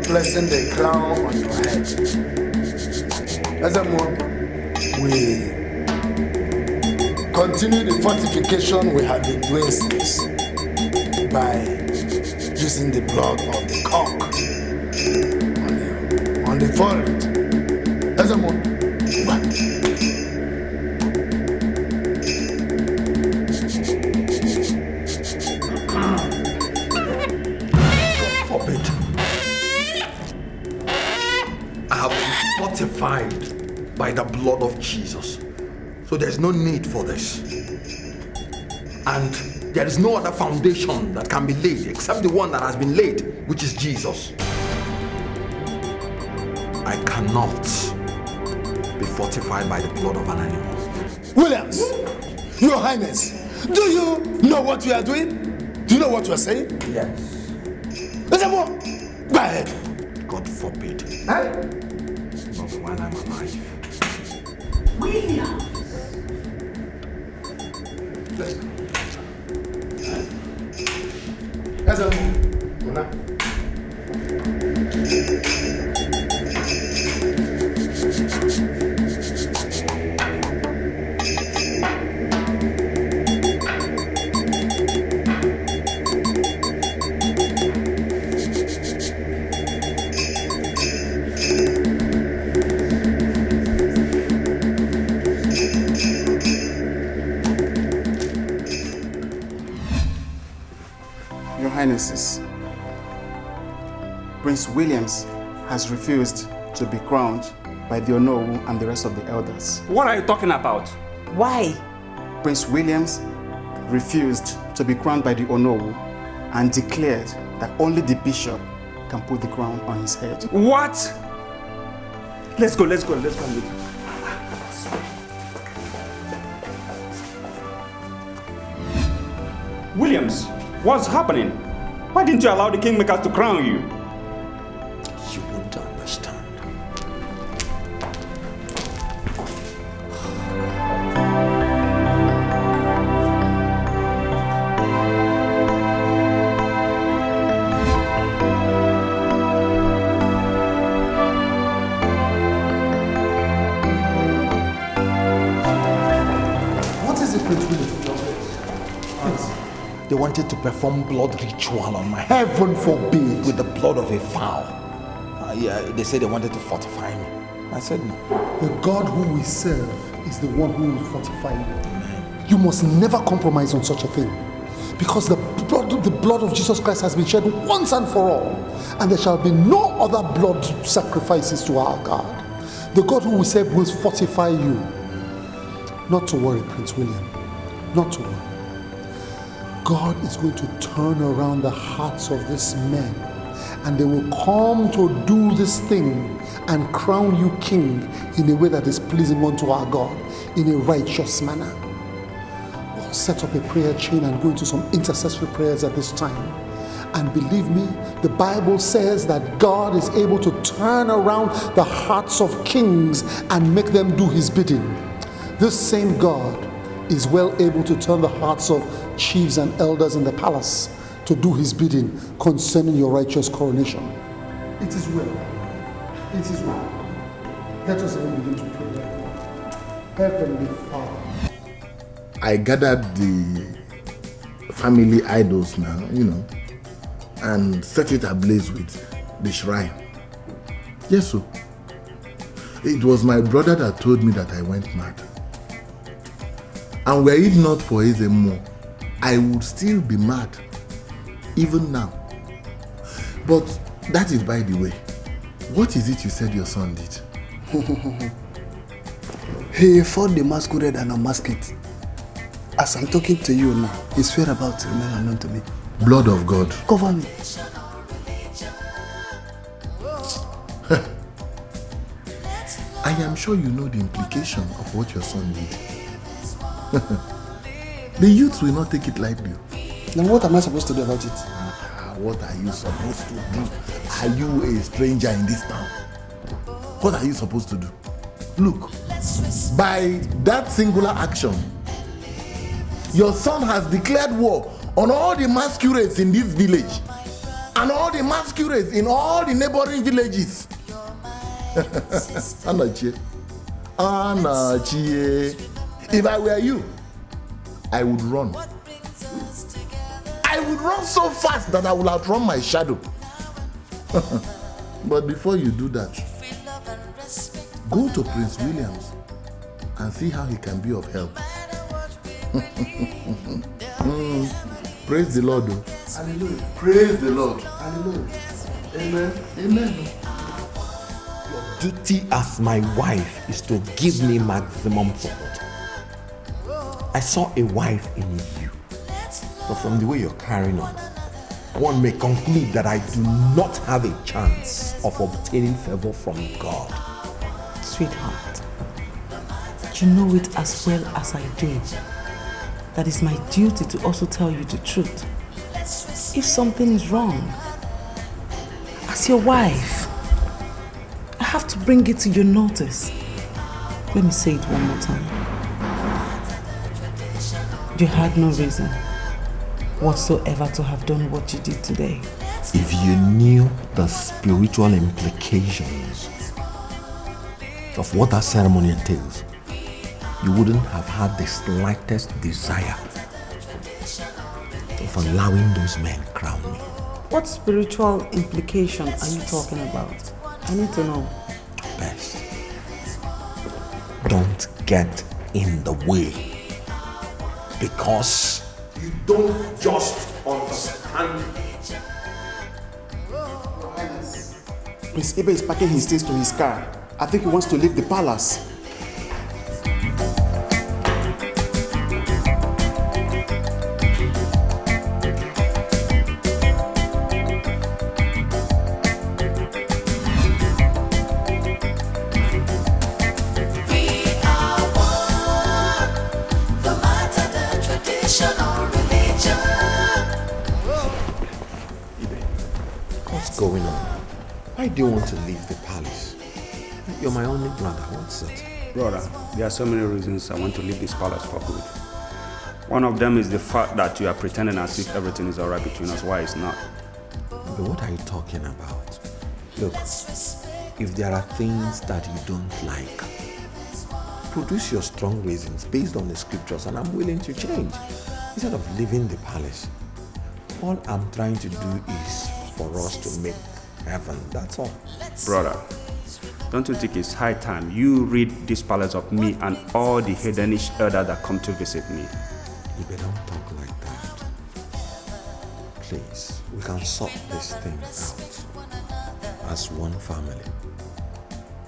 Placing the crown on your head. As a move, we continue the fortification we have been doing since by using the blood of the cock on the forehead. As a move, by the blood of Jesus. So there's no need for this. And there is no other foundation that can be laid except the one that has been laid, which is Jesus. I cannot be fortified by the blood of an animal. Williams, Your Highness, do you know what you are doing? Do you know what you are saying? Yes. Go ahead. God forbid. Huh? Not while I'm alive. Williams, Your Highnesses, Prince Williams has refused to be crowned by the Onowu and the rest of the elders. What are you talking about? Why? Prince Williams refused to be crowned by the Onowu and declared that only the bishop can put the crown on his head. What? Let's go. Williams, what's happening? Why didn't you allow the kingmakers to crown you? You won't understand. What is it, Prince William? They wanted to perform blood ritual on my Heaven forbid. with the blood of a fowl. Yeah, they said they wanted to fortify me. I said no. The God who we serve is the one who will fortify you. Amen. You must never compromise on such a thing. Because the blood of Jesus Christ has been shed once and for all. And there shall be no other blood sacrifices to our God. The God who we serve will fortify you. Not to worry, Prince William. Not to worry. God is going to turn around the hearts of these men, and they will come to do this thing and crown you king in a way that is pleasing unto our God, in a righteous manner. We'll set up a prayer chain and go into some intercessory prayers at this time. And believe me, the Bible says that God is able to turn around the hearts of kings and make them do his bidding. This same God is well able to turn the hearts of chiefs and elders in the palace to do his bidding concerning your righteous coronation. It is well. It is well. Let us even begin to pray right now. Heavenly Father. I gathered the family idols now, and set it ablaze with the shrine. Yes, sir. It was my brother that told me that I went mad. And were it not for Ezemo, I would still be mad, even now. But that is by the way. What is it you said your son did? He fought the masquerade and unmasked it. As I'm talking to you now, his whereabouts remain unknown to me. Blood of God. Cover me. I am sure you know the implication of what your son did. The youths will not take it lightly. Then what am I supposed to do about it? What are you supposed to do? Are you a stranger in this town? What are you supposed to do? Look, by that singular action, your son has declared war on all the masquerades in this village and all the masquerades in all the neighboring villages. Anachie. If I were you, I would run. I would run so fast that I would outrun my shadow. But before you do that, go to Prince Williams and see how he can be of help. Praise the Lord. Oh. Hallelujah. Praise the Lord. Hallelujah. Amen. Amen. Your duty as my wife is to give me maximum support. I saw a wife in you. But from the way you're carrying on, one may conclude that I do not have a chance of obtaining favor from God. Sweetheart, you know it as well as I do. That is my duty to also tell you the truth. If something is wrong, as your wife, I have to bring it to your notice. Let me say it one more time. You had no reason whatsoever to have done what you did today. If you knew the spiritual implications of what that ceremony entails, you wouldn't have had the slightest desire of allowing those men crown me. What spiritual implication are you talking about? I need to know. Best, don't get in the way, because you don't just understand. Prince Ibe is packing his things to his car. I think he wants to leave the palace. What's going on? Why do you want to leave the palace? You're my only brother. What's it? Brother, there are so many reasons I want to leave this palace for good. One of them is the fact that you are pretending as if everything is alright between us, why it's not. But what are you talking about? Look, if there are things that you don't like, produce your strong reasons based on the scriptures and I'm willing to change. Instead of leaving the palace, all I'm trying to do is for us to make heaven, that's all. Brother, don't you think it's high time you rid this palace of me and all the heathenish elders that come to visit me? You better don't talk like that. Please, we can sort this thing out as one family.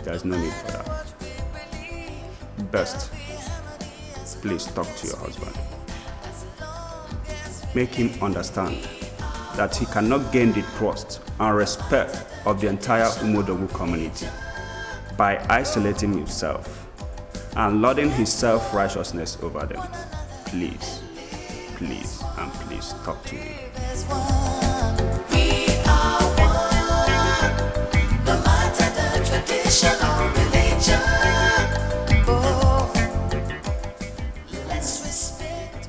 There's no need for that. Best, please talk to your husband. Make him understand that he cannot gain the trust and respect of the entire Umodu community by isolating himself and lording his self-righteousness over them. Please, please, and please talk to me.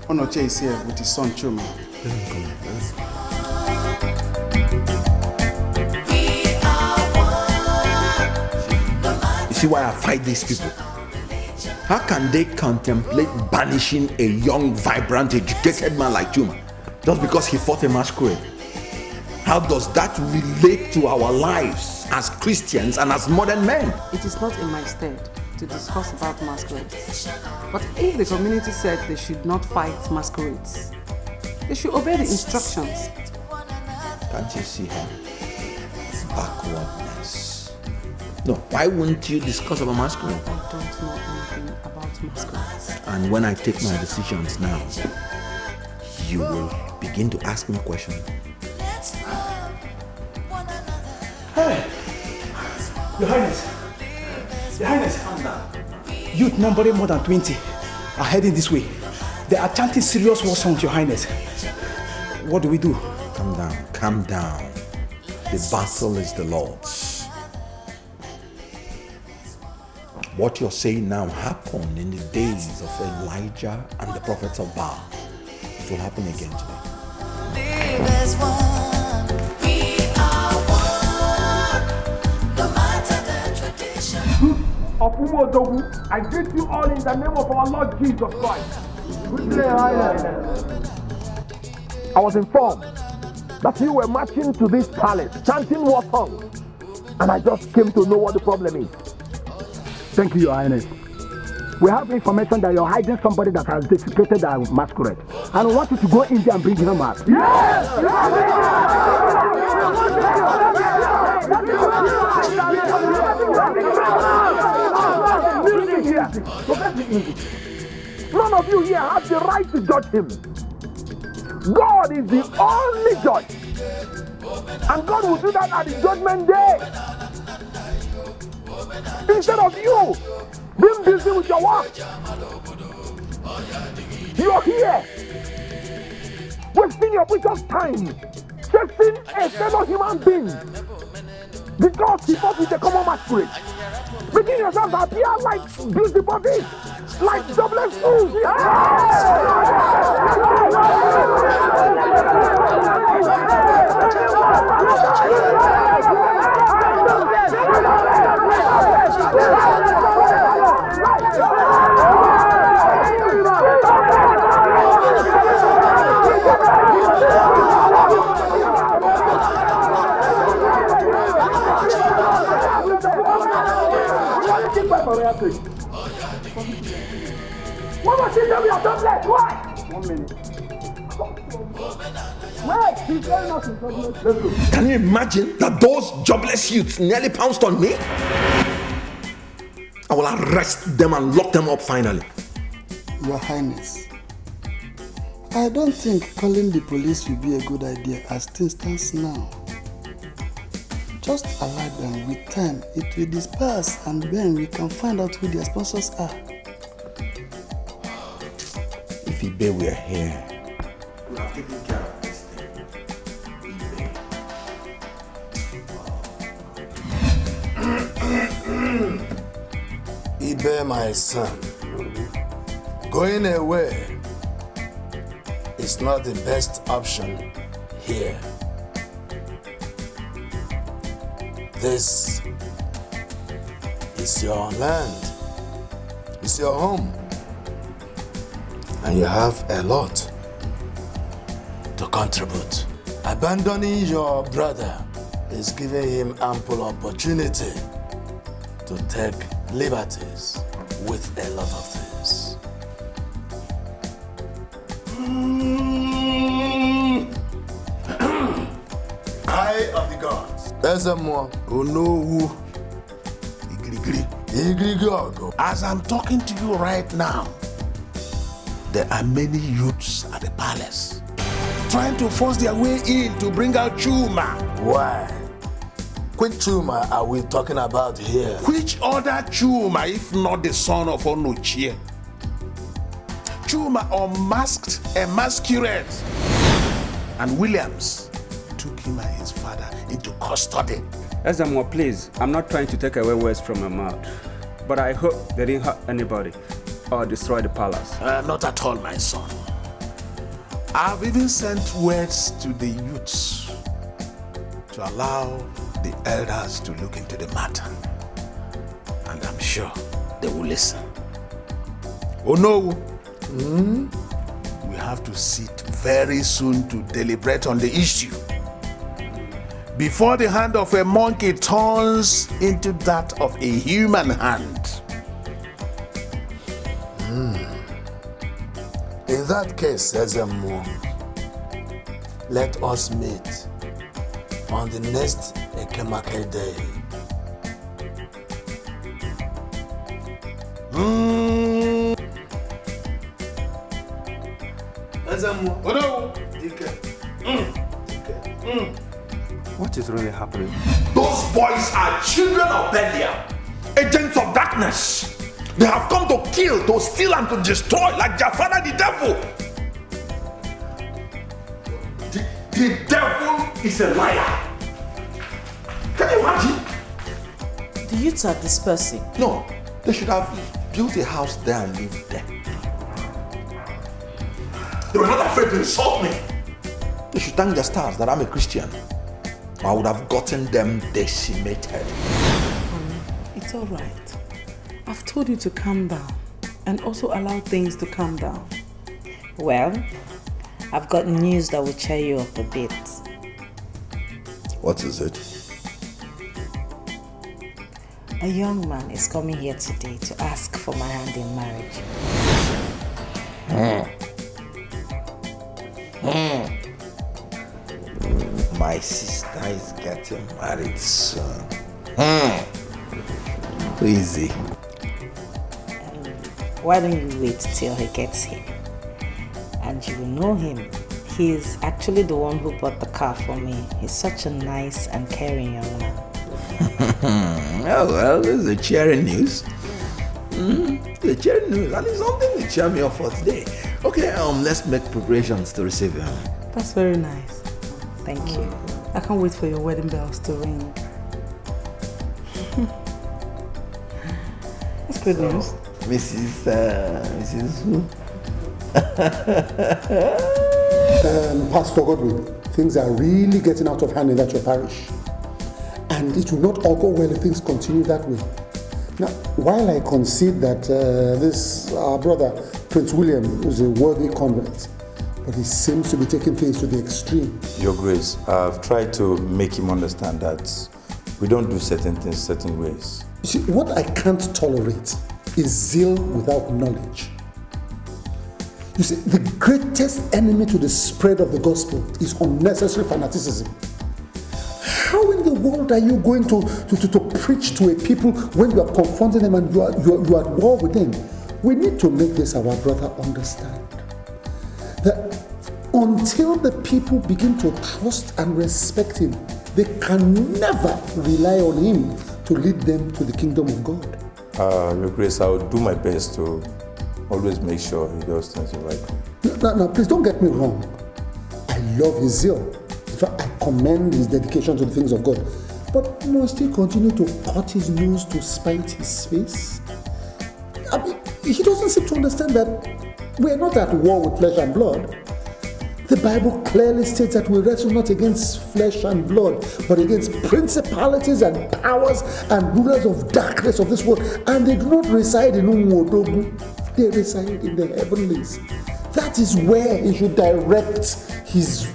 Onoche is here with his son Chuma. Let him come. You see why I fight these people? How can they contemplate banishing a young, vibrant, educated man like Chuma just because he fought a masquerade? How does that relate to our lives as Christians and as modern men? It is not in my stead to discuss about masquerades. But if the community said they should not fight masquerades, they should obey the instructions. Can't you see her backwardness? No, why wouldn't you discuss about masquerade? I don't know anything about masquerades. And when I take my decisions now, you will begin to ask me questions. Hey! Your Highness! Your Highness! Calm down. Youth numbering more than 20 are heading this way. They are chanting serious war songs, Your Highness. What do we do? Calm down, calm down. The battle is the Lord's. What you're saying now happened in the days of Elijah and the prophets of Baal. It will happen again today. There's one, we are one, no matter the tradition. Of Umodu, I greet you all in the name of our Lord Jesus Christ. I was informed that you were marching to this palace, chanting war songs, and I just came to know what the problem is. Thank you, Your Highness. We have information that you're hiding somebody that has desecrated our masquerade, and we want you to go in there and bring him out. Yes! None of you here have the right to judge him. God is the only judge. And God will do that at the judgment day. Instead of you being busy with your work, you're here wasting your precious time chasing a fellow human being because he fought with a common masquerade, making yourself appear like beauty bodies, like jobless fools. royal cage. What was it that we are jobless? Why? 1 minute. Wait, he's telling us in jobless. Let's go. Can you imagine that those jobless youths nearly pounced on me? I will arrest them and lock them up finally. Your Highness, I don't think calling the police will be a good idea as things stand now. Just allow them. With time, it will disperse and then we can find out who their sponsors are. If Ibe were here, we have taken care of this thing. Ibe, my son, going away is not the best option here. This is your land, it's your home, and you have a lot to contribute. Abandoning your brother is giving him ample opportunity to take liberties with a lot of things. Eye of the gods. There's someone who know who. As I'm talking to you right now, there are many youths at the palace trying to force their way in to bring out Chuma. Why? Which Chuma are we talking about here? Which other Chuma if not the son of Onochie? Chuma unmasked a masquerade, and Williams took him and his father into custody. Ezamo, please, I'm not trying to take away words from my mouth, but I hope they didn't hurt anybody or destroy the palace. Not at all, my son. I've even sent words to the youths to allow the elders to look into the matter, and I'm sure they will listen. Oh no! We have to sit very soon to deliberate on the issue before the hand of a monkey turns into that of a human hand. In that case, Ezemo, let us meet on the next Ekemake day. Ezemo, Odu, Dikeh. What is really happening? Those boys are children of Belial, agents of darkness. They have come to kill, to steal, and to destroy like their father, the devil. The devil is a liar. Can you imagine? The youths are dispersing. No, they should have built a house there and lived there. They were not afraid to insult me. They should thank their stars that I'm a Christian. I would have gotten them decimated. It's all right. I've told you to calm down and also allow things to calm down. Well, I've got news that will cheer you up a bit. What is it? A young man is coming here today to ask for my hand in marriage. My sister is getting married soon. Easy. Why don't you wait till he gets here? And you will know him. He is actually the one who bought the car for me. He's such a nice and caring young man. Oh well, this is a cheering news. The cheering news. At least something to cheer me up for today. Okay, let's make preparations to receive him. That's very nice. Thank you. I can't wait for your wedding bells to ring. That's good news. Mrs. who? Pastor Godwin, things are really getting out of hand in that your parish. And it will not all go well if things continue that way. Now, while I concede that our brother, Prince William, is a worthy convert, but he seems to be taking things to the extreme. Your Grace, I've tried to make him understand that we don't do certain things certain ways. You see, what I can't tolerate is zeal without knowledge. You see, the greatest enemy to the spread of the gospel is unnecessary fanaticism. How in the world are you going to preach to a people when you are confronting them and you are at war with them? We need to make this our brother understand. That until the people begin to trust and respect him, they can never rely on him to lead them to the kingdom of God. Your Grace, I will do my best to always make sure he does things the right way. Now, please don't get me wrong. I love his zeal. In fact, I commend his dedication to the things of God. But must he continue to cut his nose to spite his face? I mean, he doesn't seem to understand that we are not at war with flesh and blood. The Bible clearly states that we wrestle not against flesh and blood, but against principalities and powers and rulers of darkness of this world. And they do not reside in Umodu, they reside in the heavenlies. That is where he should direct his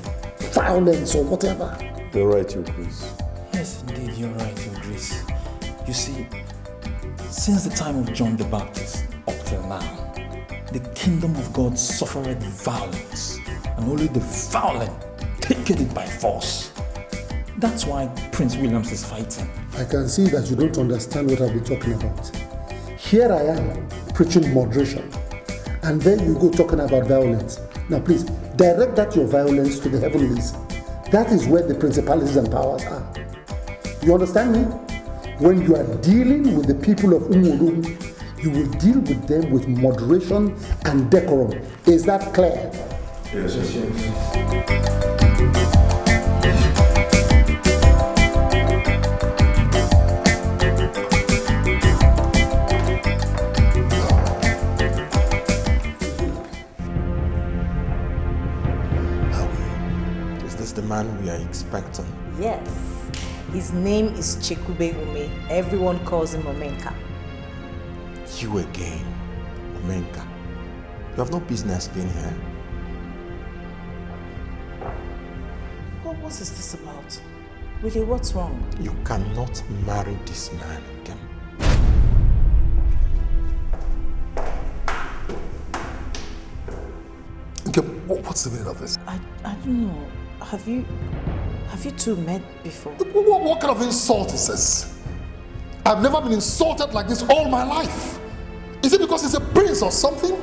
violence or whatever. You're right, Your Grace. Yes, indeed, you're right, Your Grace. You see, since the time of John the Baptist up till now, the kingdom of God suffered violence, and only the violent take it by force. That's why Prince Williams is fighting. I can see that you don't understand what I've been talking about. Here I am preaching moderation, and then you go talking about violence. Now please, direct that your violence to the heavenlies. That is where the principalities and powers are. You understand me? When you are dealing with the people of Umodu, you will deal with them with moderation and decorum. Is that clear? Yes, yes. The man we are expecting. Yes. His name is Chekube Ume. Everyone calls him Omenka. You again, Omenka. You have no business being here. What is this about? Really, what's wrong? You cannot marry this man again. Okay, what's the meaning of this? I don't know. Have you two met before? What kind of insult is this? I've never been insulted like this all my life. Is it because he's a prince or something?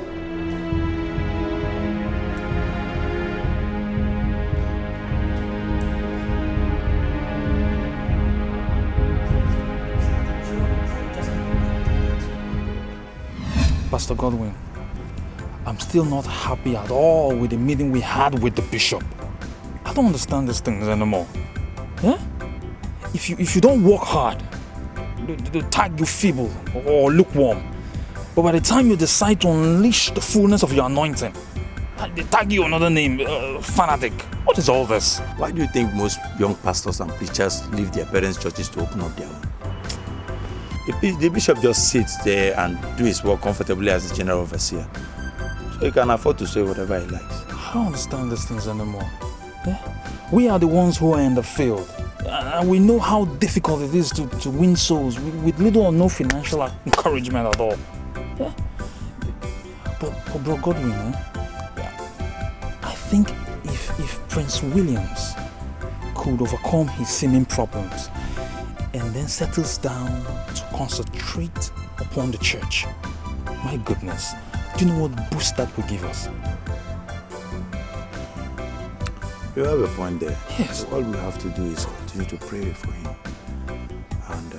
Pastor Godwin, I'm still not happy at all with the meeting we had with the bishop. I don't understand these things anymore. Yeah? If you don't work hard, they'll tag you feeble or lukewarm. But by the time you decide to unleash the fullness of your anointing, they tag you another name, fanatic. What is all this? Why do you think most young pastors and preachers leave their parents' churches to open up their own? The bishop just sits there and do his work comfortably as the general overseer. So he can afford to say whatever he likes. I don't understand these things anymore. Yeah? We are the ones who are in the field. And we know how difficult it is to win souls with little or no financial encouragement at all. Yeah? But Bro Godwin, I think if Prince Williams could overcome his seeming problems and then settles down to concentrate upon the church, my goodness, do you know what boost that will give us? You have a point there. Yes. All we have to do is continue to pray for him. And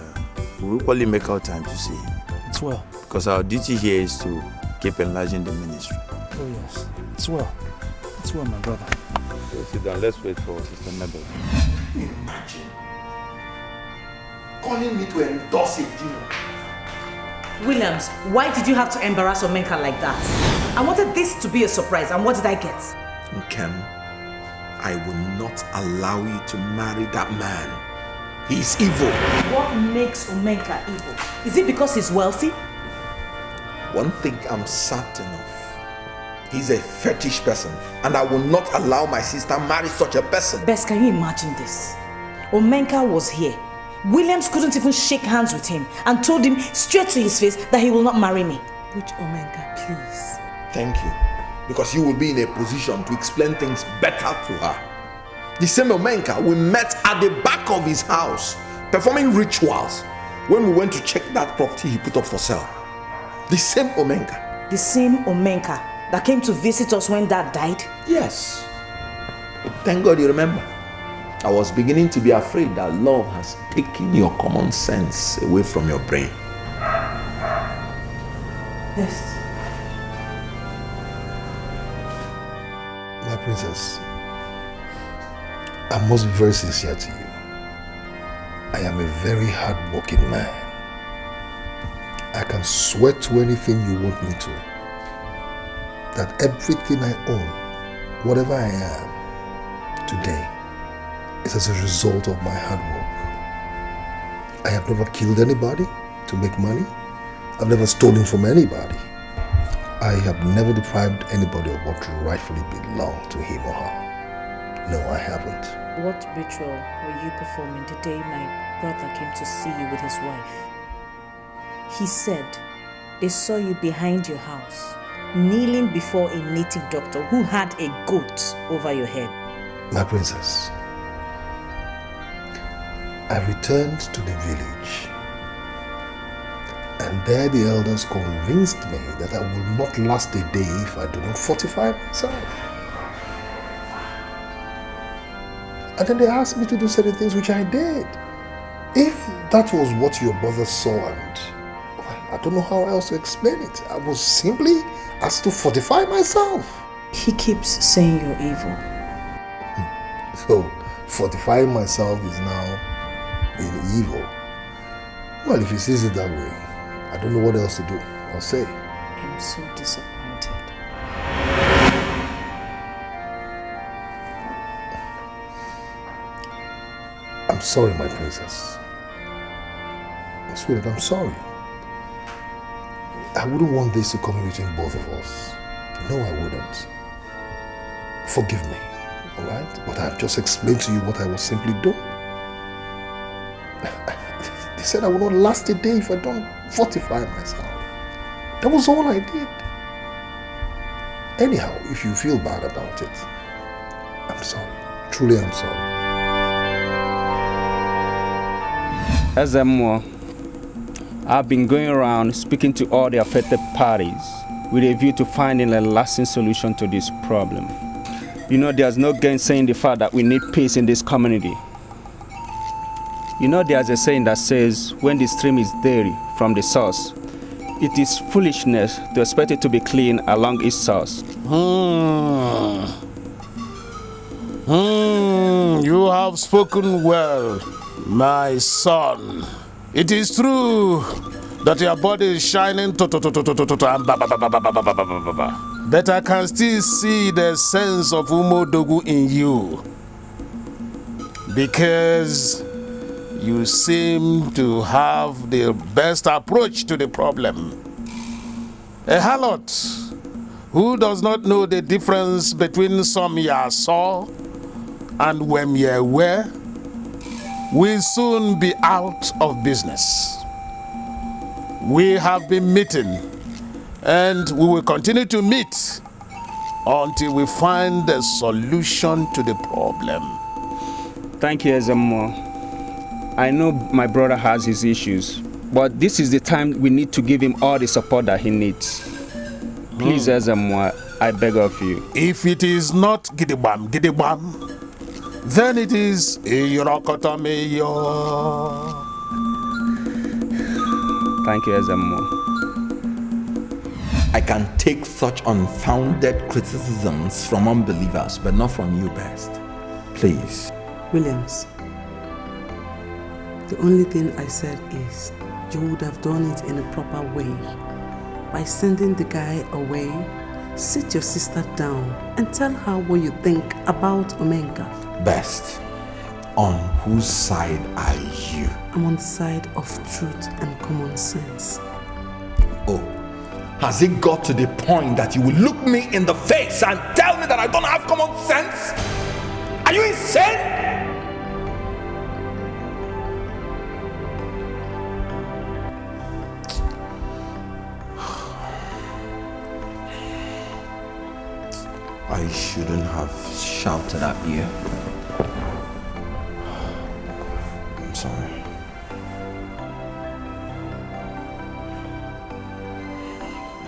we'll equally make our time to see him. It's well. Because our duty here is to keep enlarging the ministry. Oh yes, it's well. It's well, my brother. So sit down, let's wait for Sister Mabel. Imagine calling me to endorse a deal. Williams, why did you have to embarrass Omenka like that? I wanted this to be a surprise, and what did I get? Ken, I will not allow you to marry that man. He is evil. What makes Omenka evil? Is it because he's wealthy? One thing I'm certain of. He's a fetish person, and I will not allow my sister marry such a person. Bess, can you imagine this? Omenka was here. Williams couldn't even shake hands with him and told him straight to his face that he will not marry me. Which Omenka, please? Thank you. Because you will be in a position to explain things better to her. The same Omenka we met at the back of his house, performing rituals when we went to check that property he put up for sale. The same Omenka. The same Omenka that came to visit us when Dad died? Yes. Thank God you remember. I was beginning to be afraid that love has taken your common sense away from your brain. Yes. My princess, I must be very sincere to you. I am a very hard-working man. I can swear to anything you want me to. That everything I own, whatever I am today, is as a result of my hard work. I have never killed anybody to make money. I've never stolen from anybody. I have never deprived anybody of what rightfully belonged to him or her. No, I haven't. What ritual were you performing the day my brother came to see you with his wife? He said they saw you behind your house, kneeling before a native doctor who had a goat over your head. My princess, I returned to the village, and there the elders convinced me that I will not last a day if I do not fortify myself. And then they asked me to do certain things which I did. If that was what your brother saw, and well, I don't know how else to explain it. I was simply asked to fortify myself. He keeps saying you're evil. So, fortifying myself is now being evil. Well, if he sees it that way, I don't know what else to do. I'll say. I'm so disappointed. I'm sorry, my princess. Sweetheart, I'm sorry. I wouldn't want this to come in between both of us. No, I wouldn't. Forgive me, all right? But I've just explained to you what I was simply doing. They said I will not last a day if I don't fortify myself. That was all I did. Anyhow, if you feel bad about it, I'm sorry. Truly, I'm sorry. Furthermore, I've been going around speaking to all the affected parties with a view to finding a lasting solution to this problem. You know, there's no gainsaying the fact that we need peace in this community. You know, there's a saying that says, when the stream is dirty from the source, it is foolishness to expect it to be clean along its source. You have spoken well, my son. It is true that your body is shining, but I can still see the sense of Umodu in you, because you seem to have the best approach to the problem. A harlot who does not know the difference between some ya saw and when ye were will soon be out of business. We have been meeting, and we will continue to meet until we find a solution to the problem. Thank you, Ezemo. I know my brother has his issues, but this is the time we need to give him all the support that he needs. Please, Ezemo, I beg of you. If it is not gidibam, then it is Irokotomeyo. Thank you, Ezemo. I can take such unfounded criticisms from unbelievers, but not from you, Best. Please. Williams, the only thing I said is you would have done it in a proper way. By sending the guy away, sit your sister down and tell her what you think about Omenka. Best, on whose side are you? I'm on the side of truth and common sense. Oh, has it got to the point that you will look me in the face and tell me that I don't have common sense? Are you insane? I shouldn't have shouted at you. I'm sorry.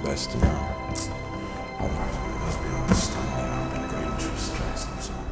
Best to know. Let's be honest, I've been going through stress. I'm sorry.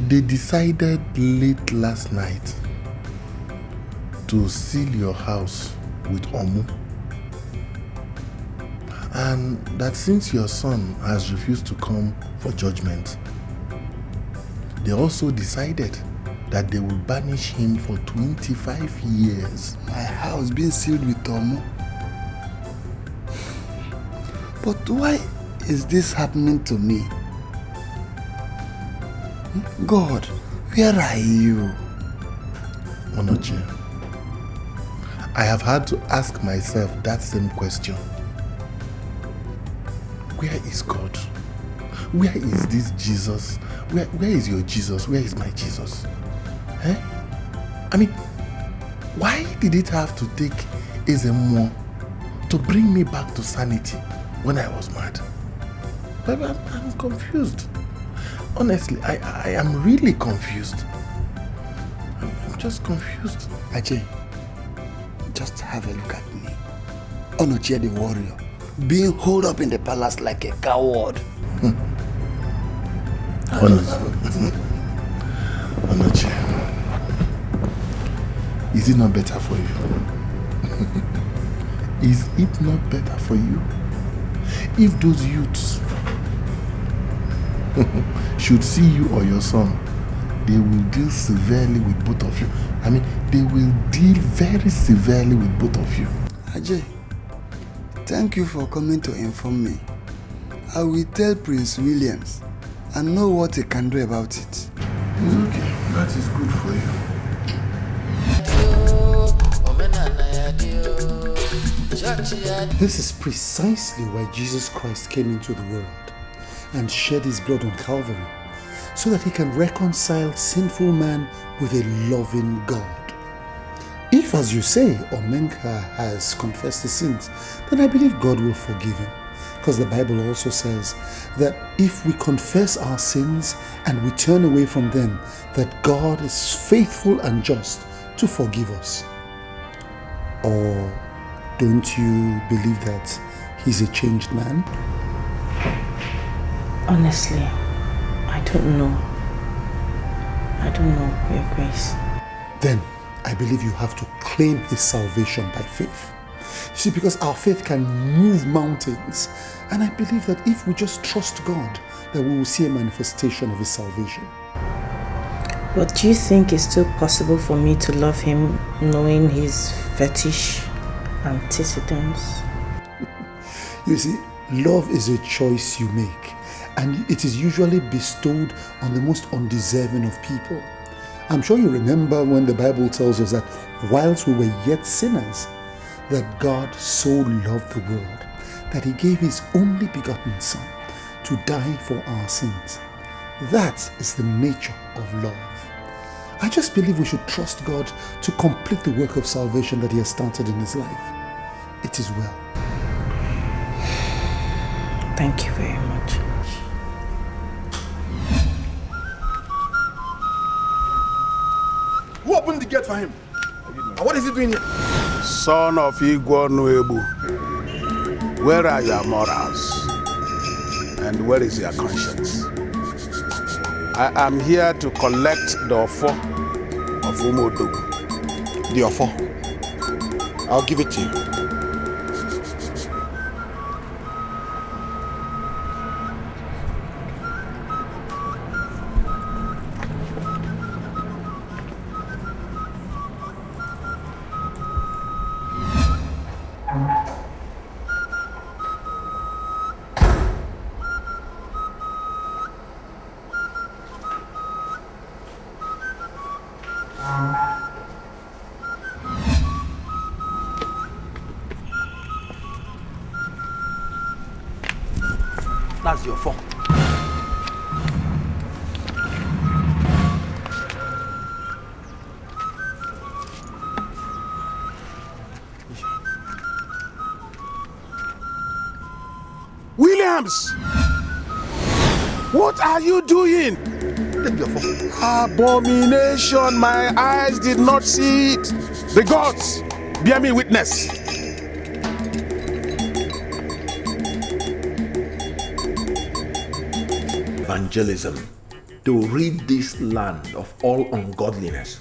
They decided late last night to seal your house with Omu. And that since your son has refused to come for judgment, they also decided that they will banish him for 25 years. My house being sealed with Omu. But why is this happening to me? God, where are you? Onoche, I have had to ask myself that same question. Where is God? Where is this Jesus? Where is your Jesus? Where is my Jesus? Eh? I mean, why did it have to take Ezemo to bring me back to sanity when I was mad? But I'm confused. Honestly, I am really confused. I'm just confused. Ajay, just have a look at me. Onoche the warrior, being holed up in the palace like a coward. Onoche, is it not better for you? Is it not better for you? If those youths should see you or your son, they will deal severely with both of you. I mean, they will deal very severely with both of you. Ajay, thank you for coming to inform me. I will tell Prince Williams and know what he can do about it. It's okay. That is good for you. This is precisely why Jesus Christ came into the world and shed his blood on Calvary, so that he can reconcile sinful man with a loving God. If, as you say, Omenka has confessed his sins, then I believe God will forgive him. Because the Bible also says that if we confess our sins and we turn away from them, that God is faithful and just to forgive us? Or don't you believe that he's a changed man? Honestly, I don't know. I don't know, Your Grace. Then I believe you have to claim his salvation by faith. You see, because our faith can move mountains. And I believe that if we just trust God, that we will see a manifestation of his salvation. But do you think it's still possible for me to love him knowing his fetish antecedents? You see, love is a choice you make, and it is usually bestowed on the most undeserving of people. I'm sure you remember when the Bible tells us that whilst we were yet sinners, that God so loved the world that he gave his only begotten Son to die for our sins. That is the nature of love. I just believe we should trust God to complete the work of salvation that he has started in his life. It is well. Thank you very much. Who opened the gate for him? And what is he doing here? Son of Igwe Nuebu, where are your morals? And where is your conscience? I am here to collect the offer of Umodu. The offer? I'll give it to you. That's your phone. Williams! What are you doing? Take your phone. Abomination, my eyes did not see it. The gods, bear me witness. Evangelism, to rid this land of all ungodliness,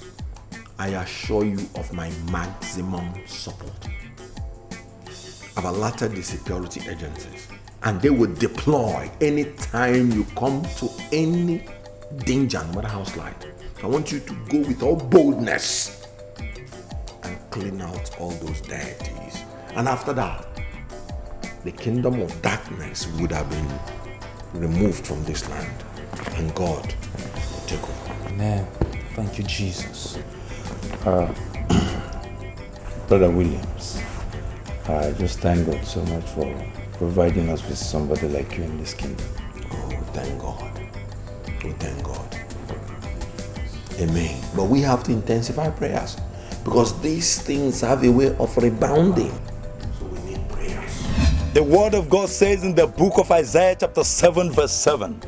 I assure you of my maximum support. I've alerted the security agencies, and they will deploy anytime you come to any danger, no matter how slight. So I want you to go with all boldness and clean out all those deities. And after that, the kingdom of darkness would have been removed from this land, and God will take over. Amen. Thank you, Jesus. Brother Williams, I just thank God so much for providing us with somebody like you in this kingdom. Oh, thank God. Oh, thank God. Amen. But we have to intensify prayers, because these things have a way of rebounding. The word of God says in the book of Isaiah chapter 7 verse 7,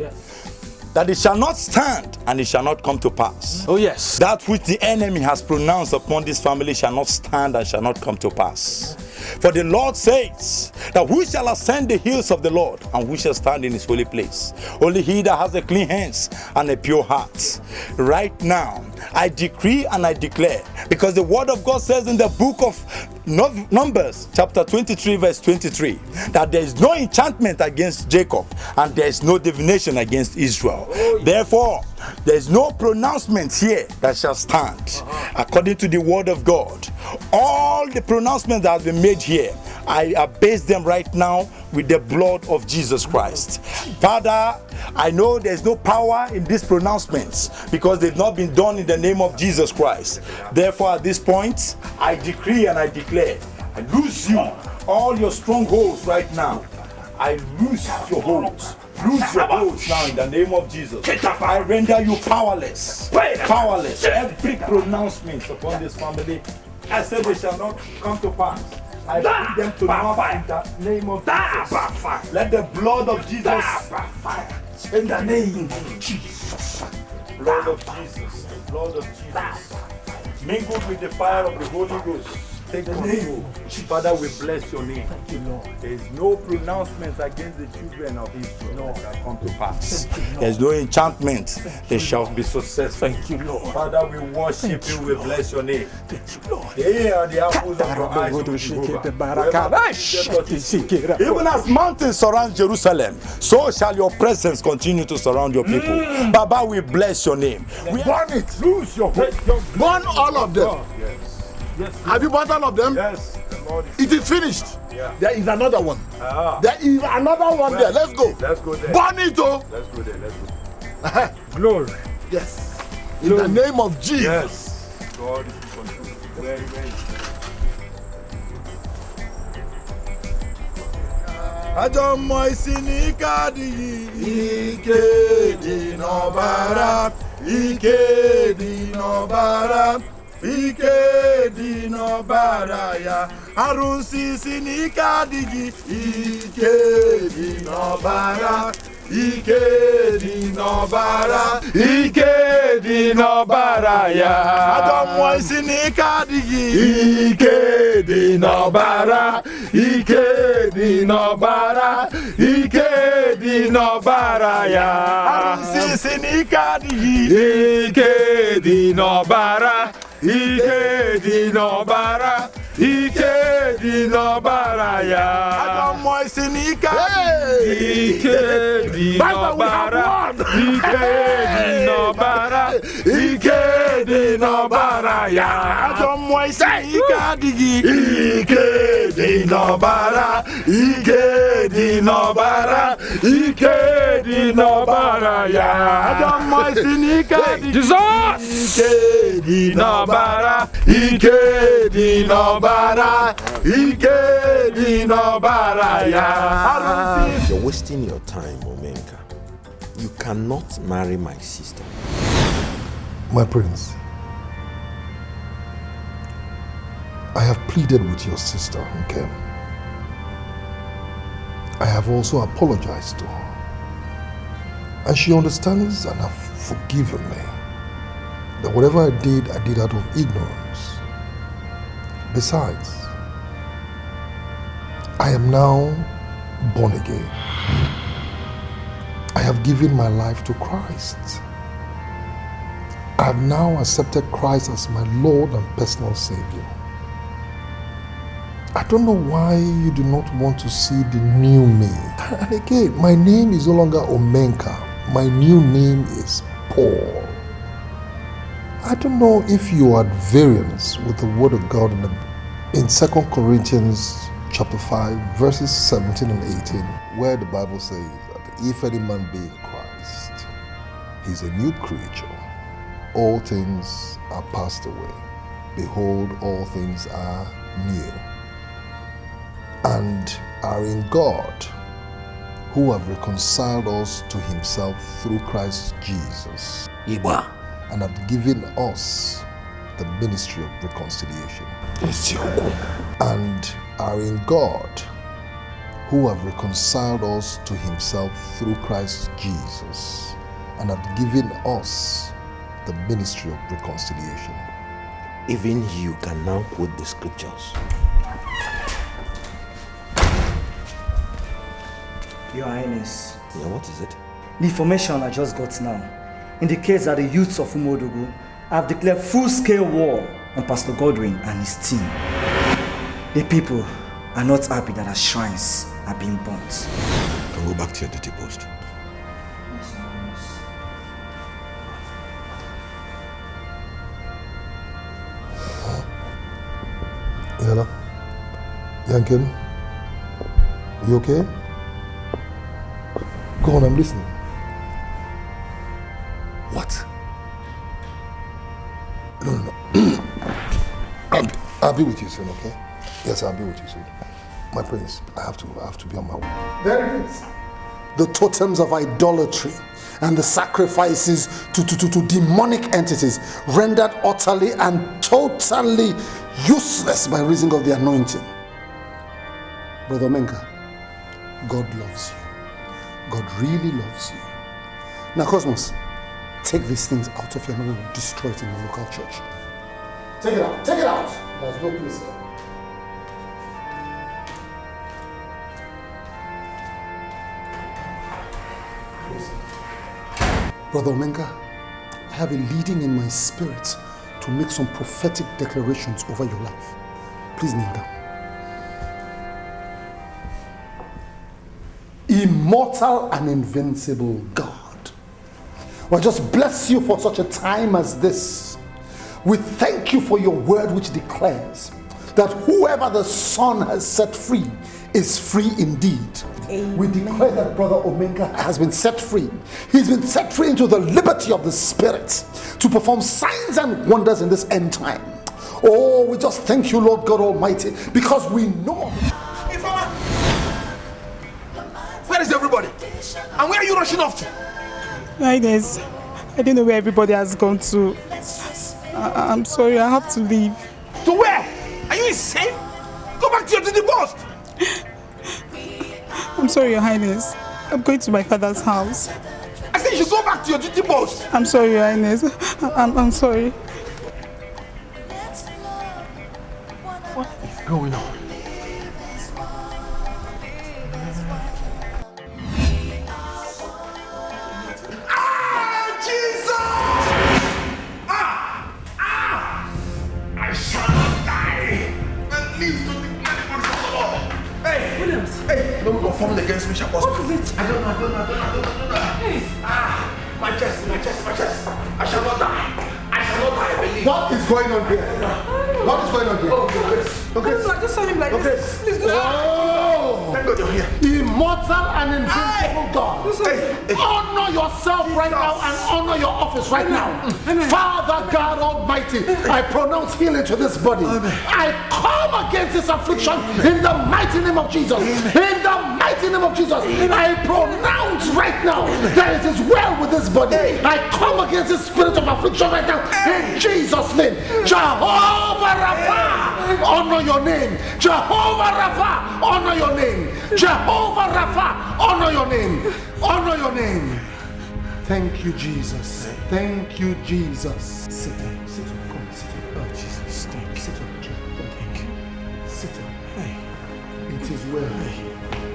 that it shall not stand and it shall not come to pass. Oh yes. That which the enemy has pronounced upon this family shall not stand and shall not come to pass. For the Lord says that who shall ascend the hills of the Lord, and who shall stand in his holy place? Only he that has a clean hands and a pure heart. Right now, I decree and I declare, because the word of God says in the book of Numbers chapter 23 verse 23, that there is no enchantment against Jacob and there is no divination against Israel. Therefore, there is no pronouncement here that shall stand. According to the word of God, all the pronouncements that have been made here, I abase them right now with the blood of Jesus Christ. Father, I know there's no power in these pronouncements because they've not been done in the name of Jesus Christ. Therefore, at this point, I decree and I declare, I lose you, all your strongholds right now. I lose your holds. Lose your holds now in the name of Jesus. I render you powerless. Powerless. Every pronouncement upon this family, I said they shall not come to pass. I put them to naught in the name of Jesus. Let the blood of Jesus, in the name of Jesus, blood of Jesus, blood of Jesus, mingled with the fire of the Holy Ghost. Take control. Father, we bless your name. Thank you, Lord. There is no pronouncement against the children of Israel that shall come to pass. There is no enchantment. They shall be successful. Thank you, Lord. Father, we worship you. We bless your name. Thank you, Lord. They are the apples of your eyes, Jehovah. Even as mountains surround Jerusalem, so shall your presence continue to surround your people. Baba, we bless your name. We burn it. Lose your hope. Burn all of them. Yes. Yes. Have you burned all of them? Yes. It is finished. Yeah. There is another one. Ah. There is another one there. Let's go. Let's go there. Burn it, oh. Let's go there. Let's go. Glory. Yes. In the name of Jesus. Yes. God is in control. Very, very. Ajọ mmụọ isi n'ike adịghị, ike dị n'ọbara, ike dị n'ọbara, ike dị n'ọbara ya. Arụsị isi n'ike adịghị, ike dị n'ọbara, ike dị n'ọbara, ike dị n'ọbara ya. Ajọ mmụọ isi n'ike adịghị, ike dị n'ọbara, ike dị n'ọbara, ike dị n'ọbara ya. Arụsị isi n'ike adịghị, ike dị n'ọbara, ike dị n'ọbara, ike dị n'ọbara ya. Ajọ mmụọ isi n'ike adịghị, ike dị n'ọbara, ike dị n'ọbara, ike dị n'ọbara ya. Ajọ mmụọ isi n'ike adịghị, ike dị n'ọbara, ike dị n'ọbara, ike dị n'ọbara ya. Ajọ mmụọ isi n'ike adịghị, ike dị n'ọbara, ike dị n'ọbara, ike dị n'ọbara ya. You're wasting your time, Omenka. You cannot marry my sister. My prince, I have pleaded with your sister, Nkem. I have also apologized to her. And she understands and has forgiven me. That whatever I did out of ignorance. Besides, I am now born again. I have given my life to Christ. I have now accepted Christ as my Lord and personal Savior. I don't know why you do not want to see the new me. And again, my name is no longer Omenka. My new name is Paul. I don't know if you are at variance with the Word of God in 2 Corinthians chapter 5, verses 17 and 18, where the Bible says that if any man be in Christ, he's a new creature. All things are passed away. Behold, all things are new. And are in God, who have reconciled us to himself through Christ Jesus. And have given us the ministry of reconciliation. And are in God, who have reconciled us to himself through Christ Jesus, and have given us the ministry of reconciliation. Even you can now quote the scriptures. Your Highness. Yeah, what is it? The information I just got now indicates that the youths of Umodu have declared full-scale war on Pastor Godwin and his team. The people are not happy that our shrines are being burnt. You can go back to your duty post. Yala? Yankin? You okay? Go on, I'm listening. What? No. I'll be with you soon, okay? Yes, I'll be with you soon. My prince, I have to be on my way. There it is. The totems of idolatry and the sacrifices to demonic entities rendered utterly and totally useless by reason of the anointing. Brother Menka, God loves you. God really loves you. Now, Cosmos, take these things out of here and we'll destroy it in the local church. Take it out. Take it out. There's no place here. Brother Omenga, I have a leading in my spirit to make some prophetic declarations over your life. Please kneel down. Immortal and invincible God, we just bless you for such a time as this. We thank you for your word which declares that whoever the Son has set free is free indeed. Amen. We declare that Brother Omenga has been set free. He's been set free into the liberty of the Spirit to perform signs and wonders in this end time. Oh, we just thank you, Lord God Almighty, because we know. Where is everybody? And where are you rushing off to? Highness, I don't know where everybody has gone to. I'm sorry, I have to leave. To where? Are you insane? Go back to your duty post. I'm sorry, Your Highness. I'm going to my father's house. I said you should go back to your duty post. I'm sorry, Your Highness. I'm sorry. What is going on? Formed against me shall prosper. What is it? I don't know. Hey. My chest. I shall not die, I believe. What is going on here? What is going on here? Oh, Grace. No, I just saw him like this. Please do. Oh! Thank God you're here. Immortal and invincible God. Honor yourself right now and honor your office right now. Father God Almighty, I pronounce healing to this body. I come against this affliction in the mighty name of Jesus. In the mighty name of Jesus, I pronounce right now that it is well with this body. I come against this spirit of affliction right now in Jesus' name. Jehovah Rapha, honor your name. Jehovah Rapha, honor your name. Jehovah Rapha, honor your name. Honor your name. Thank you, Jesus. Thank you, Jesus. Sit down. Sit down. Come, sit down. Oh, Jesus. Thank you. Sit down. Thank you. Sit down. Hey. It is well.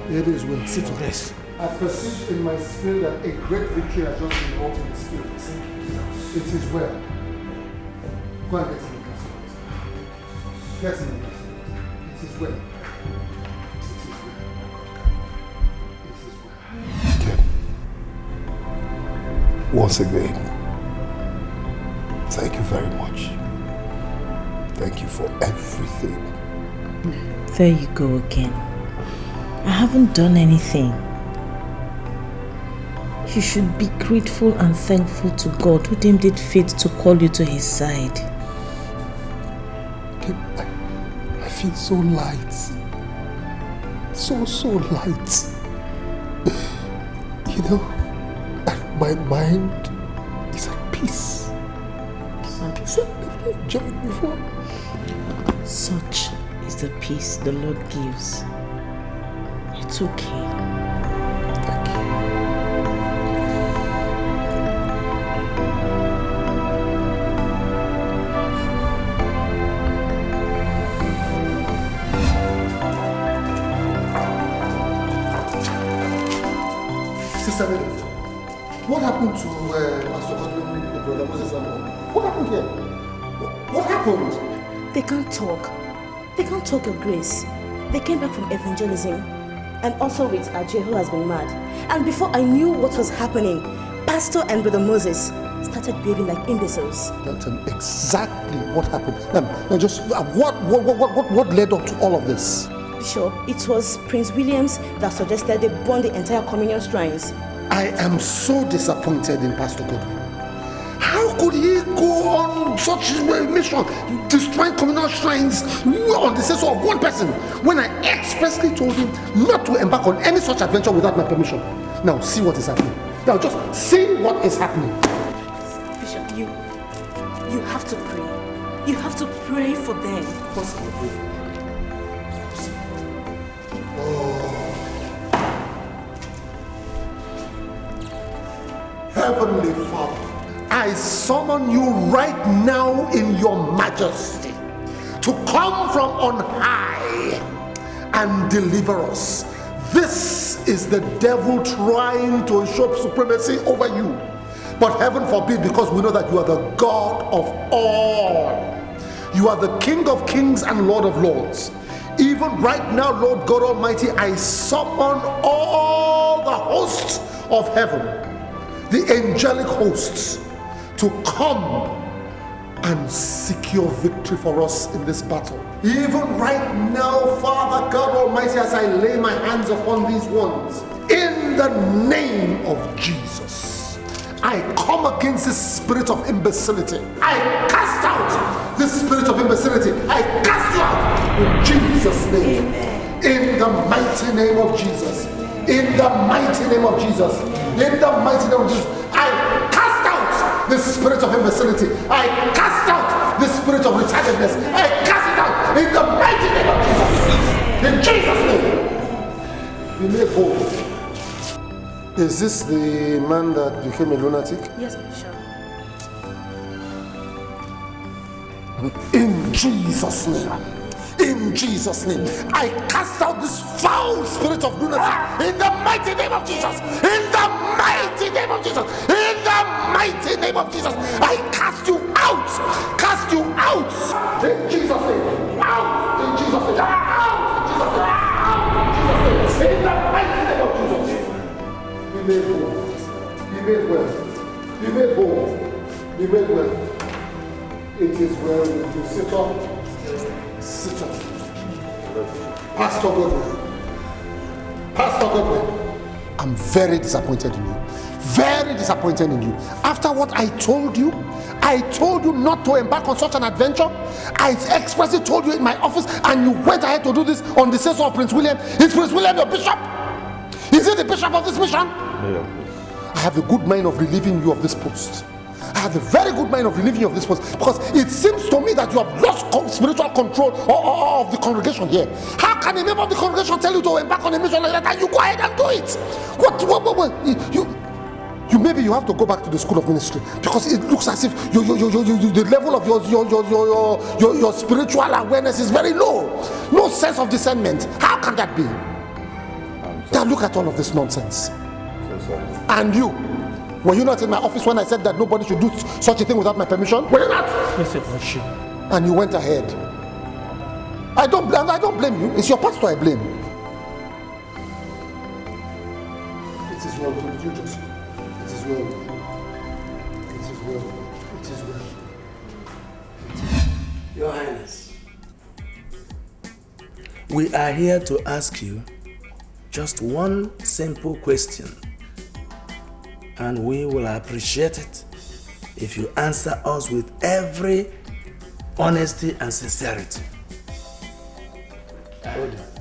It is well. Sit down. Yes. I perceive in my spirit that a great victory has just been wrought in the spirit. It is well. Go and get in the castle. Get in the castle. It is well. Once again, thank you very much. Thank you for everything. There you go again. I haven't done anything. You should be grateful and thankful to God who deemed it fit to call you to his side. I feel so light. So light. You know, my mind is at peace. Peace I've never enjoyed before. Such is the peace the Lord gives. It's okay. Thank you. Sister Mary, what happened to Pastor Godwin, the brother Moses and all? What happened here? What happened? They can't talk. They can't talk, Your Grace. They came back from evangelism, and also with Ajay, who has been mad. And before I knew what was happening, Pastor and Brother Moses started behaving like imbeciles. That's exactly what happened. Just what led up to all of this? Bishop, it was Prince Williams that suggested they burn the entire communion shrines. I am so disappointed in Pastor Godwin. How could he go on such a mission, destroying communal shrines on the sense of one person, when I expressly told him not to embark on any such adventure without my permission? Now see what is happening. Now just see what is happening. Bishop, you have to pray. You have to pray for them. Heavenly Father, I I summon you right now in your majesty to come from on high and deliver us. This is the devil trying to usurp supremacy over you. But heaven forbid, because we know that you are the God of all. You are the King of kings and Lord of lords. Even right now, Lord God Almighty, I summon all the hosts of heaven, the angelic hosts, to come and secure victory for us in this battle. Even right now, Father God Almighty, as I lay my hands upon these ones, in the name of Jesus, I come against this spirit of imbecility. I cast out this spirit of imbecility. I cast you out in Jesus' name. Amen. In the mighty name of Jesus. In the mighty name of Jesus. In the mighty name of Jesus. I cast out this spirit of imbecility. I cast out this spirit of retardedness. I cast it out in the mighty name of Jesus. In Jesus' name. Be made whole. Is this the man that became a lunatic? Yes, Bishop. In Jesus' name. In Jesus' name. I cast out this foul spirit of lunacy in the mighty name of Jesus. In the mighty name of Jesus. In the mighty name of Jesus. I cast you out. Cast you out. In Jesus' name. Out. In Jesus' name. Out. In Jesus' name. Out. In Jesus' name. In the mighty name of Jesus. Be made whole. Be made well. Be made whole. Be made well. It is well with you. Sit up. Sit up. Pastor Godwin. Pastor Godwin. I'm very disappointed in you. Very disappointed in you. After what I told you not to embark on such an adventure. I expressly told you in my office, and you went ahead to do this on the say-so of Prince William. Is Prince William your bishop? Is he the bishop of this mission? No. I have a good mind of relieving you of this post. I have a very good mind of relieving you of this post, because it seems to me that you have lost spiritual control of the congregation here. How can a member of the congregation tell you to embark on a mission like that and you go ahead and do it? What? You maybe you have to go back to the school of ministry, because it looks as if the level of your spiritual awareness is very low. No sense of discernment. How can that be? Now look at all of this nonsense. So sorry. And you, were you not in my office when I said that nobody should do such a thing without my permission? Were you not? Yes, it was you. And you went ahead. I don't blame you. It's your pastor I blame. It is well with you, Joseph. It is well. It is well. It is well. Your Highness, we are here to ask you just one simple question, and we will appreciate it if you answer us with every honesty and sincerity.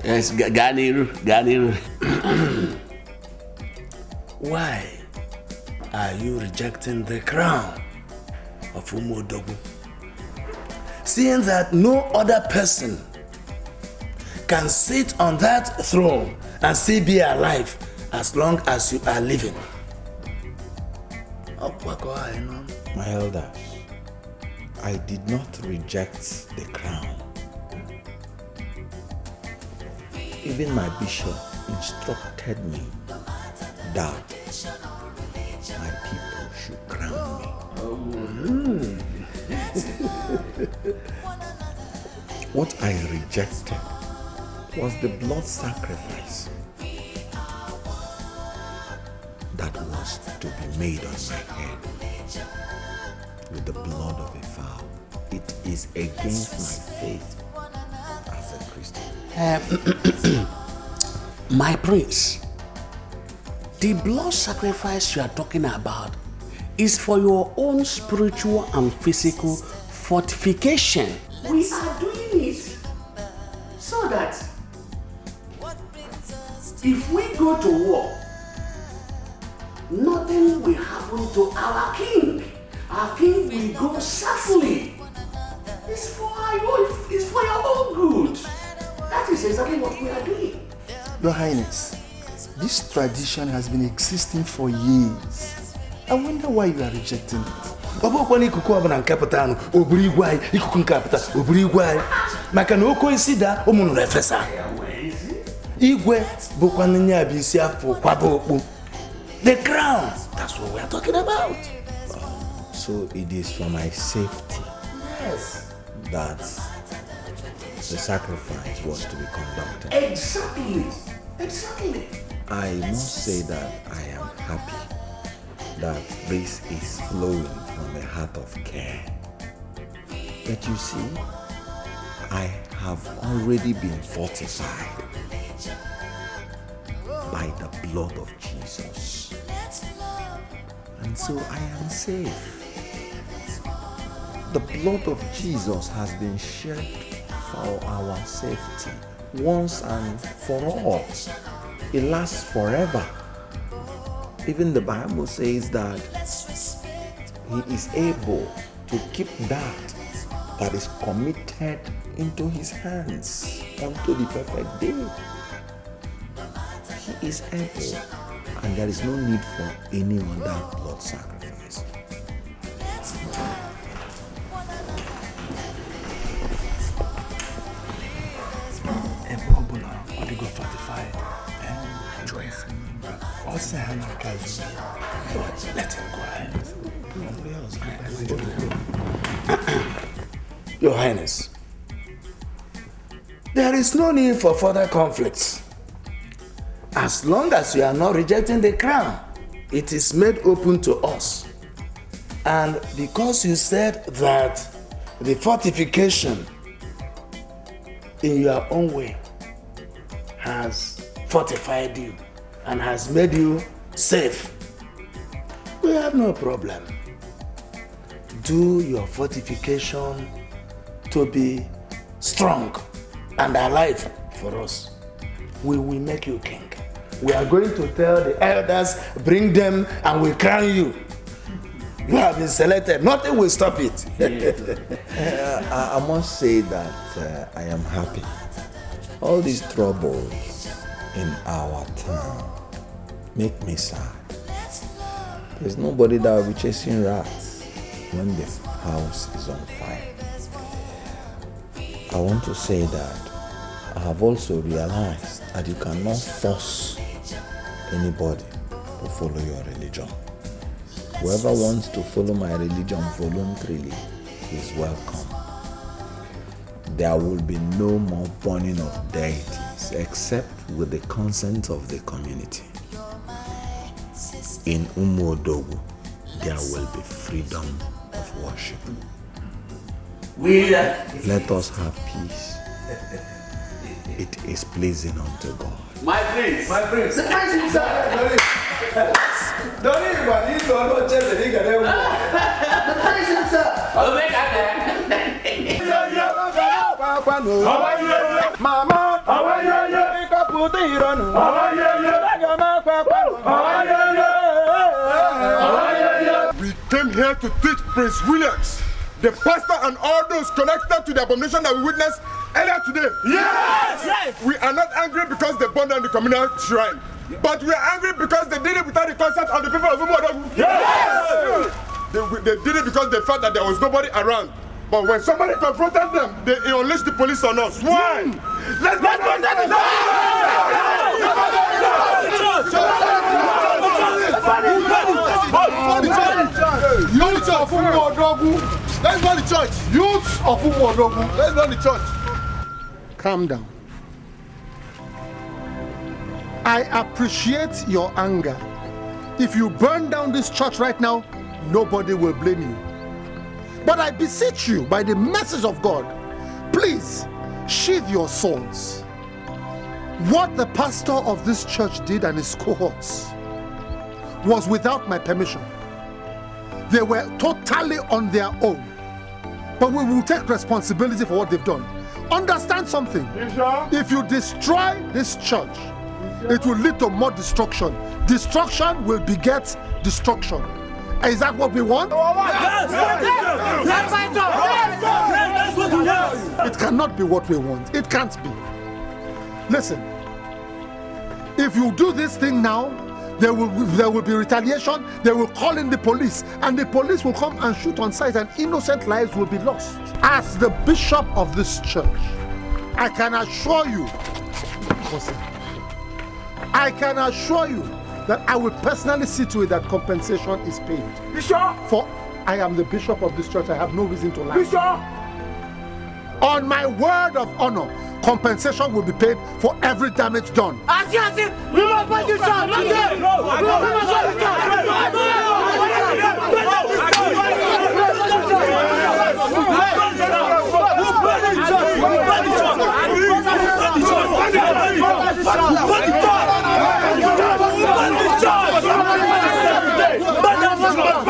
Yes, Ganiru. Why are you rejecting the crown of Umodu, seeing that no other person can sit on that throne and still be alive as long as you are living? My elders, I did not reject the crown. Even my bishop instructed me that my people should crown me. What I rejected was the blood sacrifice that was to be made on my head with the blood of a fowl. It is against my faith as a Christian. My prince, the blood sacrifice you are talking about is for your own spiritual and physical fortification. We are doing it so that if we go to war, nothing will happen to our king. Our king will go safely. It's for your own good. That is exactly what we are doing. Your Highness, this tradition has been existing for years. I wonder why you are rejecting it. ọbụkwana ikuku ọbụla nke pụta anụ oburu igwe anyị ikuku nke apụta oburu igwe anyị maka na oke isi daa ụmụnụrụ efesa igwe bụkwa nya bụ isi afọ kwaba okpu the crown. That's what we are talking about. So it is for my safety. Yes. That the sacrifice was to be conducted. Exactly. I must say that I am happy that this is flowing from a heart of care. But you see, I have already been fortified by the blood of Jesus. And so I am safe. The blood of Jesus has been shed for our safety once and for all. It lasts forever. Even the Bible says that he is able to keep that is committed into his hands unto the perfect day. He is able, and there is no need for any other blood sacrifice. Let him go ahead. Your Highness, there is no need for further conflicts. As long as you are not rejecting the crown, it is made open to us. And because you said that the fortification in your own way has fortified you and has made you safe, we have no problem. Do your fortification to be strong and alive for us. We will make you king. We are going to tell the elders, bring them and we'll crown you. You have been selected. Nothing will stop it. I must say that I am happy. All these troubles in our town make me sad. There's nobody that will be chasing rats when the house is on fire. I want to say that I have also realized that you cannot force anybody to follow your religion. Whoever wants to follow my religion voluntarily is welcome. There will be no more burning of deities except with the consent of the community. In Umodu, there will be freedom of worship. Let us have peace. It is pleasing unto God. My prince. The prince himself. Don't even need to know the prince himself. Mama, how are you? We came here to teach Prince Williams, the pastor and all those connected to the abomination that we witnessed earlier today. Yes! We are not angry because they burned down the communal shrine, but we are angry because they did it without the consent of the people of Umodu. Yes! They did it because they felt that there was nobody around. But when somebody confronted them, they unleashed the police on us. Why? Let's go! Youth of Umodu. Let's go to church. Youth of Umodu. Let's go to church. Calm down. I appreciate your anger. If you burn down this church right now, nobody will blame you. But I beseech you, by the message of God, please sheathe your swords. What the pastor of this church did and his cohorts was without my permission. They were totally on their own. But we will take responsibility for what they've done. Understand something. If you destroy this church, it will lead to more destruction. Destruction will beget destruction. Is that what we want? It cannot be what we want. It can't be. Listen, if you do this thing now, there will be retaliation, they will call in the police, and the police will come and shoot on sight, and innocent lives will be lost. As the bishop of this church, I can assure you, that I will personally see to it that compensation is paid. Bishop! For I am the bishop of this church, I have no reason to lie. Bishop! On my word of honor, compensation will be paid for every damage done. We must find this child! We must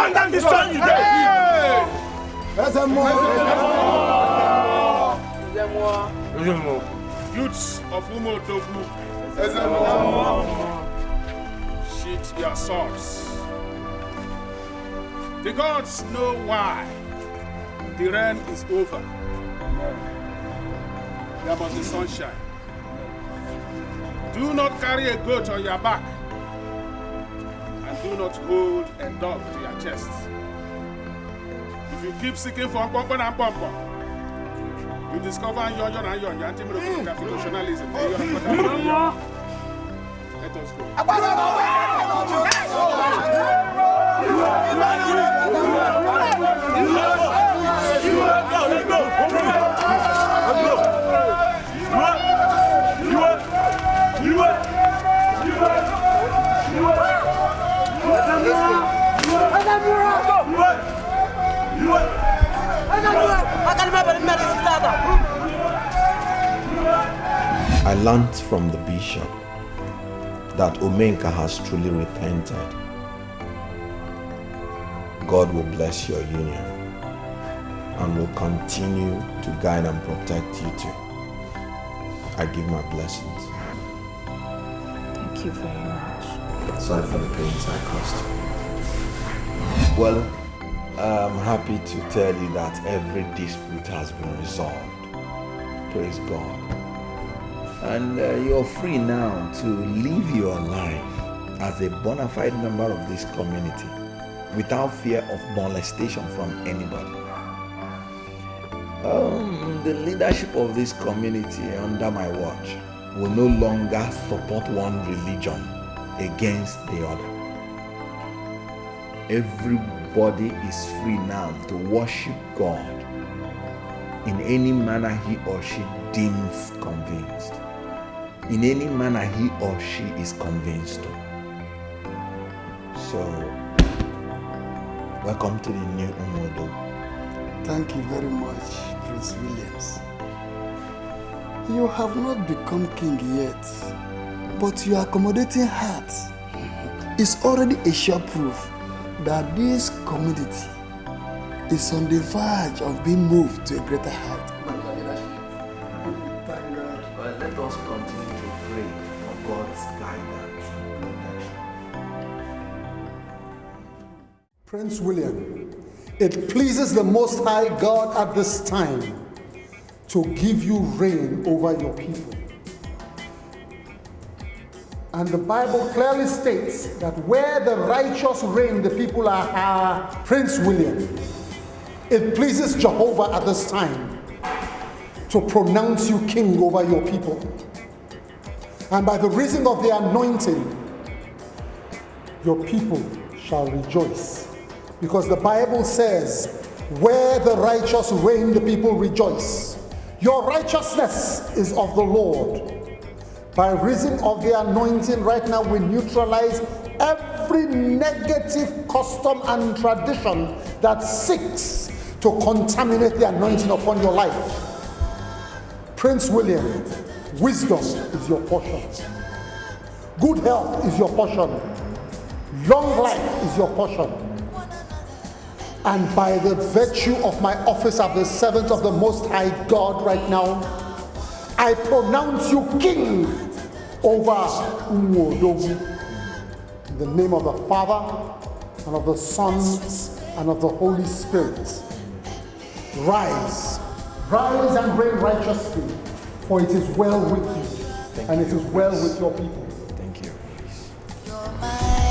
find this Youths of Umodu, sheath your swords. The gods know why the rain is over. There must be sunshine. Do not carry a goat on your back, and do not hold a dog to your chest. If you keep seeking for pompon and pompon, you discover yon and yon, anti-constitutionalism. Let us go. I learned from the bishop that Omenka has truly repented. God will bless your union and will continue to guide and protect you too. I give my blessings. Thank you very much. Sorry for the pains I caused. Well, I'm happy to tell you that every dispute has been resolved. Praise God. And you're free now to live your life as a bona fide member of this community without fear of molestation from anybody. The leadership of this community under my watch will no longer support one religion against the other. Everybody is free now to worship God in any manner he or she deems convinced. In any manner he or she is convinced of. So, welcome to the new Umodu. Thank you very much, Prince Williams. You have not become king yet, but your accommodating heart is already a sure proof that this community is on the verge of being moved to a greater height. Thank God. Well, let us continue to pray for God's guidance and protection. Prince William, it pleases the Most High God at this time to give you reign over your people. And the Bible clearly states that where the righteous reign, the people are Prince William. It pleases Jehovah at this time to pronounce you king over your people. And by the reason of the anointing, your people shall rejoice. Because the Bible says, where the righteous reign, the people rejoice. Your righteousness is of the Lord. By reason of the anointing, right now we neutralize every negative custom and tradition that seeks to contaminate the anointing upon your life. Prince William, wisdom is your portion. Good health is your portion. Long life is your portion. And by the virtue of my office as the servant of the Most High God right now, I pronounce you king over Umodu. In the name of the Father, and of the Son, and of the Holy Spirit. Rise. Rise and reign righteously, for it is well with you, and it is well with your people. Thank you. You're my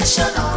traditional.